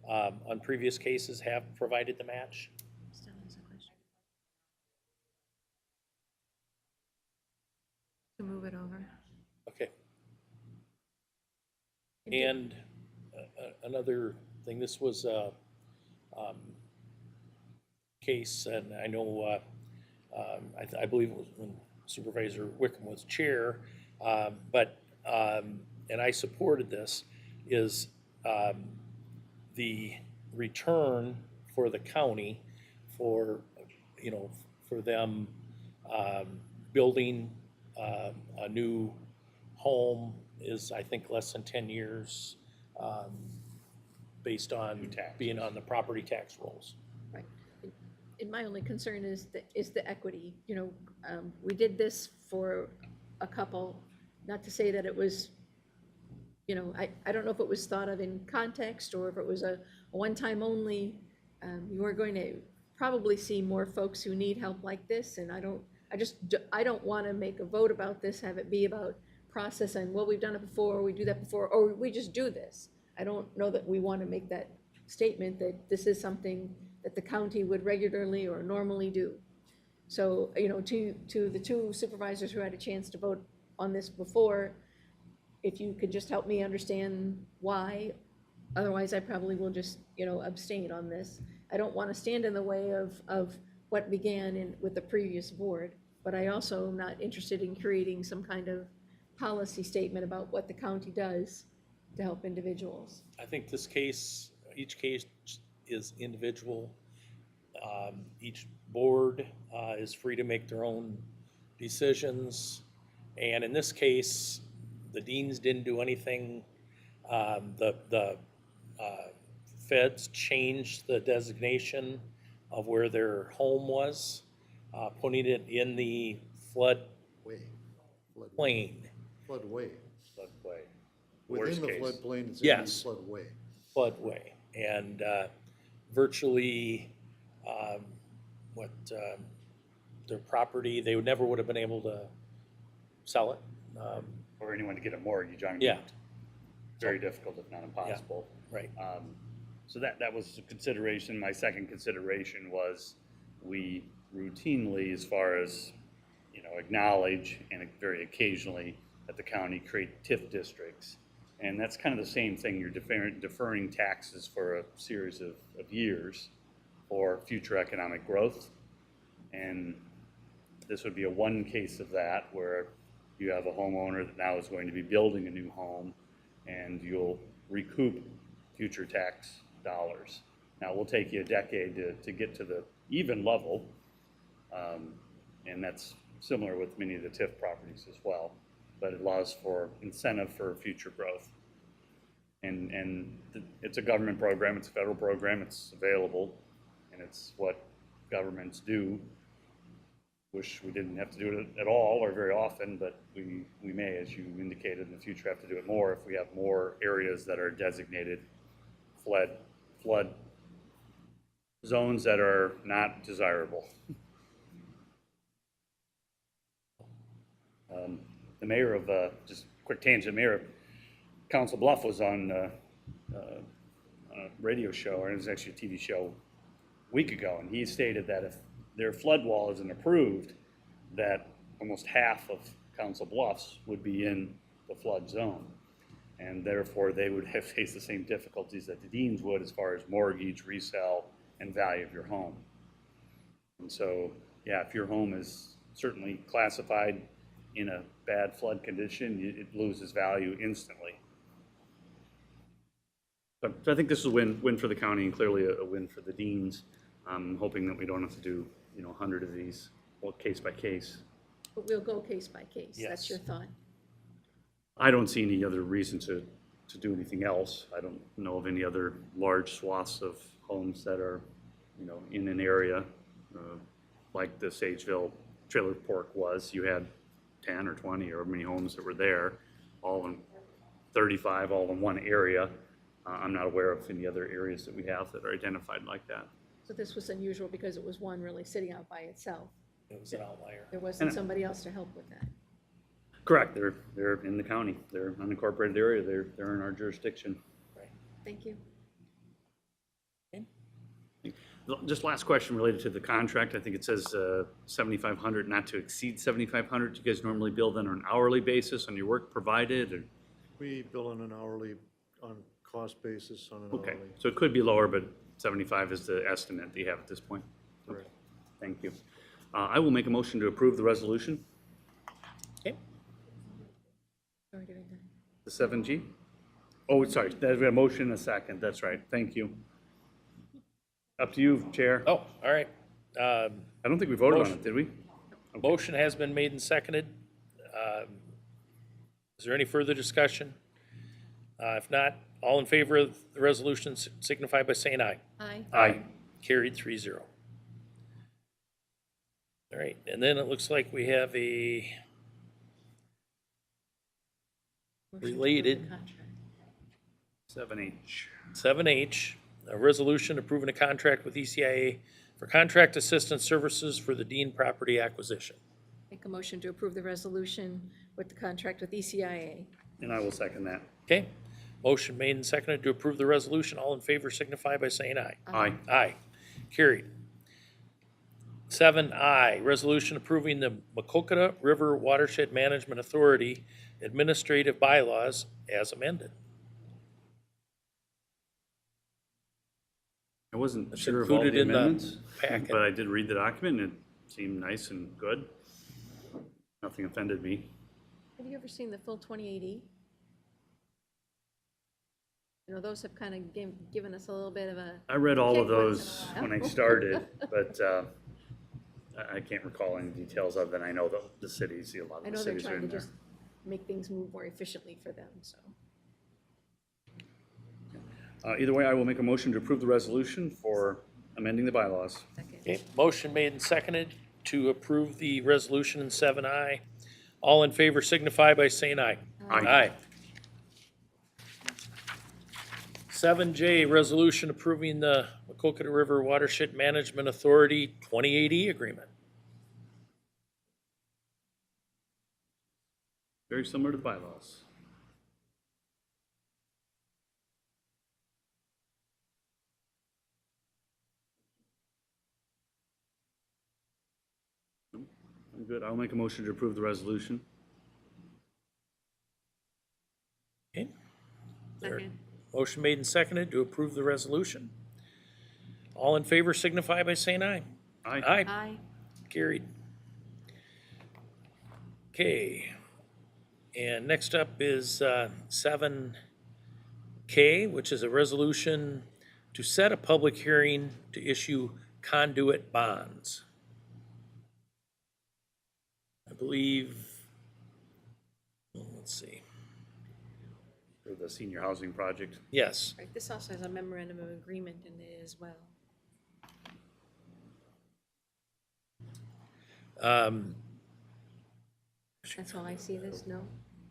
A: on previous cases have provided the match.
D: To move it over.
A: Okay. And another thing, this was a case, and I know, I believe it was when Supervisor Wickham was chair, and I supported this, is the return for the county for them building a new home is, I think, less than 10 years, based on being on the property tax rolls.
D: Right. And my only concern is the equity. We did this for a couple, not to say that it was, I don't know if it was thought of in context or if it was a one-time only. You are going to probably see more folks who need help like this, and I don't want to make a vote about this, have it be about process and, well, we've done it before, we do that before, or we just do this. I don't know that we want to make that statement that this is something that the county would regularly or normally do. So, to the two supervisors who had a chance to vote on this before, if you could just help me understand why. Otherwise, I probably will just, abstain on this. I don't want to stand in the way of what began with the previous board, but I also am not interested in creating some kind of policy statement about what the county does to help individuals.
A: I think this case, each case is individual. Each board is free to make their own decisions. And in this case, the deans didn't do anything. The feds changed the designation of where their home was, putting it in the floodplain.
S: Floodway.
A: Floodway.
S: Within the floodplain, it's in the floodway.
A: Floodway. And virtually their property, they never would have been able to sell it.
E: Or anyone to get a mortgage on it.
A: Yeah.
E: very difficult, if not impossible.
A: Right.
E: So that was a consideration. My second consideration was we routinely, as far as, acknowledge and very occasionally that the county create TIF districts. And that's kind of the same thing. You're deferring taxes for a series of years for future economic growth. And this would be a one case of that where you have a homeowner that now is going to be building a new home and you'll recoup future tax dollars. Now, it will take you a decade to get to the even level, and that's similar with many of the TIF properties as well, but it allows for incentive for future growth. And it's a government program, it's a federal program, it's available, and it's what governments do. Wish we didn't have to do it at all or very often, but we may, as you indicated, in the future have to do it more if we have more areas that are designated flood zones that are not desirable. The mayor of, just quick tangent, mayor of Council Bluff was on a radio show, or it was actually a TV show a week ago, and he stated that if their flood wall isn't approved, that almost half of Council Bluffs would be in the flood zone. And therefore, they would have faced the same difficulties that the Deans would as far as mortgage, resale, and value of your home. And so, yeah, if your home is certainly classified in a bad flood condition, it loses value instantly. So I think this is a win for the county and clearly a win for the Deans. I'm hoping that we don't have to do 100 of these, case by case.
D: But we'll go case by case.
A: Yes.
D: That's your thought.
E: I don't see any other reason to do anything else. I don't know of any other large swaths of homes that are, in an area like the Sageville Trailer Park was. You had 10 or 20 or many homes that were there, all in 35, all in one area. I'm not aware of any other areas that we have that are identified like that.
D: So this was unusual because it was one really sitting out by itself.
A: It was an outlier.
D: There wasn't somebody else to help with that.
E: Correct. They're in the county. They're unincorporated area. They're in our jurisdiction.
D: Thank you.
E: Just last question related to the contract. I think it says 7,500, not to exceed 7,500. Do you guys normally bill then on an hourly basis on your work provided? Or?
S: We bill on an hourly, on cost basis on an
E: Okay,
S: hourly.
E: so it could be lower, but 75 is the estimate that you have at this point.
S: Correct.
E: Okay. Thank you. I will make a motion to approve the resolution.
A: Okay.
E: The 7G? Oh, sorry, there's a motion and a second. That's right. Thank you. Up to you, Chair.
A: Oh, all right.
E: I don't think we voted on
A: motion.
E: it, did we?
A: Motion has been made and seconded. Is there any further discussion? If not, all in favor of the resolution signify by saying aye.
D: Aye.
A: Aye. Carried 3-0. All right, and then it looks like we have a related
E: 7H.
A: 7H, a resolution approving a contract with ECIA for contract assistance services for the Dean property acquisition.
D: Make a motion to approve the resolution with the contract with ECIA.
E: And I will second that.
A: Okay, motion made and seconded to approve the resolution. All in favor signify by saying aye.
E: Aye.
A: Aye. Carried. 7I, resolution approving the Macocata River Watershed Management Authority administrative bylaws as amended.
E: I wasn't
A: It's
E: sure of all the
A: included in the
E: amendments,
A: packet.
E: but I did read the document and it seemed nice and good. Nothing offended me.
D: Have you ever seen the full 28E? Those have kind of given us a little bit of a.
E: I read all of
D: kick once
E: those
D: in a
E: when I
D: while.
E: started, but I can't recall any details other than I know the cities, a lot
D: I
E: of
D: know
E: the
D: they're
E: cities are
D: trying to
E: in there.
D: just make things move more efficiently for them, so.
E: Either way, I will make a motion to approve the resolution for amending the bylaws.
A: Okay, motion made and seconded to approve the resolution in 7I. All in favor signify by saying aye.
E: Aye.
A: 7J, resolution approving the Macocata River Watershed Management Authority 2080 agreement.
E: Very similar to bylaws. good. I'll make a motion to approve the resolution.
A: Okay. There-
D: Second.
A: Motion made and seconded to approve the resolution. All in favor signify by saying aye.
E: Aye.
A: Aye.
D: Aye.
A: Carried. Okay. And next up is 7K, which is a resolution to set a public hearing to issue conduit bonds. I believe, let's see,
E: For the senior housing project.
A: yes.
D: Right, this also has a memorandum of agreement in it as well. That's how I see this, no?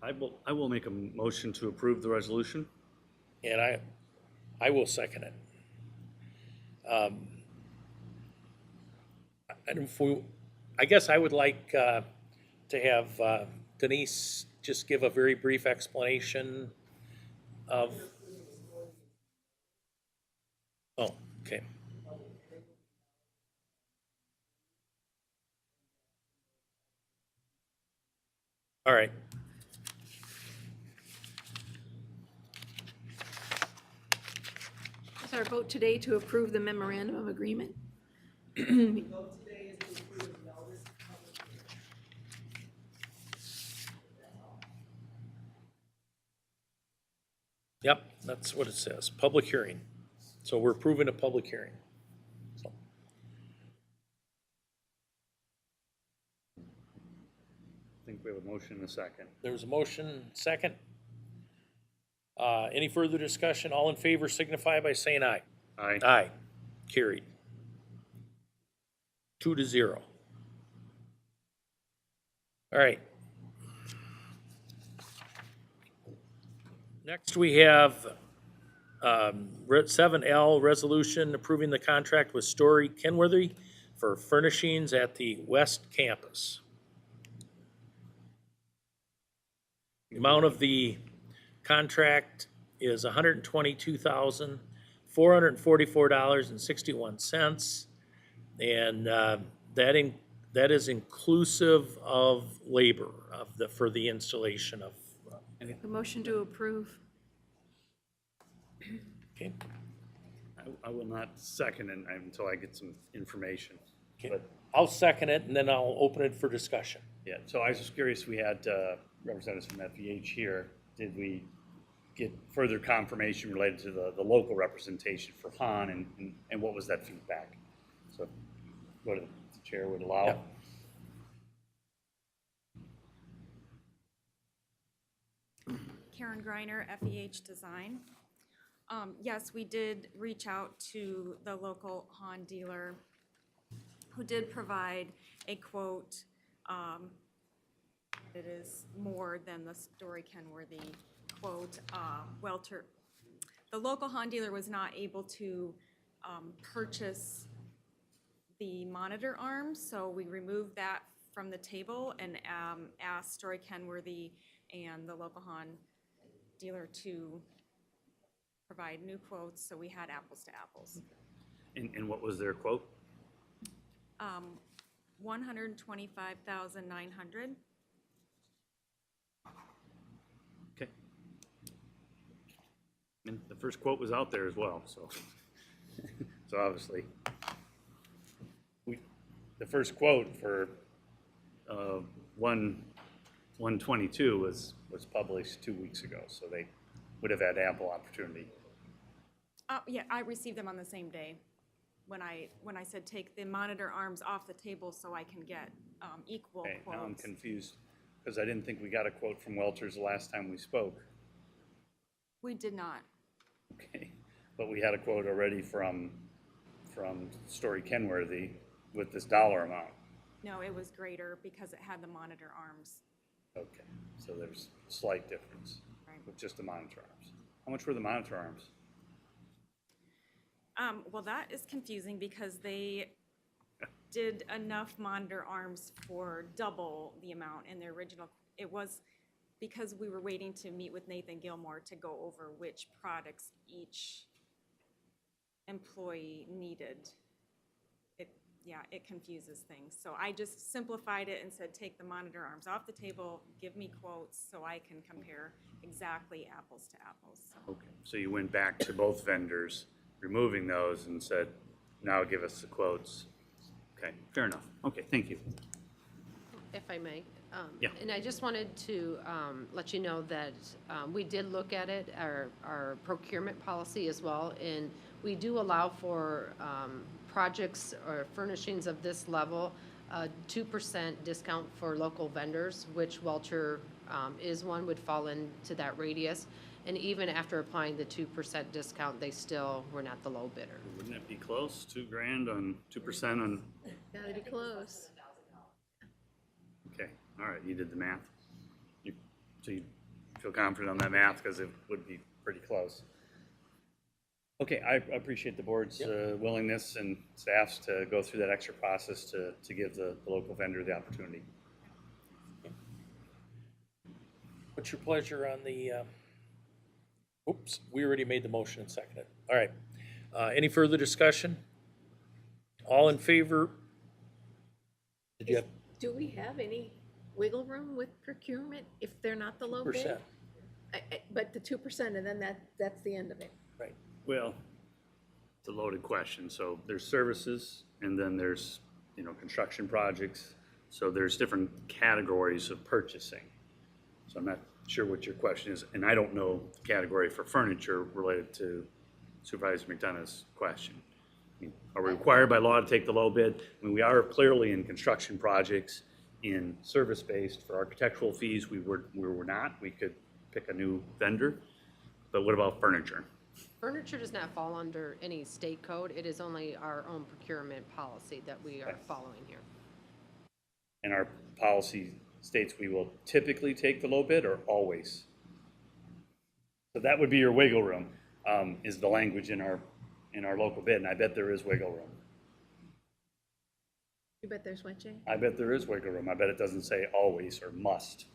E: I will make a motion to approve the resolution.
A: And I will second it. And if we, I guess I would like to have Denise just give a very brief explanation of. Oh, okay. All right.
D: Is our vote today to approve the memorandum of agreement?
A: Yep, that's what it says, public hearing. So we're approving a public hearing. So,
E: I think we have a motion and a second.
A: there's a motion, second. Any further discussion? All in favor signify by saying aye.
E: Aye.
A: Aye. Carried. 2-0. All right. Next, we have 7L, resolution approving the contract with Story Kenworthy for furnishings at the West Campus. The amount of the contract is $122,444.61, and that is inclusive of labor for the installation of.
D: A motion to approve.
A: Okay.
E: I will not second it until I get some information. But
A: I'll second it, and then I'll open it for discussion.
E: yeah, so I was just curious, we had representatives from FEH here. Did we get further confirmation related to the local representation for Han, and what was that feedback? So what the chair would allow?
A: Yeah.
T: Karen Greiner, FEH Design. Yes, we did reach out to the local Han dealer who did provide a quote. It is more than the Story Kenworthy quote. The local Han dealer was not able to purchase the monitor arms, so we removed that from the table and asked Story Kenworthy and the local Han dealer to provide new quotes, so we had apples to apples.
E: And what was their quote?
T: $125,900.
E: Okay. And the first quote was out there as well, so, so obviously, the first quote for 122 was published 2 weeks ago, so they would have had ample opportunity.
T: Yeah, I received them on the same day when I said take the monitor arms off the table so I can get equal
E: Okay,
T: quotes.
E: now I'm confused, because I didn't think we got a quote from Welter's the last time we spoke.
T: We did not.
E: Okay, but we had a quote already from Story Kenworthy with this dollar amount.
T: No, it was greater because it had the monitor arms.
E: Okay, so there's a slight difference
T: Right.
E: with just the monitor arms. How much were the monitor arms?
T: Well, that is confusing because they did enough monitor arms for double the amount in the original. It was because we were waiting to meet with Nathan Gilmore to go over which products each employee needed. yeah, it confuses things. So I just simplified it and said, take the monitor arms off the table, give me quotes so I can compare exactly apples to apples. So
E: Okay, so you went back to both vendors, removing those, and said, now give us the quotes. Okay, fair enough. Okay, thank you.
R: If I may.
E: Yeah.
R: And I just wanted to let you know that we did look at it, our procurement policy as well, and we do allow for projects or furnishings of this level, 2% discount for local vendors, which Welcher is one, would fall into that radius. And even after applying the 2% discount, they still were not the low bidder.
E: Wouldn't it be close? 2 grand on 2% on,
D: Gotta be close.
E: okay, all right, you did the math. So you feel confident on that math because it would be pretty close. Okay, I appreciate the board's willingness and staff's to go through that extra process to give the local vendor the opportunity.
A: What's your pleasure on the, oops, we already made the motion and seconded. All right. Any further discussion? All in favor? Did you have
D: Do we have any wiggle room with procurement if they're not the low bid?
A: 2%?
D: But the 2%, and then that's the end of it.
A: Right.
E: Well, it's a loaded question. So there's services and then there's, construction projects. So there's different categories of purchasing. So I'm not sure what your question is, and I don't know the category for furniture related to Supervisor McDonough's question. I mean, are we required by law to take the low bid? I mean, we are clearly in construction projects. In service-based for architectural fees, we were not. We could pick a new vendor. But what about furniture?
R: Furniture does not fall under any state code. It is only our own procurement policy that we are following here.
E: And our policy states we will typically take the low bid or always? So that would be your wiggle room, is the language in our local bid, and I bet there is wiggle room.
D: You bet there's what, Jay?
E: I bet there is wiggle room. I bet it doesn't say always or must.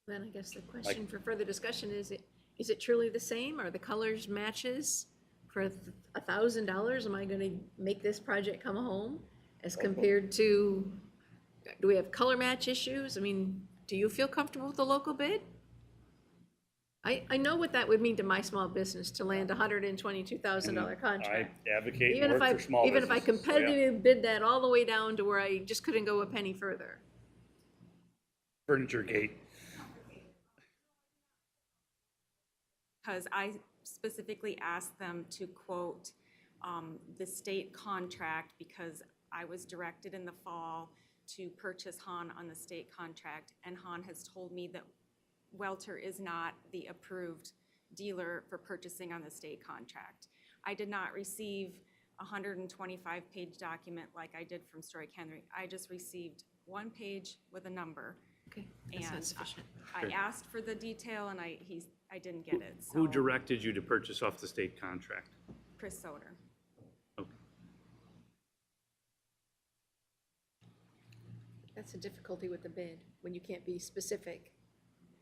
D: Then I guess the question for further discussion is it truly the same? Are the colors matches? For $1,000, am I gonna make this project come home? As compared to, do we have color match issues? I mean, do you feel comfortable with the local bid? I know what that would mean to my small business to land a $122,000 contract.
E: I advocate and work for small
D: Even if I
E: businesses, so yeah.
D: competitively bid that all the way down to where I just couldn't go a penny further.
E: Furniture gate.
T: because I specifically asked them to quote the state contract because I was directed in the fall to purchase Han on the state contract, and Han has told me that Welter is not the approved dealer for purchasing on the state contract. I did not receive a 125-page document like I did from Story Henry. I just received one page with a number.
D: Okay,
T: and
D: that's not sufficient.
T: I asked for the detail and I didn't get it.
E: Who
T: So
E: directed you to purchase off the state contract?
T: Chris Soder.
E: Okay.
D: That's the difficulty with the bid, when you can't be specific.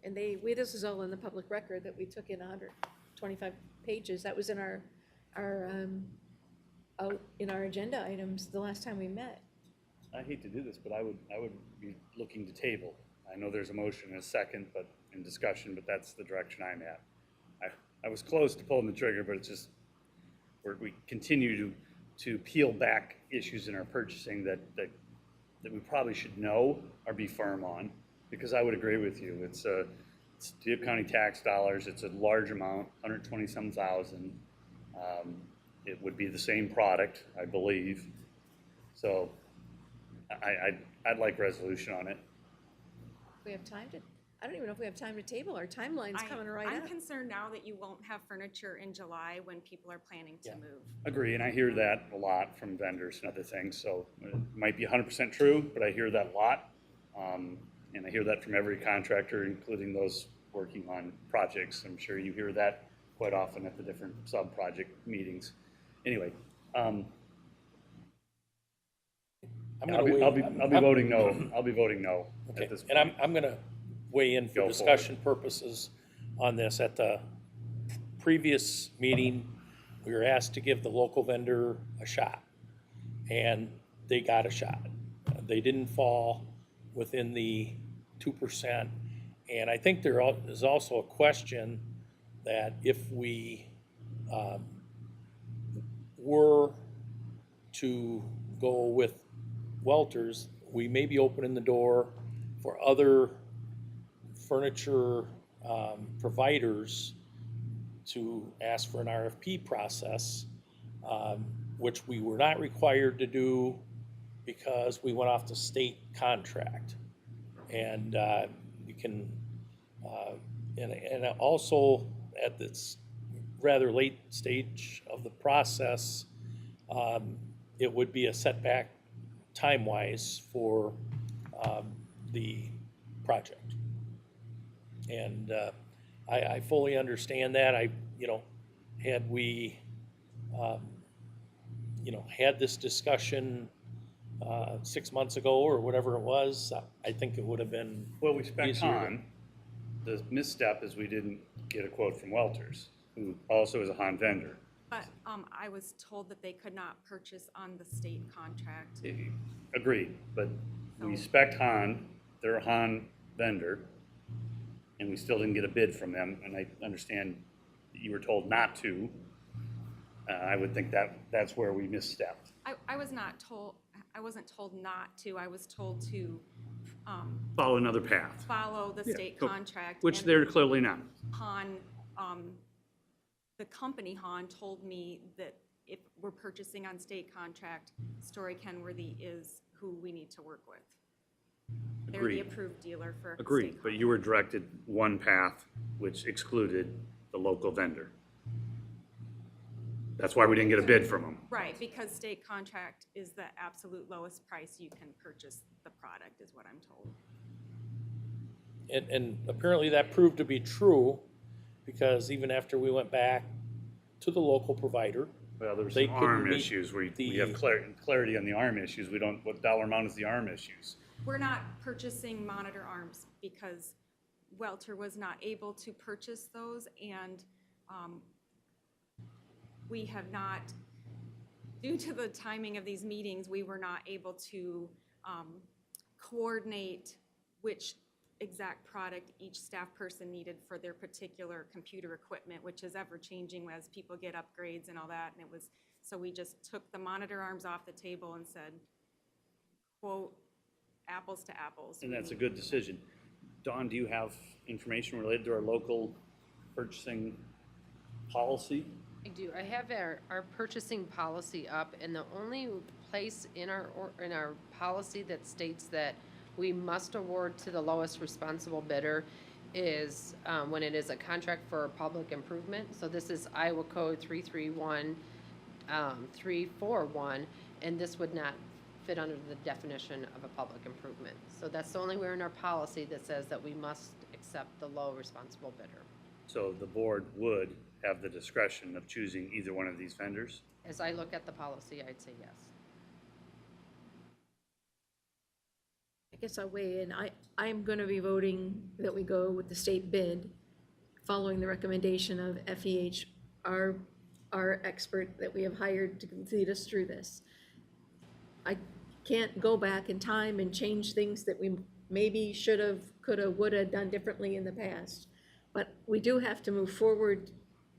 D: And this is all in the public record that we took in 125 pages. That was in our agenda items the last time we met.
E: I hate to do this, but I would be looking to table. I know there's a motion and a second, but in discussion, but that's the direction I'm at. I was close to pulling the trigger, but it's just, we continue to peel back issues in our purchasing that we probably should know or be firm on, because I would agree with you. It's Dubuque County tax dollars. It's a large amount, 120-some thousand. It would be the same product, I believe. So I'd like resolution on it.
D: We have time to, I don't even know if we have time to table. Our timeline's coming right
T: I'm
D: up.
T: concerned now that you won't have furniture in July when people are planning to move.
E: Agree, and I hear that a lot from vendors and other things, so it might be 100% true, but I hear that a lot. And I hear that from every contractor, including those working on projects. I'm sure you hear that quite often at the different sub-project meetings. Anyway, I'll be voting no. I'll be voting no at this point.
A: And I'm going to weigh in for discussion purposes on this. At the previous meeting, we were asked to give the local vendor a shot. and they got a shot. They didn't fall within the 2%. And I think there is also a question that if we were to go with Welters, we may be opening the door for other furniture providers to ask for an RFP process, which we were not required to do because we went off the state contract. And you can, and also at this rather late stage of the process, it would be a setback time-wise for the project. And I fully understand that. Had we, had this discussion 6 months ago or whatever it was, I think it would have been
E: Well, we spec
A: easier to-
E: Han. The misstep is we didn't get a quote from Welters, who also is a Han vendor.
T: But I was told that they could not purchase on the state contract.
E: Agreed, but we spec Han, they're a Han vendor, and we still didn't get a bid from them, and I understand that you were told not to. I would think that's where we misstepped.
T: I was not told, I wasn't told not to, I was told to
E: Follow another path.
T: follow the state
E: Cool.
T: contract.
E: Which
T: and
E: they're clearly not.
T: Han, the company Han told me that if we're purchasing on state contract, Story Kenworthy is who we need to work with. They're the
E: Agreed.
T: approved dealer for state
E: Agreed, but you were directed one path, which excluded the local vendor. That's why we didn't get a bid from them.
T: Right, because state contract is the absolute lowest price you can purchase the product, is what I'm told.
A: And apparently that proved to be true, because even after we went back to the local provider,
E: Well, there's
A: they
E: some
A: couldn't
E: arm
A: meet
E: issues, we
A: the-
E: have clarity on the arm issues, we don't, what dollar amount is the arm issues?
T: We're not purchasing monitor arms because Welter was not able to purchase those, and we have not, due to the timing of these meetings, we were not able to coordinate which exact product each staff person needed for their particular computer equipment, which is ever changing as people get upgrades and all that. And it was, so we just took the monitor arms off the table and said, quote, apples to apples.
E: And that's a good decision. Dawn, do you have information related to our local purchasing policy?
R: I do. I have our purchasing policy up, and the only place in our policy that states that we must award to the lowest responsible bidder is when it is a contract for public improvement. So this is Iowa Code 331, and this would not fit under the definition of a public improvement. So that's the only where in our policy that says that we must accept the low responsible bidder.
E: So the board would have the discretion of choosing either one of these vendors?
R: As I look at the policy, I'd say yes.
D: I guess I'll weigh in. I'm going to be voting that we go with the state bid, following the recommendation of FEH, our expert that we have hired to lead us through this. I can't go back in time and change things that we maybe should have, could have, would have done differently in the past. But we do have to move forward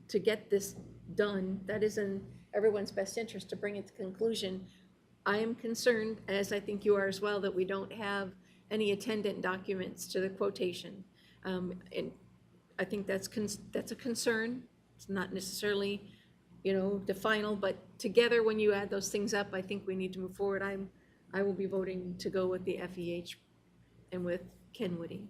D: to get this done. That is in everyone's best interest to bring it to conclusion. I am concerned, as I think you are as well, that we don't have any attendant documents to the quotation. And I think that's a concern. It's not necessarily, the final, but together when you add those things up, I think we need to move forward. I will be voting to go with the FEH and with Kenwoody.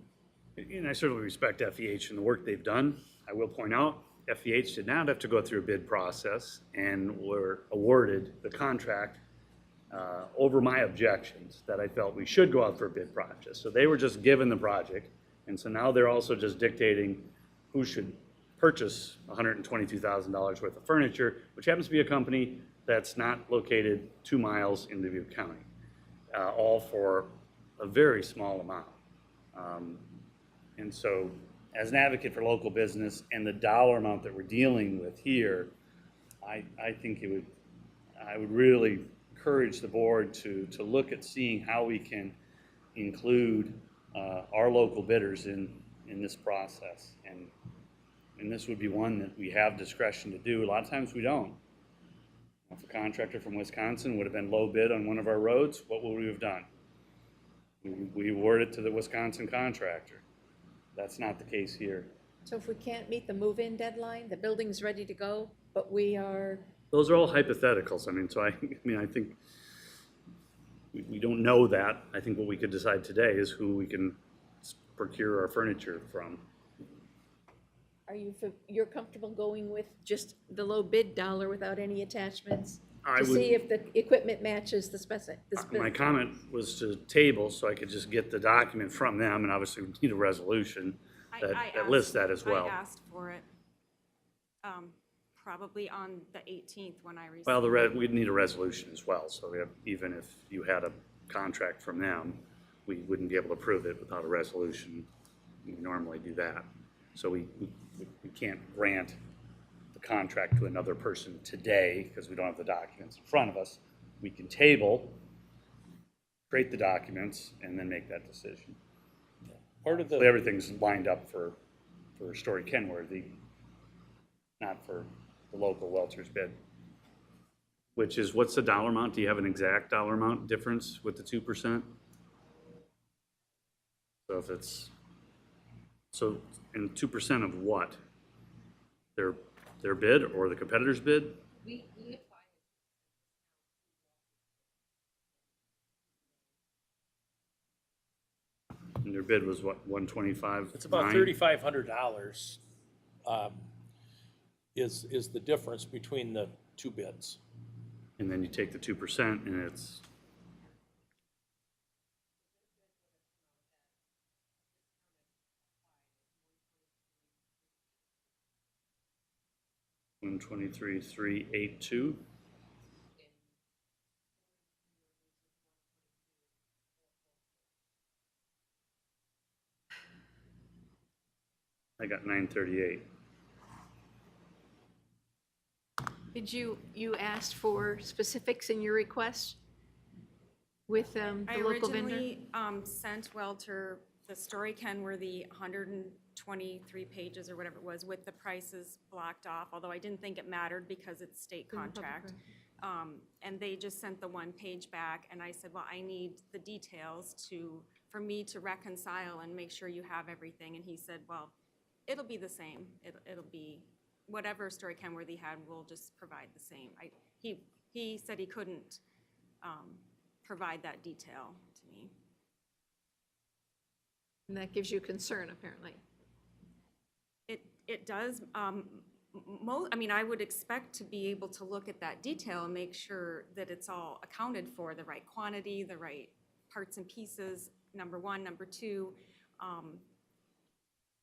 E: And I certainly respect FEH and the work they've done. I will point out, FEH did not have to go through a bid process and were awarded the contract over my objections that I felt we should go out for a bid process. So they were just given the project, and so now they're also just dictating who should purchase $122,000 worth of furniture, which happens to be a company that's not located 2 miles in Dubuque County, all for a very small amount. And so, as an advocate for local business and the dollar amount that we're dealing with here, I think I would really encourage the board to look at seeing how we can include our local bidders in this process. And this would be one that we have discretion to do. A lot of times we don't. If a contractor from Wisconsin would have been low bid on one of our roads, what would we have done? We award it to the Wisconsin contractor. That's not the case here.
D: So if we can't meet the move-in deadline, the building's ready to go, but we are,
E: Those are all hypotheticals. I mean, I think we don't know that. I think what we could decide today is who we can procure our furniture from.
D: you're comfortable going with just the low bid dollar without any attachments?
E: I
D: To
E: would-
D: see if the equipment matches the
E: My comment was to table so I could just get the document from them, and obviously we need a resolution that lists that as well.
T: I asked for it, probably on the 18th when I received.
E: Well, we'd need a resolution as well, so even if you had a contract from them, we wouldn't be able to approve it without a resolution. We normally do that. So we can't grant the contract to another person today because we don't have the documents in front of us. We can table, create the documents, and then make that decision.
A: Part of the.
E: Everything's lined up for Story Kenworthy, not for the local Welchers bid. Which is, what's the dollar amount? Do you have an exact dollar amount difference with the 2%? So if it's, and 2% of what? Their bid or the competitor's bid? And their bid was what, 125?
A: It's about $3,500 is the difference between the two bids.
E: And then you take the 2% and it's. $123,382. I got 938.
D: Did you asked for specifics in your request with the local vendor?
T: I originally sent Welter the Story Kenworthy 123 pages or whatever it was with the prices blocked off, although I didn't think it mattered because it's state contract. And they just sent the one page back, and I said, well, I need the details for me to reconcile and make sure you have everything. And he said, well, it'll be the same. It'll be whatever Story Kenworthy had, we'll just provide the same. He said he couldn't provide that detail to me.
D: And that gives you concern, apparently.
T: It does. I mean, I would expect to be able to look at that detail and make sure that it's all accounted for, the right quantity, the right parts and pieces, number one. Number two,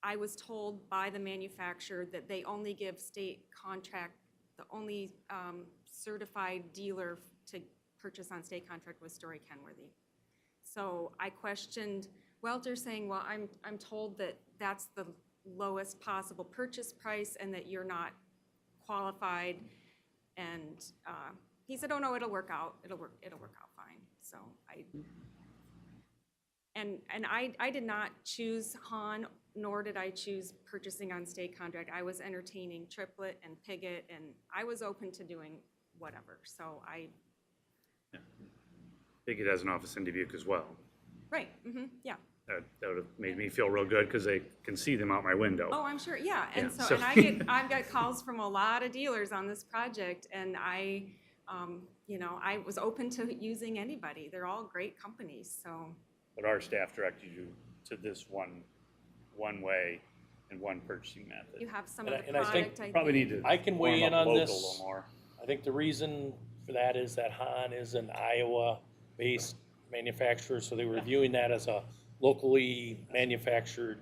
T: I was told by the manufacturer that they only give state contract, the only certified dealer to purchase on state contract was Story Kenworthy. So I questioned Welter, saying, well, I'm told that that's the lowest possible purchase price and that you're not qualified. And he said, oh no, it'll work out. It'll work out fine. So I did not choose Han, nor did I choose purchasing on state contract. I was entertaining Triplet and Piggott, and I was open to doing whatever. So
E: Piggott has an office in Dubuque as well.
T: Right, yeah.
E: That would have made me feel real good because they can see them out my window.
T: Oh, I'm sure, yeah. And
E: Yeah,
T: so,
E: so-
T: and I've got calls from a lot of dealers on this project, and I was open to using anybody. They're all great companies, so.
E: But our staff directed you to this one way and one purchasing method.
T: You have some of the
A: And I
T: product,
A: think
E: Probably need to.
A: I can weigh
E: warm
A: in
E: up
A: on
E: local
A: this.
E: a little more.
A: I think the reason for that is that Han is an Iowa-based manufacturer, so they were viewing that as a locally manufactured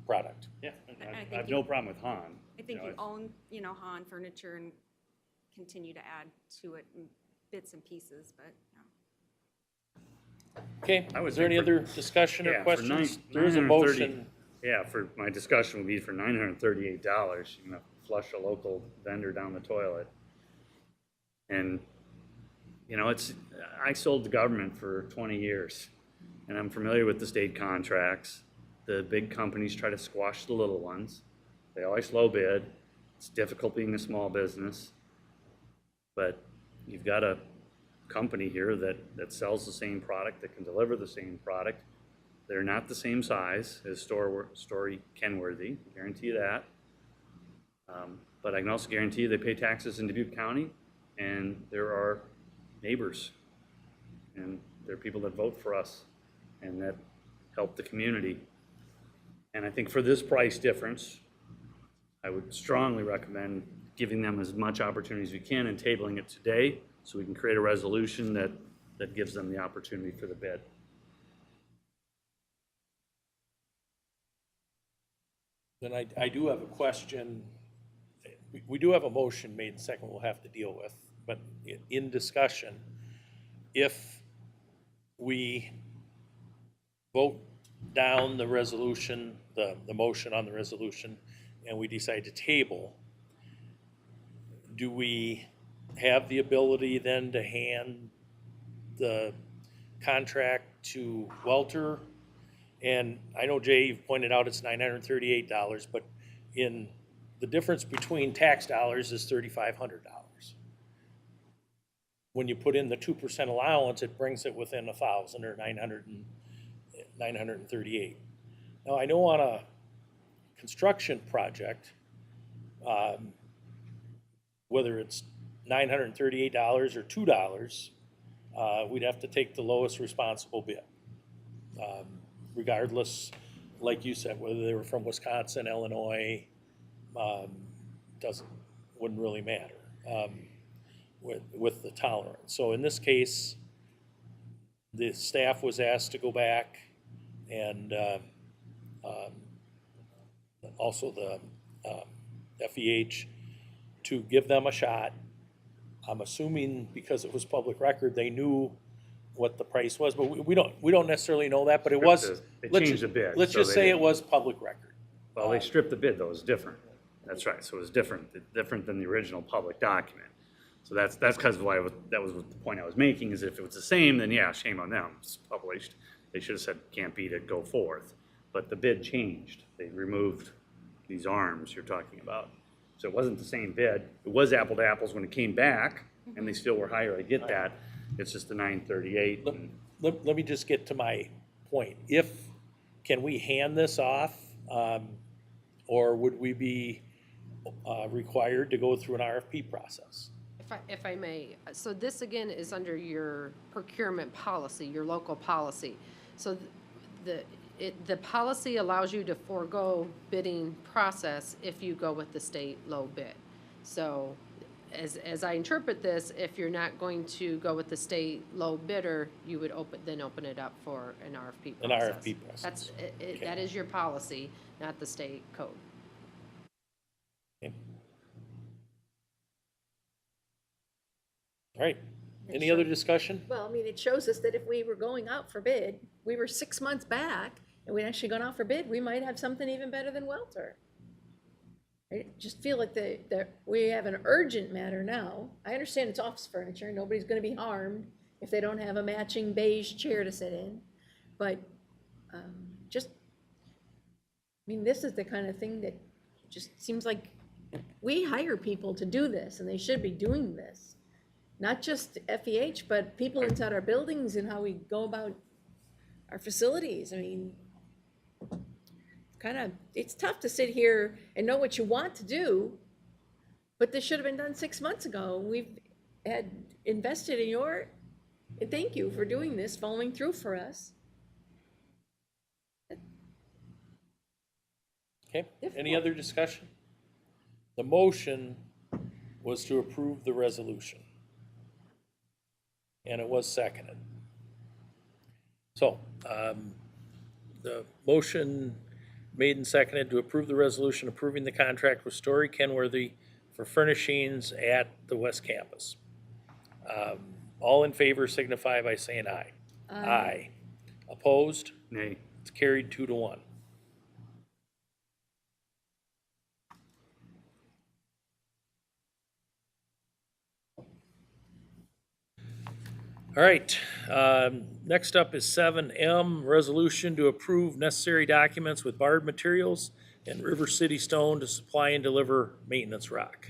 A: product.
E: Yeah,
T: I
E: I have no problem with Han.
T: I think
E: know,
T: you own, Han Furniture and continue to add to it in bits and pieces, but,
A: Okay,
E: I would
A: is there any
E: think for-
A: other discussion or
E: Yeah, for
A: questions?
E: nine-
A: There is a
E: 930
A: motion.
E: Yeah, for my discussion would be for $938, flush a local vendor down the toilet. And You know, I sold to government for 20 years, and I'm familiar with the state contracts. The big companies try to squash the little ones. They always low bid. It's difficult being a small business. But you've got a company here that sells the same product, that can deliver the same product. They're not the same size as Story Kenworthy, guarantee you that. But I can also guarantee you they pay taxes in Dubuque County, and there are neighbors, and there are people that vote for us and that help the community. And I think for this price difference, I would strongly recommend giving them as much opportunity as we can and tabling it today so we can create a resolution that gives them the opportunity for the bid.
A: Then I do have a question. We do have a motion made, second we'll have to deal with, but in discussion, if we vote down the resolution, the motion on the resolution, and we decide to table, do we have the ability then to hand the contract to Welter? And I know Jay, you've pointed out it's $938, but the difference between tax dollars is $3,500. When you put in the 2% allowance, it brings it within 1,000 or 938. Now, I know on a construction project, whether it's $938 or $2, we'd have to take the lowest responsible bid. Regardless, like you said, whether they were from Wisconsin, Illinois, wouldn't really matter with the tolerance. So in this case, the staff was asked to go back and also the FEH to give them a shot. I'm assuming because it was public record, they knew what the price was, but we don't necessarily know that, but it was.
E: They changed the bid.
A: Let's
E: so
A: just
E: they
A: say it
E: didn't-
A: was public record.
E: Well, they stripped the bid, though. It was different. That's right. So it was different than the original public document. So that's because that was the point I was making, is if it was the same, then yeah, shame on them. It's published. They should have said, can't beat it, go forth. But the bid changed. They removed these arms you're talking about. So it wasn't the same bid. It was apple to apples when it came back, and they still were higher. I get that. It's just the 938.
A: Let me just get to my point. Can we hand this off, or would we be required to go through an RFP process?
R: If I may, so this again is under your procurement policy, your local policy. So the policy allows you to forego bidding process if you go with the state low bid. So as I interpret this, if you're not going to go with the state low bidder, you would open it up for an RFP process.
A: An RFP process.
R: That is your policy, not the state code.
A: Okay. All right, any other discussion?
D: Well, I mean, it shows us that if we were going out for bid, we were 6 months back, and we'd actually gone out for bid, we might have something even better than Welter. I just feel like we have an urgent matter now. I understand it's office furniture, nobody's gonna be harmed if they don't have a matching beige chair to sit in, but this is the kind of thing that just seems like we hire people to do this, and they should be doing this. Not just FEH, but people inside our buildings and how we go about our facilities. I mean, it's tough to sit here and know what you want to do, but this should have been done 6 months ago. We've had invested in and thank you for doing this, following through for us.
A: Okay, any other discussion? The motion was to approve the resolution. And it was seconded. So, the motion made and seconded to approve the resolution approving the contract with Story Kenworthy for furnishings at the West Campus. All in favor signify by saying aye. Aye. Opposed?
E: Nay.
A: It's carried 2-1. All right, next up is 7M, resolution to approve necessary documents with Bard Materials and River City Stone to supply and deliver maintenance rock.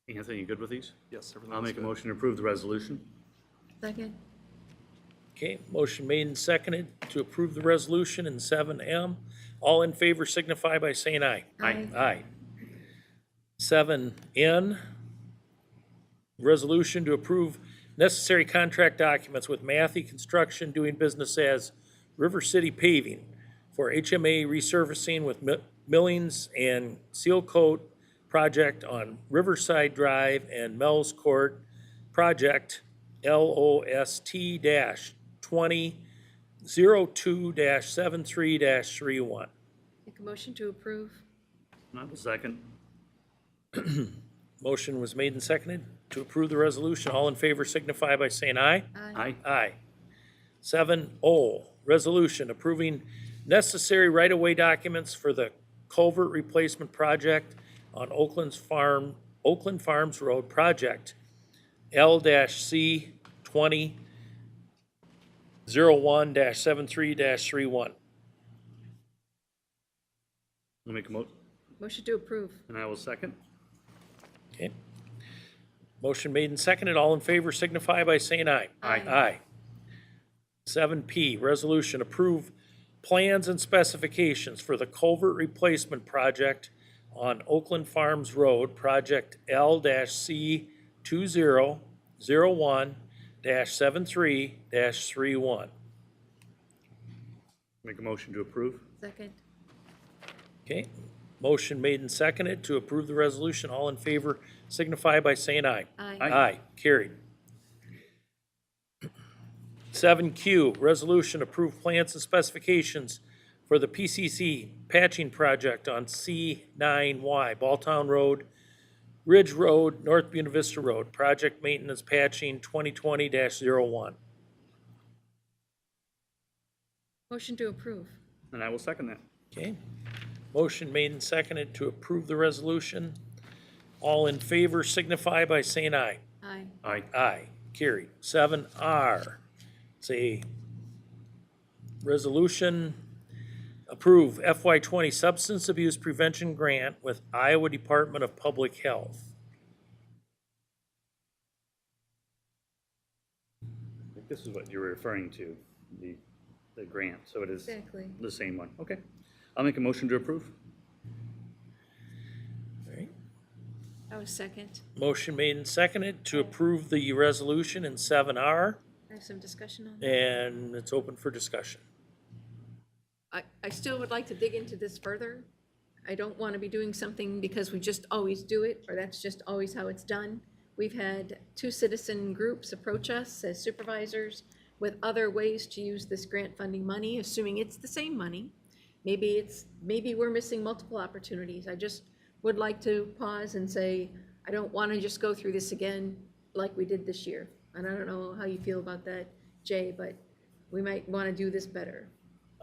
E: Anthony, you good with these?
B: Yes, everything
E: I'll
B: looks
E: make a
B: good.
E: motion to approve the resolution.
D: Second.
A: Okay, motion made and seconded to approve the resolution in 7M. All in favor signify by saying aye.
D: Aye.
A: Aye. 7N, resolution to approve necessary contract documents with Matthew Construction doing business as River City Paving for HMA resurfacing with millings and seal coat project on Riverside Drive and Mel's Court, project LOST-2002-73-31.
D: Make a motion to approve.
E: And I will second.
A: Motion was made and seconded to approve the resolution. All in favor signify by saying aye.
E: Aye.
A: Aye. 7O, resolution approving necessary right-of-way documents for the culvert replacement project on Oakland Farms Road, project L-C 2001-73-31.
E: I'll make a motion,
D: Motion to approve.
E: and I will second.
A: Okay. Motion made and seconded. All in favor signify by saying aye.
D: Aye.
A: Aye. 7P, resolution approve plans and specifications for the culvert replacement project on Oakland Farms Road, project L-C 2001-73-31.
E: Make a motion to approve.
D: Second.
A: Okay, motion made and seconded to approve the resolution. All in favor signify by saying aye.
D: Aye.
A: Aye, carried. 7Q, resolution approve plans and specifications for the PCC patching project on C9Y, Balltown Road, Ridge Road, North Buena Vista Road, project maintenance patching 2020-01.
D: Motion to approve.
E: And I will second that.
A: Okay, motion made and seconded to approve the resolution. All in favor signify by saying aye.
D: Aye.
E: Aye.
A: Aye, carried. 7R, it's a resolution approve FY20 substance abuse prevention grant with Iowa Department of Public Health.
E: I think this is what you were referring to, the grant, so it is
D: Exactly.
E: the same one. Okay. I'll make a motion to approve.
A: All right.
D: I was second.
A: Motion made and seconded to approve the resolution in 7R,
D: I have some discussion on that.
A: and it's open for discussion.
D: I still would like to dig into this further. I don't want to be doing something because we just always do it, or that's just always how it's done. We've had 2 citizen groups approach us as supervisors with other ways to use this grant funding money, assuming it's the same money. Maybe we're missing multiple opportunities. I just would like to pause and say, I don't want to just go through this again like we did this year. And I don't know how you feel about that, Jay, but we might want to do this better.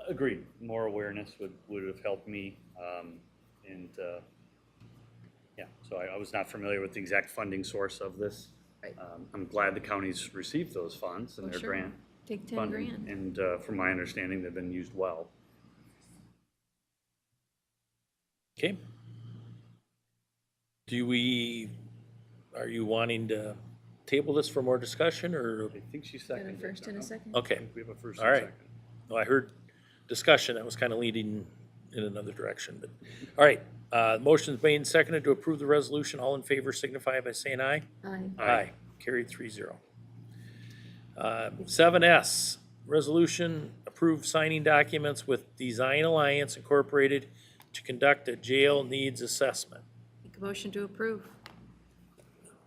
E: Agreed. More awareness would have helped me. Yeah, so I was not familiar with the exact funding source of this.
D: Right.
E: I'm glad the county's received those funds and
D: Well,
E: their
D: sure.
E: grant
D: Take 10
E: funding.
D: grand.
E: And from my understanding, they've been used well.
A: Okay. Are you wanting to table this for more discussion, or?
E: I think she
D: Got a
E: seconded it.
D: first and a second?
A: Okay,
E: We have a first
A: all
E: and
A: right.
E: second.
A: No, I heard discussion, that was kind of leading in another direction, but, all right. Motion's made and seconded to approve the resolution. All in favor signify by saying aye.
D: Aye.
A: Aye. Carried 3-0. 7S, resolution approve signing documents with Design Alliance Incorporated to conduct a jail needs assessment.
D: Make a motion to approve.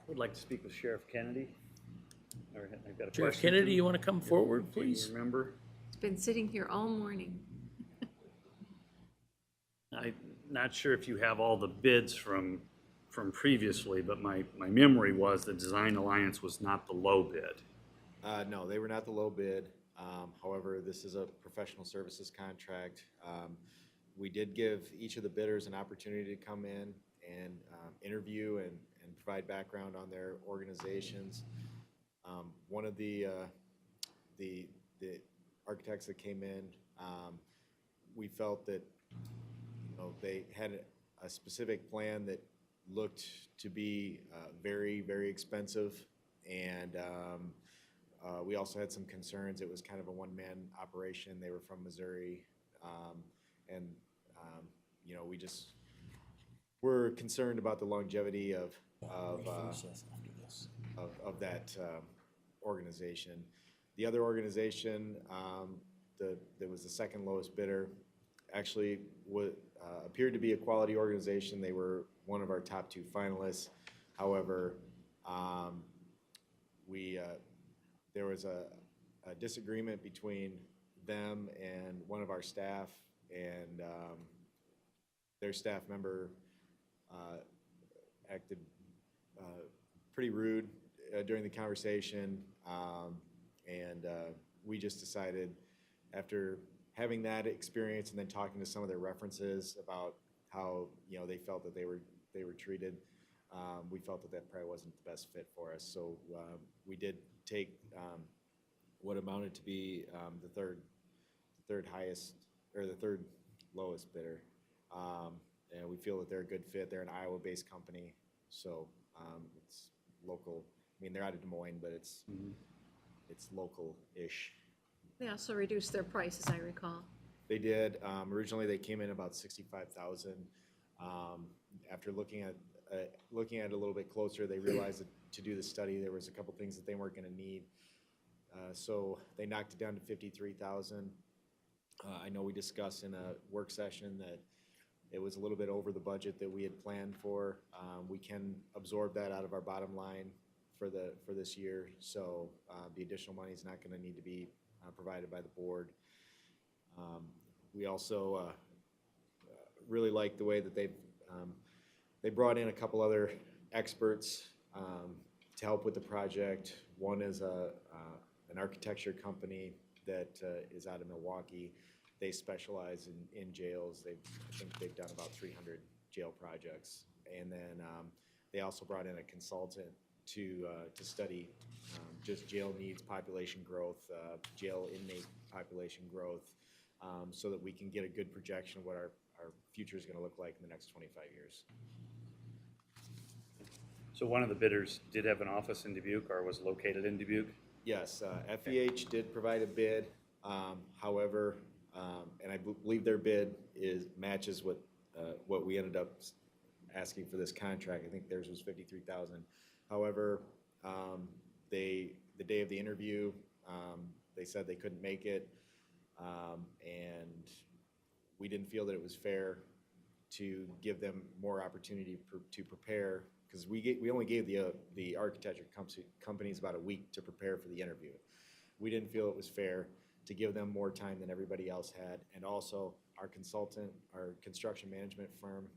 E: Would like to speak with Sheriff Kennedy. I've got a
A: Sheriff
E: question.
A: Kennedy, you want to come forward,
E: Do you
A: please?
E: remember?
D: It's been sitting here all morning.
E: I'm not sure if you have all the bids from previously, but my memory was the Design Alliance was not the low bid.
U: No, they were not the low bid. However, this is a professional services contract. We did give each of the bidders an opportunity to come in and interview and provide background on their organizations. One of the architects that came in, we felt that, you know, they had a specific plan that looked to be very, very expensive, and we also had some concerns. It was kind of a one-man operation. They were from Missouri, and you know, we just were concerned about the longevity of that organization. The other organization that was the second lowest bidder actually appeared to be a quality organization. They were one of our top 2 finalists. However, there was a disagreement between them and one of our staff, and their staff member acted pretty rude during the conversation, and we just decided, after having that experience and then talking to some of their references about how, you know, they felt that they were treated, we felt that that probably wasn't the best fit for us. So we did take what amounted to be the third highest, or the third lowest bidder, and we feel that they're a good fit. They're an Iowa-based company, so it's local. I mean, they're out of Des Moines, but it's local-ish.
D: They also reduced their price, as I recall.
U: They did. Originally, they came in about $65,000. After looking at it a little bit closer, they realized that to do the study, there was a couple things that they weren't going to need. So they knocked it down to $53,000. I know we discussed in a work session that it was a little bit over the budget that we had planned for. We can absorb that out of our bottom line for this year, so the additional money is not going to need to be provided by the board. We also really like the way that they brought in a couple other experts to help with the project. One is an architecture company that is out of Milwaukee. They specialize in jails. I think they've done about 300 jail projects. And then they also brought in a consultant to study just jail needs, population growth, jail inmate population growth, so that we can get a good projection of what our future is going to look like in the next 25 years.
E: So one of the bidders did have an office in Dubuque, or was located in Dubuque?
U: Yes, FEH did provide a bid. However, and I believe their bid matches what we ended up asking for this contract. I think theirs was $53,000. However, the day of the interview, they said they couldn't make it, and we didn't feel that it was fair to give them more opportunity to prepare, because we only gave the architecture companies about a week to prepare for the interview. We didn't feel it was fair to give them more time than everybody else had, and also our consultant, our construction management firm,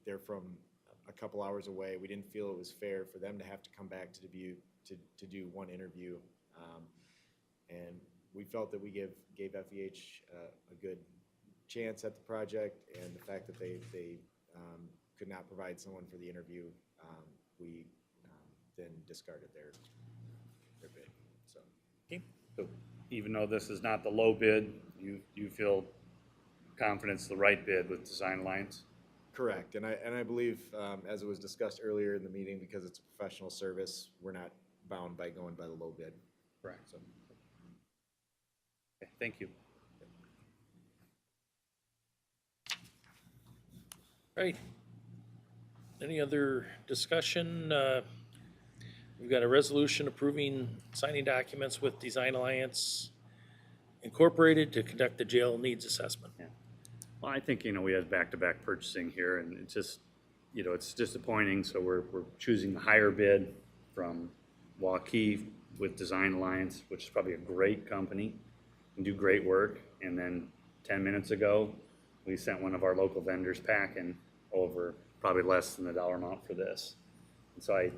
U: they're from a couple hours away. We didn't feel it was fair for them to have to come back to Dubuque to do one interview, and we felt that we gave FEH a good chance at the project, and the fact that they could not provide someone for the interview, we then discarded their bid. So.
E: Okay. So even though this is not the low bid, you feel confident it's the right bid with Design Alliance?
U: Correct, and I believe, as it was discussed earlier in the meeting, because it's a professional service, we're not bound by going by the low bid.
E: Correct.
U: So.
E: Okay, thank you.
A: Right. Any other discussion? We've got a resolution approving signing documents with Design Alliance Incorporated to conduct the jail needs assessment.
E: Yeah. Well, I think, we have back-to-back purchasing here, and it's just, it's disappointing. So we're choosing the higher bid from Waukee with Design Alliance, which is probably a great company and do great work. And then 10 minutes ago, we sent one of our local vendors packing over probably less than the dollar amount for this. And so I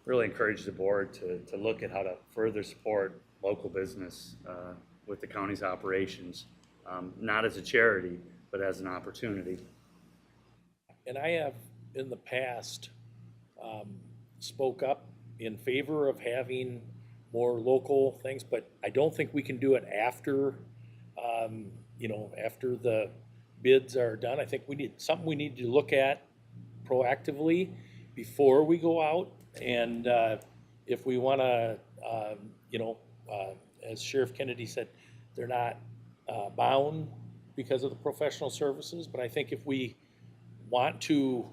E: really encourage the board to look at how to further support local business with the county's operations, not as a charity, but as an opportunity.
A: And I have, in the past, spoke up in favor of having more local things, but I don't think we can do it after, after the bids are done. I think something we need to look at proactively before we go out. And if we want to, as Sheriff Kennedy said, they're not bound because of the professional services. But I think if we want to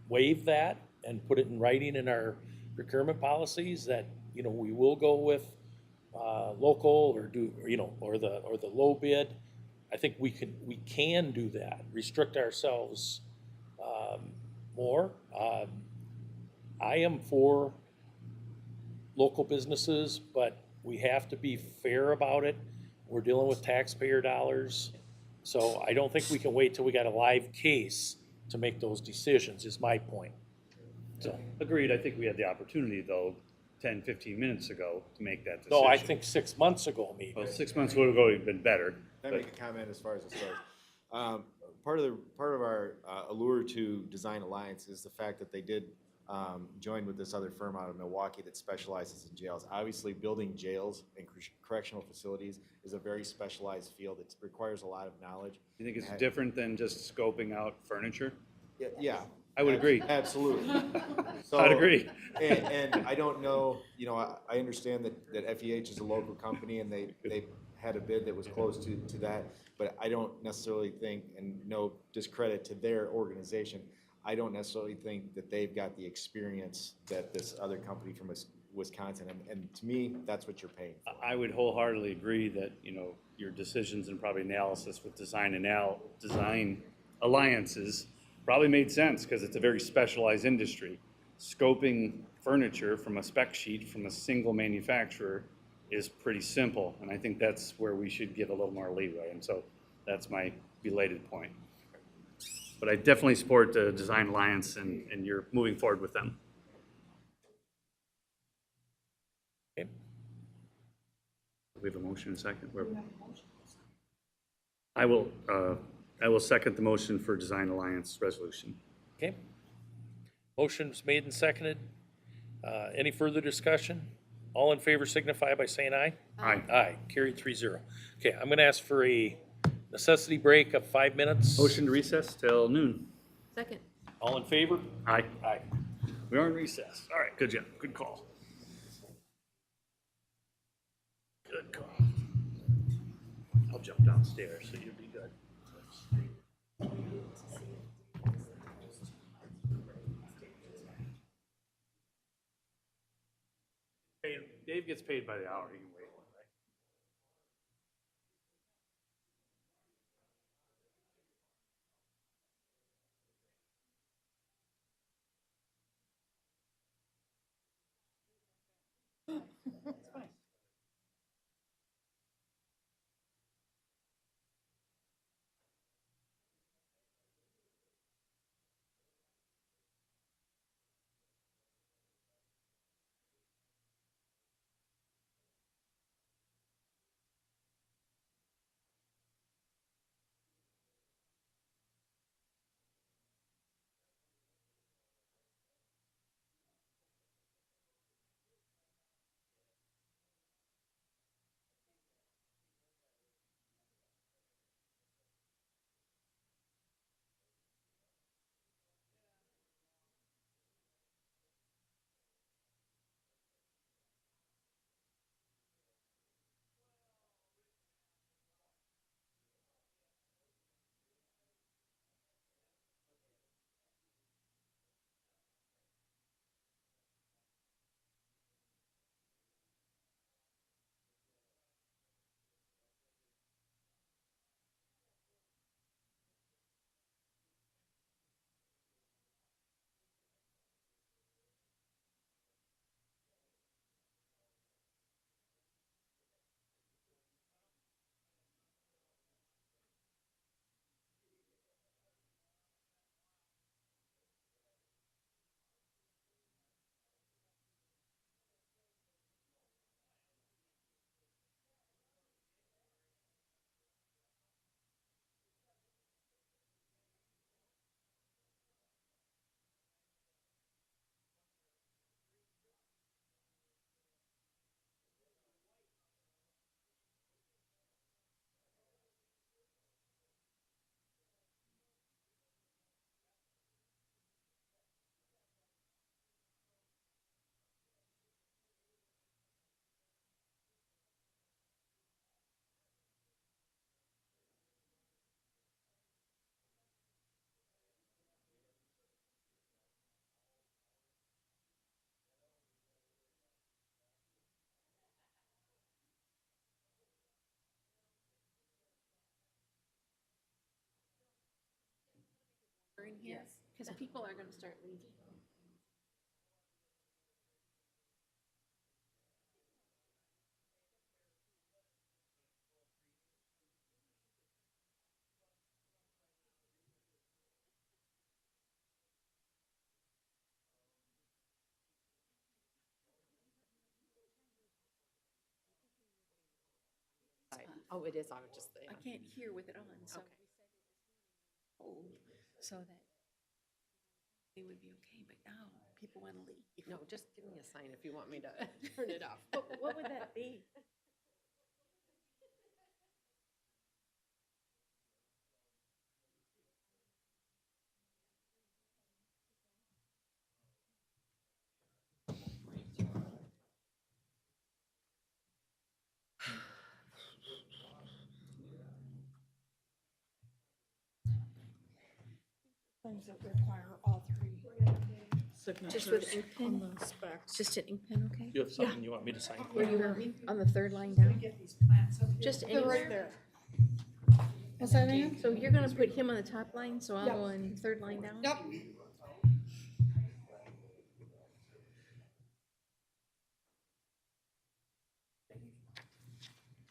A: waive that and put it in writing in our procurement policies that, we will go with local or the low bid, I think we can do that, restrict ourselves more. I am for local businesses, but we have to be fair about it. We're dealing with taxpayer dollars. So I don't think we can wait till we got a live case to make those decisions, is my point.
E: So, agreed, I think we had the opportunity, though, 10, 15 minutes ago to make that decision.
A: No, I think 6 months ago, maybe.
E: Well, 6 months would have been better.
U: Can I
E: but-
U: make a comment as far as this goes? Part of our allure to Design Alliance is the fact that they did join with this other firm out of Milwaukee that specializes in jails. Obviously, building jails and correctional facilities is a very specialized field. It requires a lot of knowledge.
E: You think it's different than just scoping out furniture?
U: Yeah.
E: I would agree.
U: Absolutely.
E: I'd agree.
U: And I don't know, I understand that FEH is a local company and they had a bid that was close to that, but I don't necessarily think, and no discredit to their organization, I don't necessarily think that they've got the experience that this other company from Wisconsin, and to me, that's what you're paying for.
E: I would wholeheartedly agree that, your decisions and probably analysis with design alliances probably made sense because it's a very specialized industry. Scoping furniture from a spec sheet from a single manufacturer is pretty simple, and I think that's where we should give a little more leeway, and so that's my belated point. But I definitely support the Design Alliance, and you're moving forward with them.
A: Okay.
E: We have a motion and a second. I will second the motion for Design Alliance resolution.
A: Okay. Motion's made and seconded. Any further discussion? All in favor signify by saying aye.
E: Aye.
A: Aye, carried 3-0. Okay, I'm gonna ask for a necessity break of 5 minutes.
E: Motion to recess till noon.
D: Second.
A: All in favor?
E: Aye.
A: Aye.
E: We are in recess. All right, good job. Good call. Good call. I'll jump downstairs, so you'll be good. Dave gets paid by the hour. You can wait one, right?
D: in here? Because people are gonna start leaving.
R: Oh, it is on, just,
D: I can't hear with it on, so we said it was hold, so that they would be okay, but now people wanna leave.
R: No, just give me a sign if you want me to turn it off.
D: What would that be?
G: Things that require all three
D: Just with
G: signatures
D: ink
G: on
D: pen?
G: the specs.
D: Just an ink pen, okay?
A: You have something you want me to sign?
D: Where you want me? On the third line down? Just
G: They're
D: anywhere?
G: right there. What's that, Ann?
D: So you're gonna put him on the top line, so I'll
G: Yep.
D: go on third line down?
G: Yep.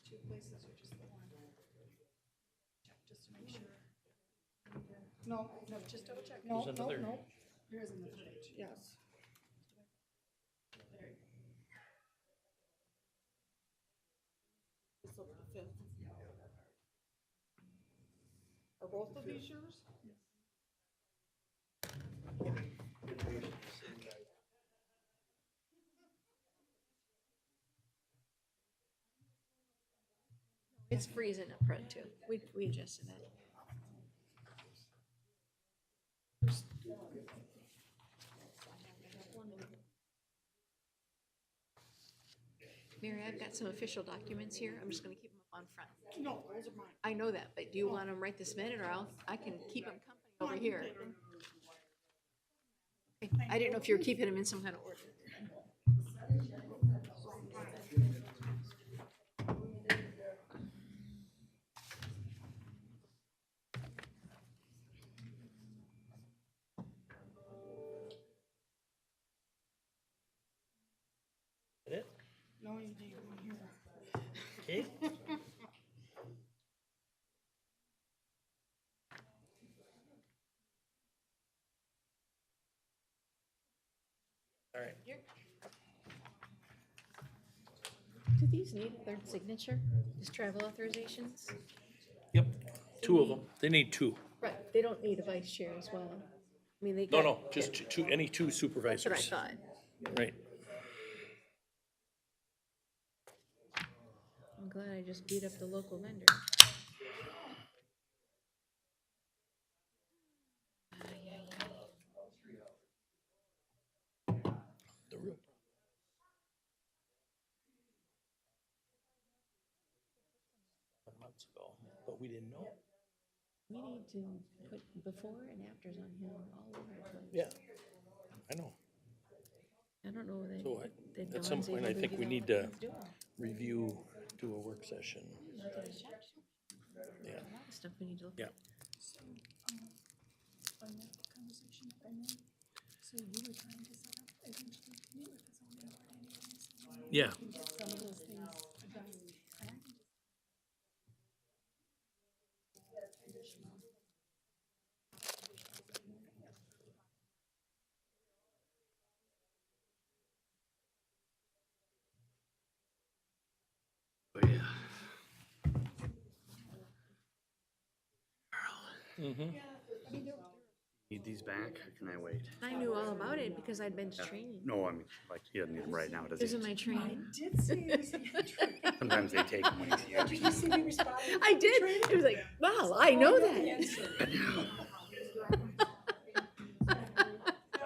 G: Two places or just the one? Check just to make sure. No, just double check. No,
A: There's
G: no,
A: another-
G: no. There is another page, yes. Just look at the fifth. Are both of these yours?
D: It's freezing up front too. We adjusted that. Mary, I've got some official documents here. I'm just gonna keep them up on front.
G: No, those are mine.
D: I know that, but do you want them right this minute, or I can keep them company over here? Okay, I didn't know if you were keeping them in some kind of order.
A: It?
G: No, you need one here.
A: Okay. All right.
D: Do these need a third signature, these travel authorizations?
A: Yep, two of them. They need two.
D: Right, they don't need a vice chair as well. I mean, they
A: No,
D: got.
A: no, just two, any two supervisors.
D: That's what I thought.
A: Right.
D: I'm glad I just beat up the local vendor.
A: The real. Months ago, but we didn't know.
D: We need to put before and afters on him all over the place.
A: Yeah, I know.
D: I don't know that.
A: So
D: that
A: at some
D: Dawn's
A: point,
D: able
A: I
D: to
A: think
D: do
A: we
D: all
A: need
D: what
A: to
D: he's doing.
A: review, do a work session. Yeah.
D: A lot of stuff we need to look
A: Yeah.
D: at.
G: On that conversation, if I may. So you were trying to set up eventually to meet with the zoning board anyways.
A: Yeah.
G: You can get some of those things done. And I can just
E: Oh, yeah.
A: Mm-hmm.
E: Need these back, or can I wait?
D: I knew all about it because I'd been to training.
E: No, I mean, like, he doesn't need them right now, does
D: This
E: he?
D: is my training.
G: did see you was in training.
E: Sometimes they take them when he's here.
G: Did you see me respond?
D: I did. It was like, wow, I know that.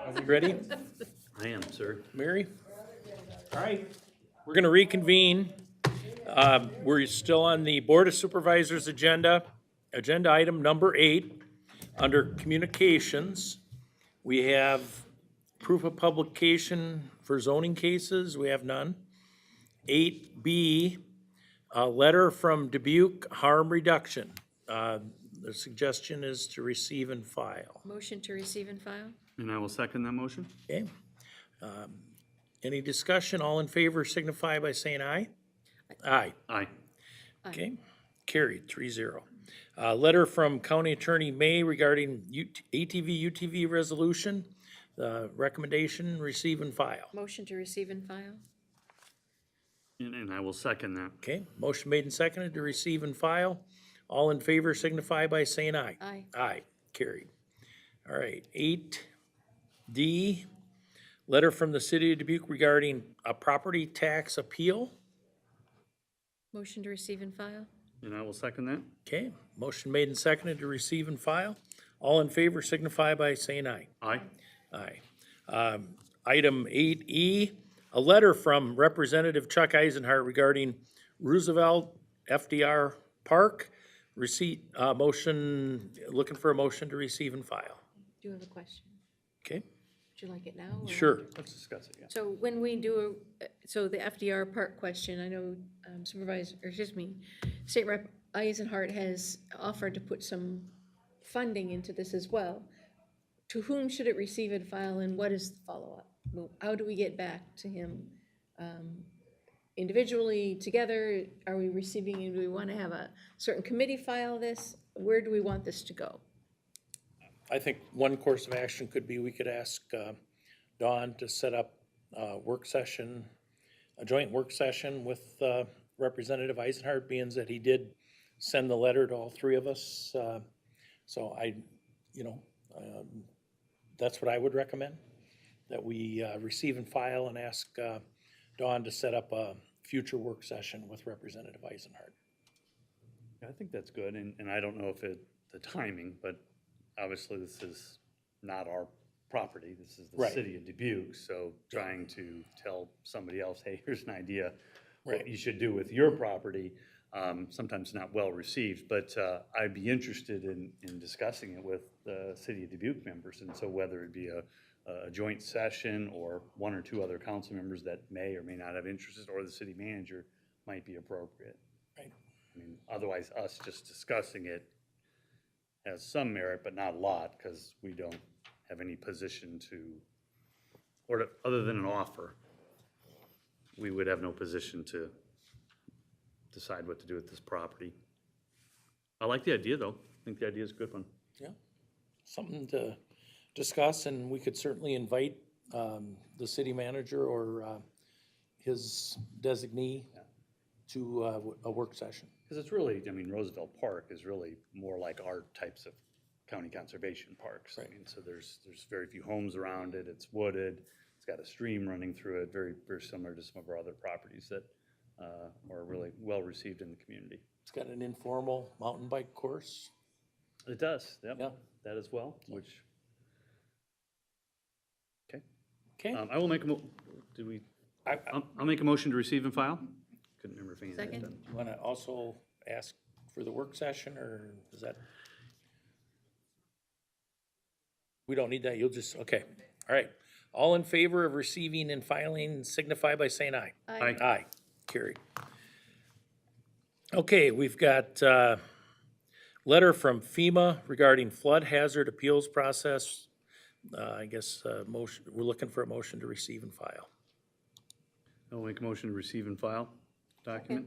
A: Are we ready?
E: I am, sir.
A: Mary? All right, we're gonna reconvene. We're still on the Board of Supervisors agenda, agenda item number 8. Under communications, we have proof of publication for zoning cases, we have none. 8B, a letter from Dubuque Harm Reduction. the suggestion is to receive and file.
D: Motion to receive and file?
E: And I will second that motion.
A: Okay. Any discussion? All in favor signify by saying aye. Aye.
E: Aye.
A: Okay, carried, 3-0. Letter from County Attorney May regarding ATV, UTV resolution. Recommendation, receive and file.
D: Motion to receive and file?
E: And I will second that.
A: Okay, motion made and seconded to receive and file. All in favor signify by saying aye.
D: Aye.
A: Aye, carried. All right, 8D, letter from the City of Dubuque regarding a property tax appeal.
D: Motion to receive and file?
E: And I will second that.
A: Okay, motion made and seconded to receive and file. All in favor signify by saying aye.
E: Aye.
A: Aye. Item 8E, a letter from Representative Chuck Eisenhart regarding Roosevelt FDR Park. Receipt, motion, looking for a motion to receive and file.
D: Do you have a question?
A: Okay,
D: Would you like it now? or-
A: sure.
E: Let's discuss it, yeah.
D: So when we do, so the FDR Park question, I know Supervisor, or excuse me, State Rep Eisenhart has offered to put some funding into this as well. To whom should it receive and file, and what is the follow-up? How do we get back to him? Individually, together, are we receiving, and do we want to have a certain committee file this? Where do we want this to go?
A: I think one course of action could be, we could ask Dawn to set up a work session, a joint work session with Representative Eisenhart, being that he did send the letter to all three of us. So that's what I would recommend, that we receive and file and ask Dawn to set up a future work session with Representative Eisenhart.
E: I think that's good, and I don't know if the timing, but obviously this is not our property, this is the
A: Right.
E: city of Dubuque, so trying to tell somebody else, hey, here's an idea
A: Right.
E: what you should do with your property, sometimes not well received, but I'd be interested in discussing it with the city of Dubuque members, and so whether it be a joint session or one or two other council members that may or may not have interest, or the city manager might be appropriate.
A: Right.
E: I mean, otherwise us just discussing it has some merit, but not a lot, because we don't have any position other than an offer, we would have no position to decide what to do with this property. I like the idea, though. I think the idea is a good one.
A: Yeah, something to discuss, and we could certainly invite the city manager or his designee to a work session.
E: Because it's really, I mean, Roosevelt Park is really more like our types of county conservation parks. I mean, so there's very few homes around it, it's wooded, it's got a stream running through it, very, very similar to some of our other properties that are really well received in the community.
A: It's got an informal mountain bike course.
E: It does, yep,
A: Yeah.
E: that as well, which, okay.
A: Okay.
E: I will make I'll make a motion to receive and file. Couldn't remember if any of that
D: Second.
E: done.
A: You want to also ask for the work session, or is that? We don't need that, you'll just, okay, all right. All in favor of receiving and filing signify by saying aye.
D: Aye.
A: Aye, carried. Okay, we've got letter from FEMA regarding flood hazard appeals process. I guess motion, we're looking for a motion to receive and file.
E: I'll make a motion to receive and file document.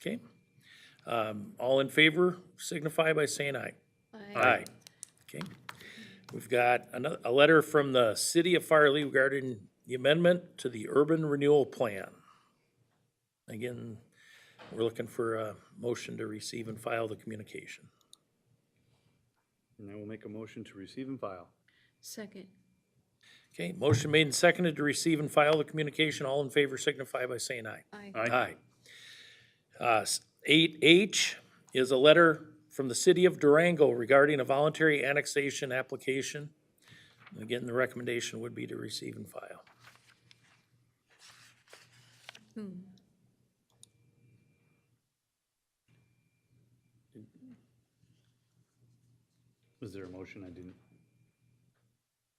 A: Okay. All in favor signify by saying aye. Aye. Okay. We've got a letter from the City of Farley regarding the amendment to the urban renewal plan. Again, we're looking for a motion to receive and file the communication.
E: And I will make a motion to receive and file.
D: Second.
A: Okay, motion made and seconded to receive and file the communication. All in favor signify by saying aye.
D: Aye.
A: Aye. 8H is a letter from the City of Durango regarding a voluntary annexation application. And again, the recommendation would be to receive and file.
E: Was there a motion I didn't?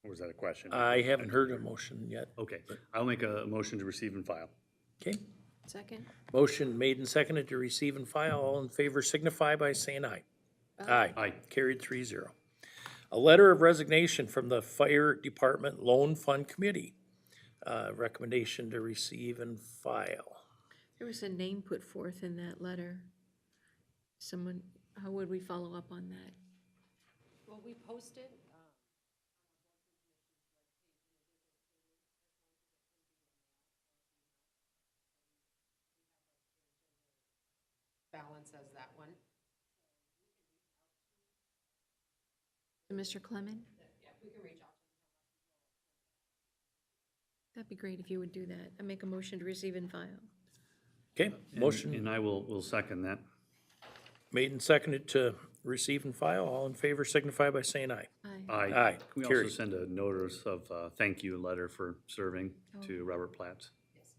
E: Or was that a question?
A: I haven't heard a motion yet.
E: Okay, I'll make a motion to receive and file.
A: Okay,
D: Second.
A: motion made and seconded to receive and file. All in favor signify by saying aye. Aye.
E: Aye.
A: Carried 3-0. A letter of resignation from the Fire Department Loan Fund Committee. Recommendation to receive and file.
D: There was a name put forth in that letter. Someone, how would we follow up on that?
R: Well, we posted, balance as that one.
D: Mr. Clement?
R: Yeah, we can reach out.
D: That'd be great if you would do that. I make a motion to receive and file.
A: Okay, motion
E: And I will second that.
A: made and seconded to receive and file. All in favor signify by saying aye.
D: Aye.
E: Aye.
A: Aye.
E: Can we also
A: Carried.
E: send a notice of thank you letter for serving to Robert Platts?
R: Yes,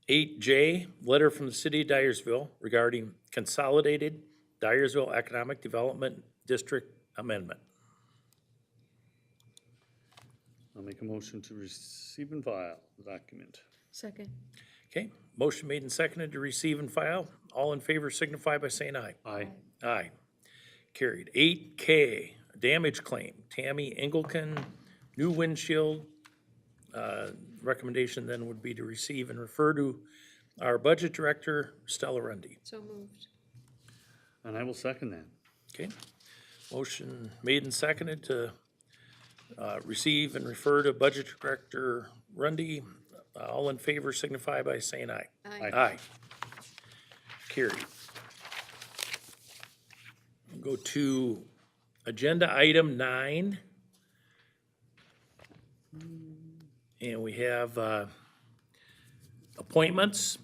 R: absolutely.
A: 8J, letter from the city of Dyersville regarding consolidated Dyersville Economic Development District amendment.
E: I'll make a motion to receive and file the document.
D: Second.
A: Okay, motion made and seconded to receive and file. All in favor signify by saying aye.
E: Aye.
A: Aye. Carried. 8K, damage claim, Tammy Engelken, new windshield. Recommendation then would be to receive and refer to our budget director, Stella Rundy.
D: So moved.
E: And I will second that.
A: Okay, motion made and seconded to receive and refer to budget director Rundy. All in favor signify by saying aye.
D: Aye.
A: Aye. Carried. Go to agenda item 9. And we have appointments.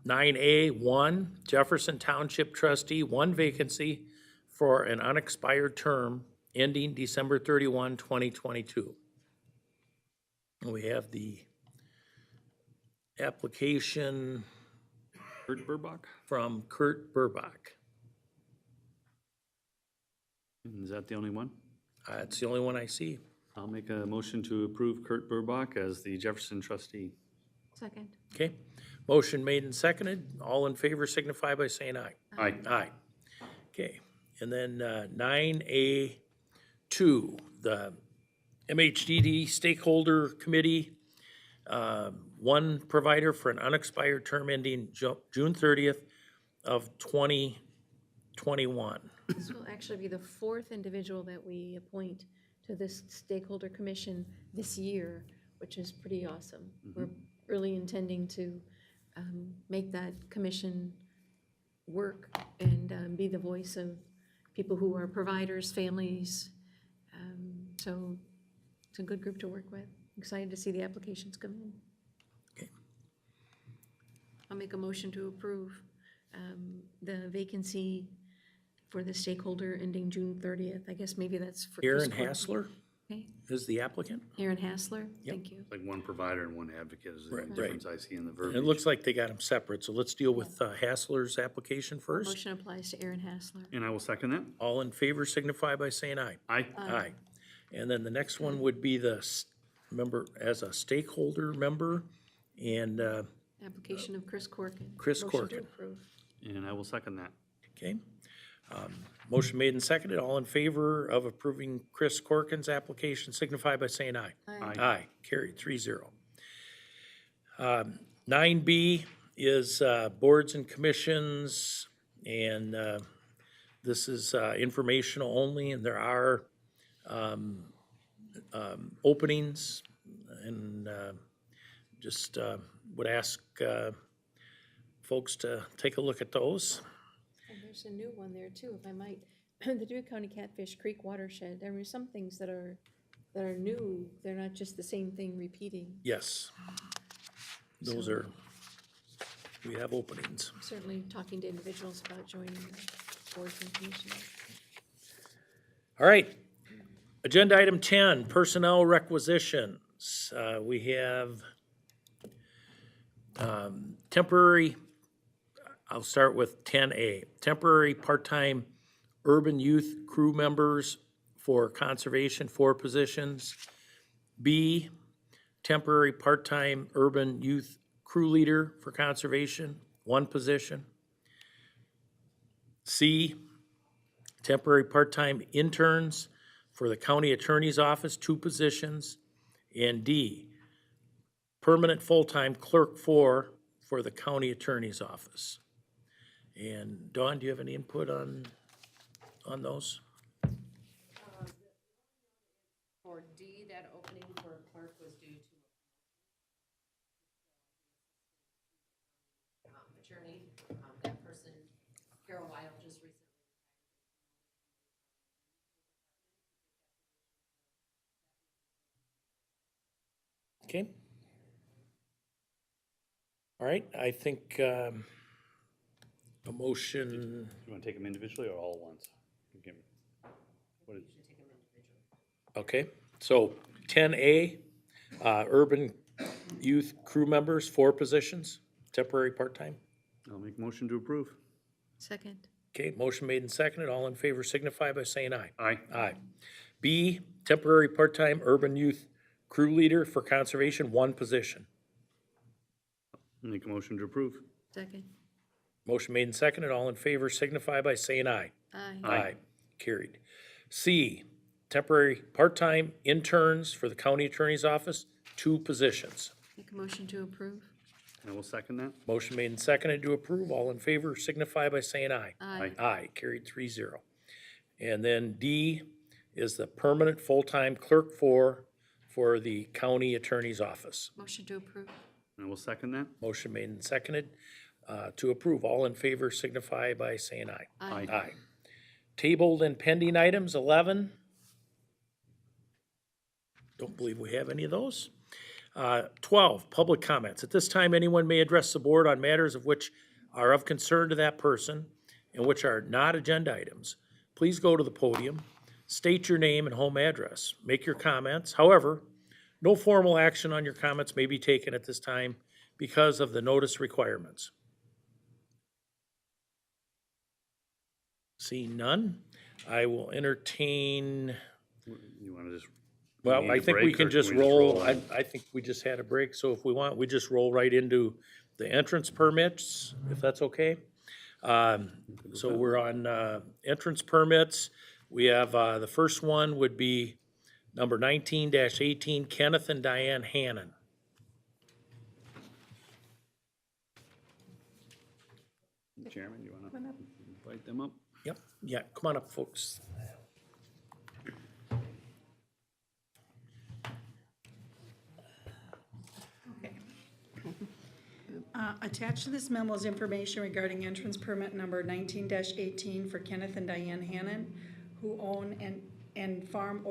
A: 9A, 1, Jefferson Township trustee, 1 vacancy for an unexpired term ending December 31, 2022. And we have the application
E: Kurt Burbach?
A: from Kurt Burbach.
E: Is that the only one?
A: It's the only one I see.
E: I'll make a motion to approve Kurt Burbach as the Jefferson trustee.
D: Second.
A: Okay, motion made and seconded. All in favor signify by saying aye.
E: Aye.
A: Aye. Okay, and then 9A2, the MHDD Stakeholder Committee, 1 provider for an unexpired term ending June 30th of 2021.
D: This will actually be the 4th individual that we appoint to this stakeholder commission this year, which is pretty awesome. We're really intending to make that commission work and be the voice of people who are providers, families. So it's a good group to work with. Excited to see the applications come in.
A: Okay.
D: I'll make a motion to approve the vacancy for the stakeholder ending June 30th. I guess maybe that's for. Chris
A: Aaron
D: Corbin.
A: Hassler
D: Okay,
A: is the applicant.
D: Aaron Hassler,
A: Yep.
D: thank you.
E: Like 1 provider and 1 advocate is the
A: Right,
E: difference I see in the
A: And
E: verbiage.
A: it looks like they got them separate, so let's deal with Hassler's application first.
D: Motion applies to Aaron Hassler.
E: And I will second that.
A: All in favor signify by saying aye.
E: Aye.
A: Aye. And then the next one would be the member, as a stakeholder member, and,
D: Application of Chris Corkin.
A: Chris
D: Motion to
A: Corkin.
D: approve.
E: And I will second that.
A: okay. Motion made and seconded. All in favor of approving Chris Corkin's application signify by saying aye.
D: Aye.
A: Aye, carried 3-0. 9B is boards and commissions, and this is informational only, and there are openings, and just would ask folks to take a look at those.
D: And there's a new one there too, if I might. The Dubuque County Catfish Creek Watershed, there are some things that are new. They're not just the same thing repeating.
A: Yes. Those
D: So-
A: are, we have openings.
D: Certainly talking to individuals about joining the boards and commissions.
A: All right. Agenda item 10, personnel requisitions. We have temporary, I'll start with 10A, temporary part-time urban youth crew members for conservation, 4 positions. B, temporary part-time urban youth crew leader for conservation, one position. C, temporary part-time interns for the county attorney's office, 2 positions. And D, permanent full-time clerk 4 for the county attorney's office. And Dawn, do you have any input on those?
R: For D, that opening for clerk was due to attorney. That person, Carol Weil, just recently.
A: Okay. All right, I think a motion,
E: You want to take them individually or all at once? Okay. What is-
A: okay, so 10A, urban youth crew members, 4 positions, temporary part-time.
E: I'll make a motion to approve.
D: Second.
A: Okay, motion made and seconded. All in favor signify by saying aye.
E: Aye.
A: Aye. B, temporary part-time urban youth crew leader for conservation, 1 position.
E: Make a motion to approve.
D: Second.
A: Motion made and seconded. All in favor signify by saying aye.
D: Aye.
A: Aye. Carried. C, temporary part-time interns for the county attorney's office, 2 positions.
D: Make a motion to approve.
E: I will second that.
A: Motion made and seconded to approve. All in favor signify by saying aye.
D: Aye.
A: Aye, carried 3-0. And then D is the permanent full-time clerk 4 for the county attorney's office.
D: Motion to approve.
E: I will second that.
A: Motion made and seconded to approve. All in favor signify by saying aye.
D: Aye.
A: Aye. Tabled and pending items, 11. Don't believe we have any of those. 12, public comments. At this time, anyone may address the board on matters of which are of concern to that person and which are not agenda items. Please go to the podium, state your name and home address, make your comments. However, no formal action on your comments may be taken at this time because of the notice requirements. Seeing none, I will entertain,
E: You want to just?
A: well,
E: need
A: I
E: a
A: think we
E: break,
A: can
E: or
A: just
E: we
A: roll,
E: on?
A: I think we just had a break, so if we want, we just roll right into the entrance permits, if that's okay. So we're on entrance permits. We have, the first one would be number 19-18, Kenneth and Diane Hannon.
E: Chairman, you want to invite them up?
A: Yep, yeah, come on up, folks.
G: Attached to this memo is information regarding entrance permit number 19-18 for Kenneth and Diane Hannon, who own and farm